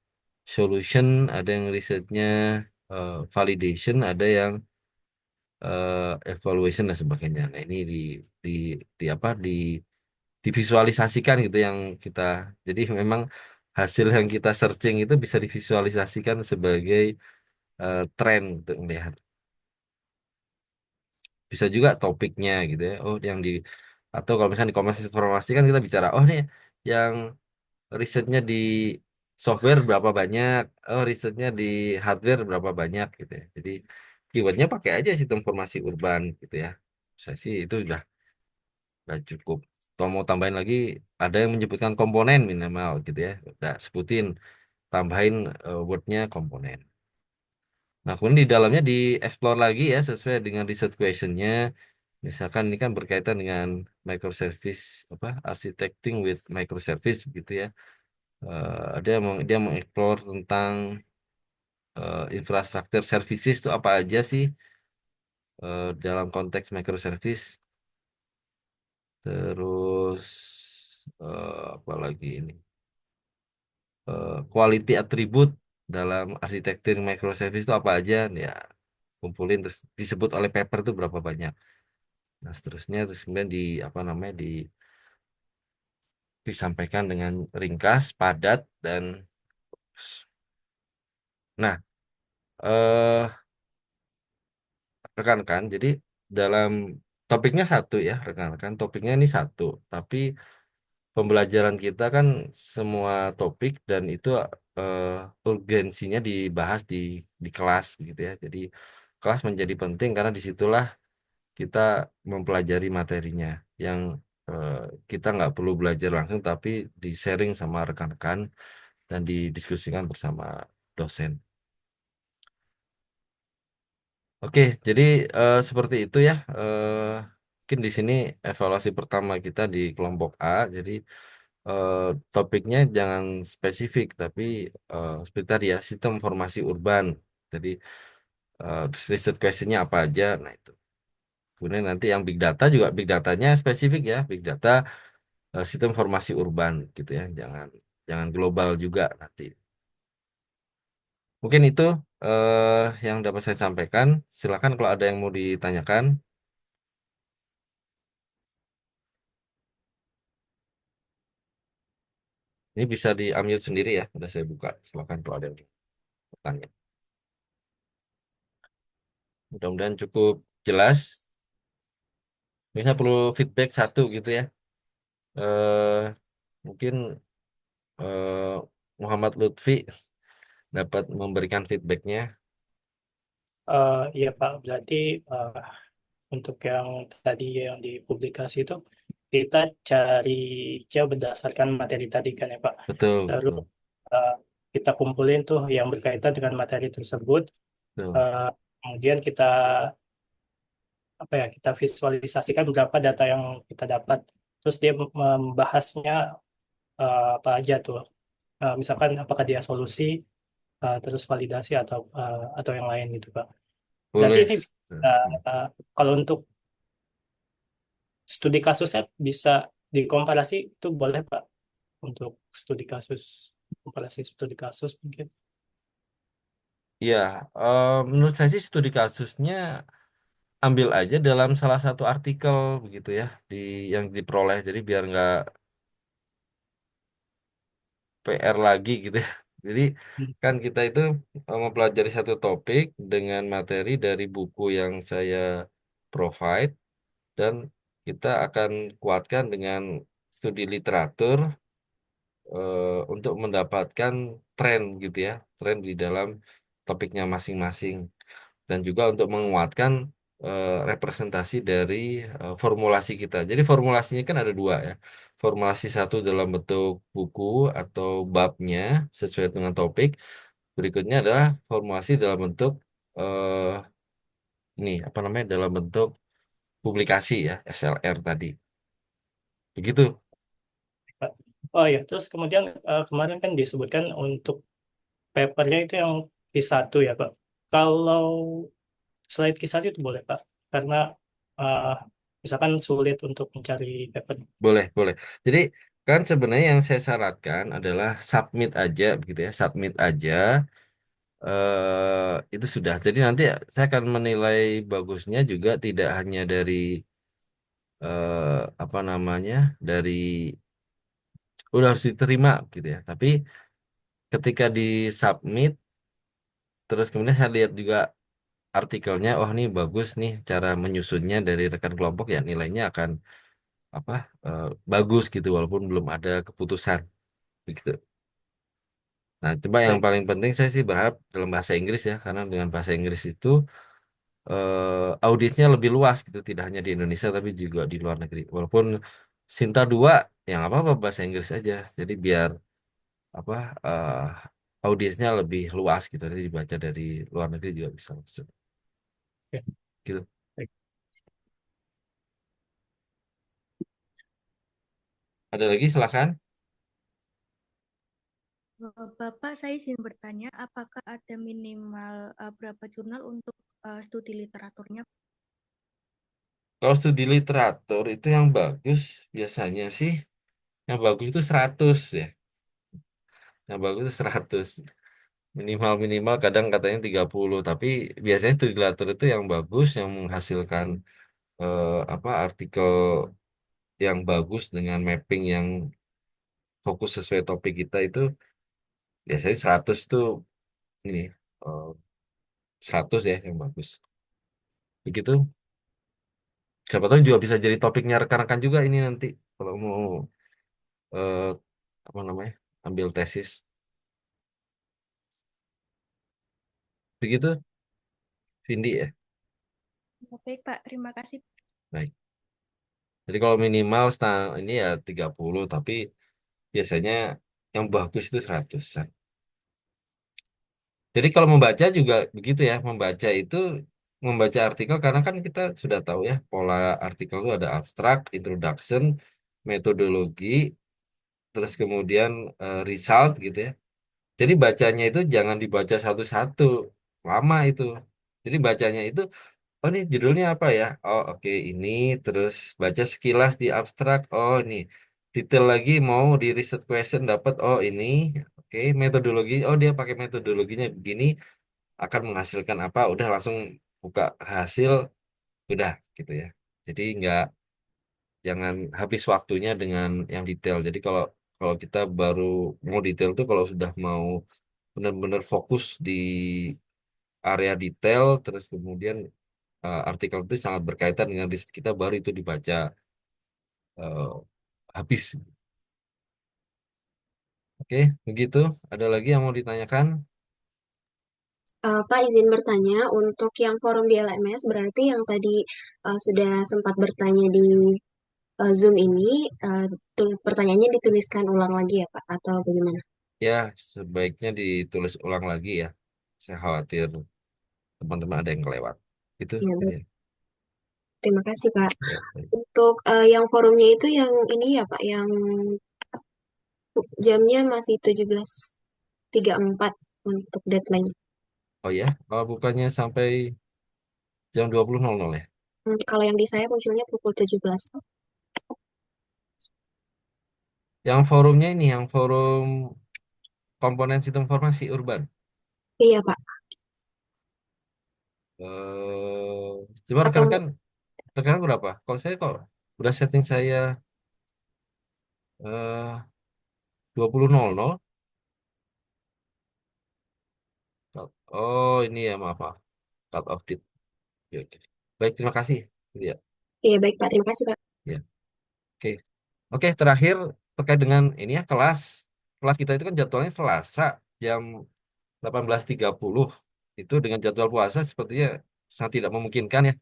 S1: solution, ada yang risetnya validation, ada yang evaluation dan sebagainya. Nah, ini di di apa divisualisasikan gitu yang kita. Jadi memang hasil yang kita searching itu bisa divisualisasikan sebagai tren untuk melihat. Bisa juga topiknya gitu ya. Oh, atau kalau misalnya di komersi informasi kan kita bicara, oh nih yang risetnya di software berapa banyak, oh risetnya di hardware berapa banyak gitu ya. Jadi keywordnya pakai aja sistem informasi urban gitu ya. Saya sih itu udah cukup. Kalau mau tambahin lagi, ada yang menyebutkan komponen minimal gitu ya. Udah sebutin, tambahin wordnya komponen. Nah, kemudian di dalamnya di explore lagi ya sesuai dengan research questionnya. Misalkan ini kan berkaitan dengan microservice architecting with microservice gitu ya. Dia mengeksplor tentang infrastruktur services itu apa aja sih dalam konteks microservice. Terus apa lagi ini? Quality attribute dalam arsitektur microservice itu apa aja? Ya, kumpulin terus disebut oleh paper itu berapa banyak. Nah, seterusnya terus kemudian disampaikan dengan ringkas, padat dan nah, eh rekan-rekan, jadi dalam topiknya satu ya, rekan-rekan, topiknya ini satu, tapi pembelajaran kita kan semua topik dan itu eh, urgensinya dibahas di kelas gitu ya. Jadi kelas menjadi penting karena disitulah kita mempelajari materinya yang eh, kita nggak perlu belajar langsung tapi di sharing sama rekan-rekan dan didiskusikan bersama dosen. Oke, jadi seperti itu ya. Mungkin di sini evaluasi pertama kita di kelompok A. Jadi eh, topiknya jangan spesifik, tapi seperti tadi ya sistem informasi urban. Jadi riset questionnya apa aja. Nah itu. Kemudian nanti yang big data juga big datanya spesifik ya. Big data sistem informasi urban gitu ya. Jangan jangan global juga nanti. Mungkin itu yang dapat saya sampaikan. Silakan kalau ada yang mau ditanyakan. Ini bisa di-unmute sendiri ya. Udah saya buka. Silakan kalau ada yang bertanya. Mudah-mudahan cukup jelas. Bisa perlu feedback satu gitu ya. Eh, Mungkin Muhammad Lutfi dapat memberikan feedbacknya.
S4: Iya Pak, berarti eh, untuk yang tadi yang di publikasi itu kita cari aja berdasarkan materi tadi kan ya Pak.
S1: Betul,
S4: Lalu
S1: betul,
S4: eh, kita kumpulin tuh yang berkaitan dengan materi tersebut.
S1: betul.
S4: Eh, Kemudian kita apa ya kita visualisasikan berapa data yang kita dapat. Terus dia membahasnya apa aja tuh. Misalkan apakah dia solusi, terus validasi atau yang lain gitu Pak. Berarti
S1: Boleh.
S4: ini uh, kalau untuk studi kasusnya bisa dikomparasi itu boleh Pak untuk studi kasus komparasi studi kasus mungkin.
S1: Ya, menurut saya sih studi kasusnya ambil aja dalam salah satu artikel begitu ya, yang diperoleh. Jadi biar nggak PR lagi gitu ya. Jadi
S4: Hmm.
S1: kan kita itu mempelajari satu topik dengan materi dari buku yang saya provide dan kita akan kuatkan dengan studi literatur untuk mendapatkan tren gitu ya, tren di dalam topiknya masing-masing, dan juga untuk menguatkan representasi dari formulasi kita. Jadi formulasinya kan ada dua ya. Formulasi satu dalam bentuk buku atau babnya sesuai dengan topik. Berikutnya adalah formulasi dalam bentuk eh, ini apa namanya dalam bentuk publikasi ya, SLR tadi. Begitu.
S4: Pak. Oh ya, terus kemudian kemarin kan disebutkan untuk papernya itu yang Q1 ya, Pak. Kalau slide Q1 itu boleh, Pak. Karena eh, misalkan sulit untuk mencari paper.
S1: Boleh, boleh. Jadi kan sebenarnya yang saya syaratkan adalah submit aja begitu ya, submit aja itu sudah. Jadi nanti saya akan menilai bagusnya juga tidak hanya dari apa namanya dari udah harus diterima gitu ya. Tapi ketika di submit terus kemudian saya lihat juga artikelnya, oh ini bagus nih cara menyusunnya dari rekan kelompok ya nilainya akan apa bagus gitu walaupun belum ada keputusan begitu. Nah, coba yang
S4: Baik.
S1: paling penting saya sih berharap dalam bahasa Inggris ya, karena dengan bahasa Inggris itu auditnya lebih luas gitu, tidak hanya di Indonesia tapi juga di luar negeri. Walaupun Sinta 2 yang apa-apa bahasa Inggris aja, jadi biar apa audiensnya lebih luas gitu, jadi dibaca dari luar negeri juga bisa masuk.
S4: Oke.
S1: Gitu.
S4: Baik.
S1: Ada lagi silakan.
S7: Bapak, saya izin bertanya, apakah ada minimal berapa jurnal untuk studi literaturnya?
S1: Kalau studi literatur itu yang bagus biasanya sih, yang bagus itu 100 ya. Yang bagus itu 100. Minimal-minimal kadang katanya 30, tapi biasanya studi literatur itu yang bagus, yang menghasilkan apa artikel yang bagus dengan mapping yang fokus sesuai topik kita itu biasanya 100 tuh ini eh, 100 ya yang bagus. Begitu. Siapa tahu juga bisa jadi topiknya rekan-rekan juga ini nanti kalau mau eh, apa namanya ambil tesis. Begitu, Vindi ya.
S7: Baik, Pak. Terima kasih.
S1: Baik. Jadi kalau minimal ini ya 30, tapi biasanya yang bagus itu 100. Jadi kalau membaca juga begitu ya, membaca itu membaca artikel karena kan kita sudah tahu ya pola artikel itu ada abstrak, introduction, metodologi, terus kemudian result gitu ya. Jadi bacanya itu jangan dibaca satu-satu, lama itu. Jadi bacanya itu, oh ini judulnya apa ya? Oh oke ini, terus baca sekilas di abstrak, oh ini detail lagi mau di research question dapat, oh ini, oke metodologi, oh dia pakai metodologinya begini akan menghasilkan apa udah langsung buka hasil udah gitu ya jadi nggak jangan habis waktunya dengan yang detail jadi kalau kalau kita baru mau detail tuh kalau sudah mau benar-benar fokus di area detail terus kemudian artikel itu sangat berkaitan dengan riset kita baru itu dibaca eh, habis oke begitu ada lagi yang mau ditanyakan.
S5: Pak izin bertanya, untuk yang forum di LMS, berarti yang tadi sudah sempat bertanya di Zoom ini, pertanyaannya dituliskan ulang lagi ya Pak, atau bagaimana?
S1: Ya sebaiknya ditulis ulang lagi ya saya khawatir teman-teman ada yang kelewat itu
S5: Ya,
S1: gitu
S5: baik.
S1: ya.
S5: Terima kasih Pak.
S1: Ya, baik.
S5: Untuk yang forumnya itu yang ini ya Pak, yang jamnya masih 17.34 untuk deadline.
S1: Oh ya, oh, bukannya sampai jam 20.00 ya?
S5: Kalau yang di saya munculnya pukul 17 Pak.
S1: Yang forumnya ini, yang forum komponen sistem informasi urban.
S5: Iya Pak.
S1: Coba
S5: Atau
S1: rekan-rekan berapa? Kalau saya kok udah setting saya eh 20.00. Oh ini ya maaf, maaf. Cut off date. Oke, oke. Baik, terima kasih. Ya,
S5: iya baik Pak, terima kasih Pak.
S1: ya. Oke. Oke, terakhir terkait dengan ini ya kelas. Kelas kita itu kan jadwalnya Selasa jam 18.30. Itu dengan jadwal puasa sepertinya sangat tidak memungkinkan ya.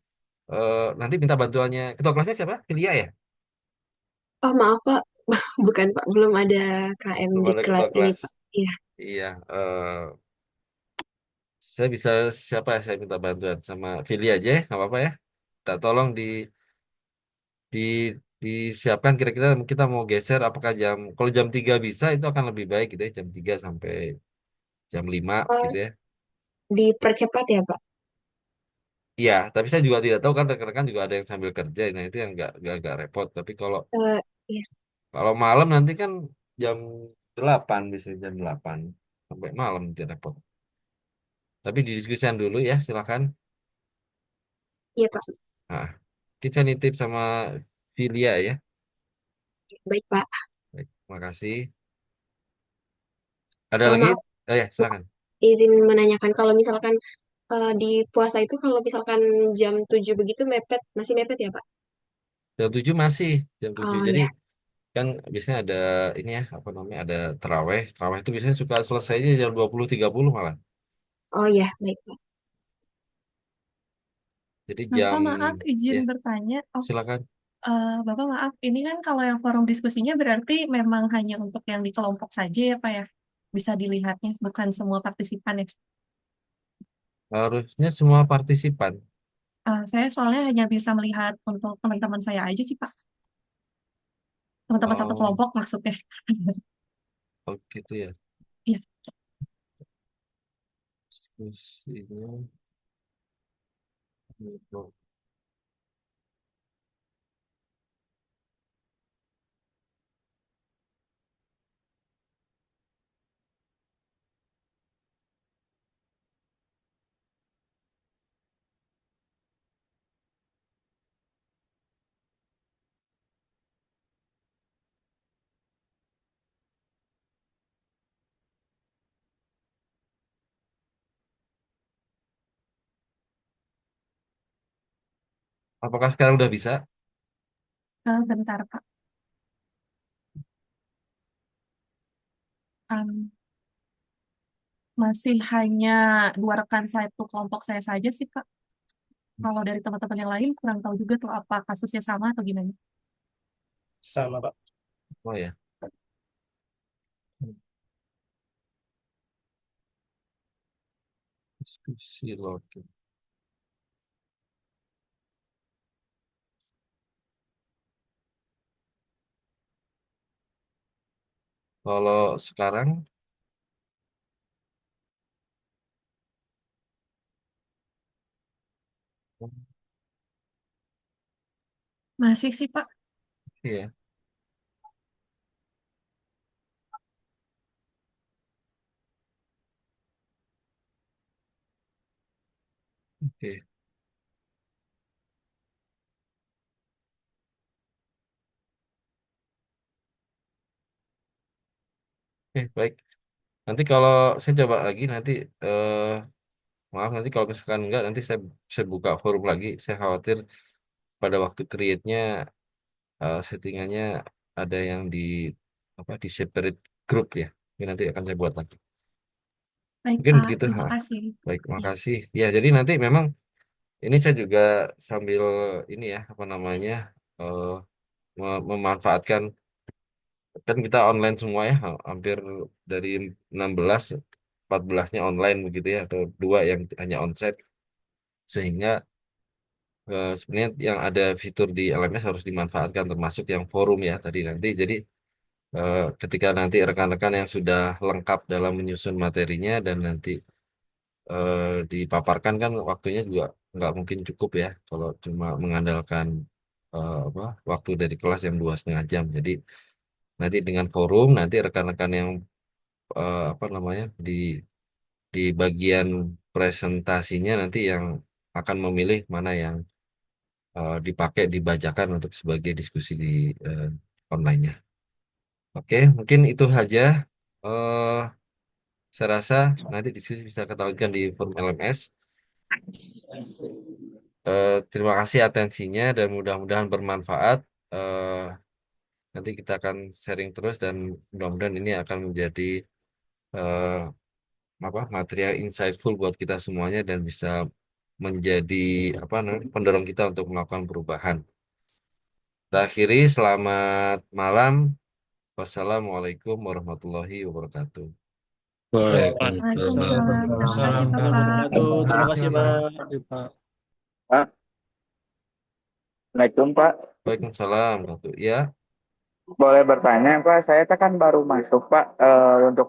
S1: Nanti minta bantuannya. Ketua kelasnya siapa? Filia ya?
S5: Oh, maaf Pak, bukan Pak, belum ada KM
S1: Belum
S5: di
S1: ada
S5: kelas
S1: ketua
S5: ini
S1: kelas.
S5: Pak. Iya,
S1: Iya, saya bisa siapa ya saya minta bantuan sama Filia aja ya, nggak apa-apa ya. Tak tolong di disiapkan kira-kira kita mau geser apakah kalau jam 3 bisa itu akan lebih baik gitu ya, jam 3 sampai jam 5
S5: oh,
S1: gitu ya.
S5: dipercepat ya Pak.
S1: Iya, tapi saya juga tidak tahu kan rekan-rekan juga ada yang sambil kerja, nah itu yang nggak agak repot. Tapi kalau
S5: Iya,
S1: kalau malam nanti kan jam 8 bisa jam 8 sampai malam tidak repot. Tapi didiskusikan dulu ya, silakan.
S5: iya Pak.
S1: Nah, kita nitip sama Filia ya.
S5: Baik Pak.
S1: Baik, makasih. Ada lagi?
S5: Maaf,
S1: Ya, silakan.
S5: izin menanyakan kalau misalkan di puasa itu kalau misalkan jam 7 begitu mepet, masih mepet ya Pak?
S1: Jam 7 masih, jam 7.
S5: Oh
S1: Jadi
S5: ya,
S1: kan biasanya ada ini ya, apa namanya, ada terawih. Terawih itu biasanya suka selesainya jam 20.30 malah.
S5: oh ya, baik Pak.
S1: Jadi
S21: Bapak maaf, izin
S1: ya,
S21: bertanya. Oh,
S1: silakan.
S21: Bapak maaf, ini kan kalau yang forum diskusinya berarti memang hanya untuk yang di kelompok saja ya Pak ya? Bisa dilihatnya, bukan semua partisipan ya?
S1: Harusnya semua partisipan.
S21: Saya soalnya hanya bisa melihat untuk teman-teman saya aja sih Pak. Teman-teman satu
S1: Oh,
S21: kelompok maksudnya.
S1: oh gitu ya.
S21: Iya.
S1: Diskusinya. Gitu. Apakah sekarang udah bisa?
S21: Bentar Pak. Um, Masih hanya dua rekan satu kelompok saya saja sih Pak. Kalau dari teman-teman yang lain kurang tahu juga tuh apa kasusnya sama atau gimana.
S4: Sama, Pak.
S1: Oh ya. Diskusi login. Kalau sekarang,
S21: Masih sih Pak.
S1: iya. Oke. Oke, baik. Nanti kalau saya coba lagi nanti maaf nanti kalau misalkan enggak nanti saya buka forum lagi. Saya khawatir pada waktu create-nya settingannya ada yang di separate group ya. Ini nanti akan saya buat lagi.
S21: Baik
S1: Mungkin
S21: Pak,
S1: begitu.
S21: terima
S1: Ha.
S21: kasih.
S1: Baik,
S21: Ya.
S1: makasih. Ya, jadi nanti memang ini saya juga sambil ini ya apa namanya eh, memanfaatkan kan kita online semua ya hampir dari 16 14-nya online begitu ya atau dua yang hanya onsite sehingga sebenarnya yang ada fitur di LMS harus dimanfaatkan termasuk yang forum ya tadi nanti jadi ketika nanti rekan-rekan yang sudah lengkap dalam menyusun materinya dan nanti eh, dipaparkan kan waktunya juga nggak mungkin cukup ya kalau cuma mengandalkan apa waktu dari kelas yang 2,5 jam jadi nanti dengan forum nanti rekan-rekan yang apa namanya di bagian presentasinya nanti yang akan memilih mana yang dipakai dibacakan untuk sebagai diskusi di eh, online-nya. Oke, mungkin itu saja. eh saya rasa nanti diskusi bisa kita lanjutkan di forum LMS. Terima kasih atensinya dan mudah-mudahan bermanfaat. Eh, Nanti kita akan sharing terus dan mudah-mudahan ini akan menjadi eh, materi yang insightful buat kita semuanya dan bisa menjadi pendorong kita untuk melakukan perubahan. Kita akhiri, selamat malam. Wassalamualaikum warahmatullahi wabarakatuh.
S12: Waalaikumsalam. Terima kasih, Bapak.
S4: Terima kasih, Pak.
S8: Pak, Assalamualaikum Pak.
S1: Waalaikumsalam. Ya.
S8: Boleh bertanya Pak, saya kan baru masuk Pak untuk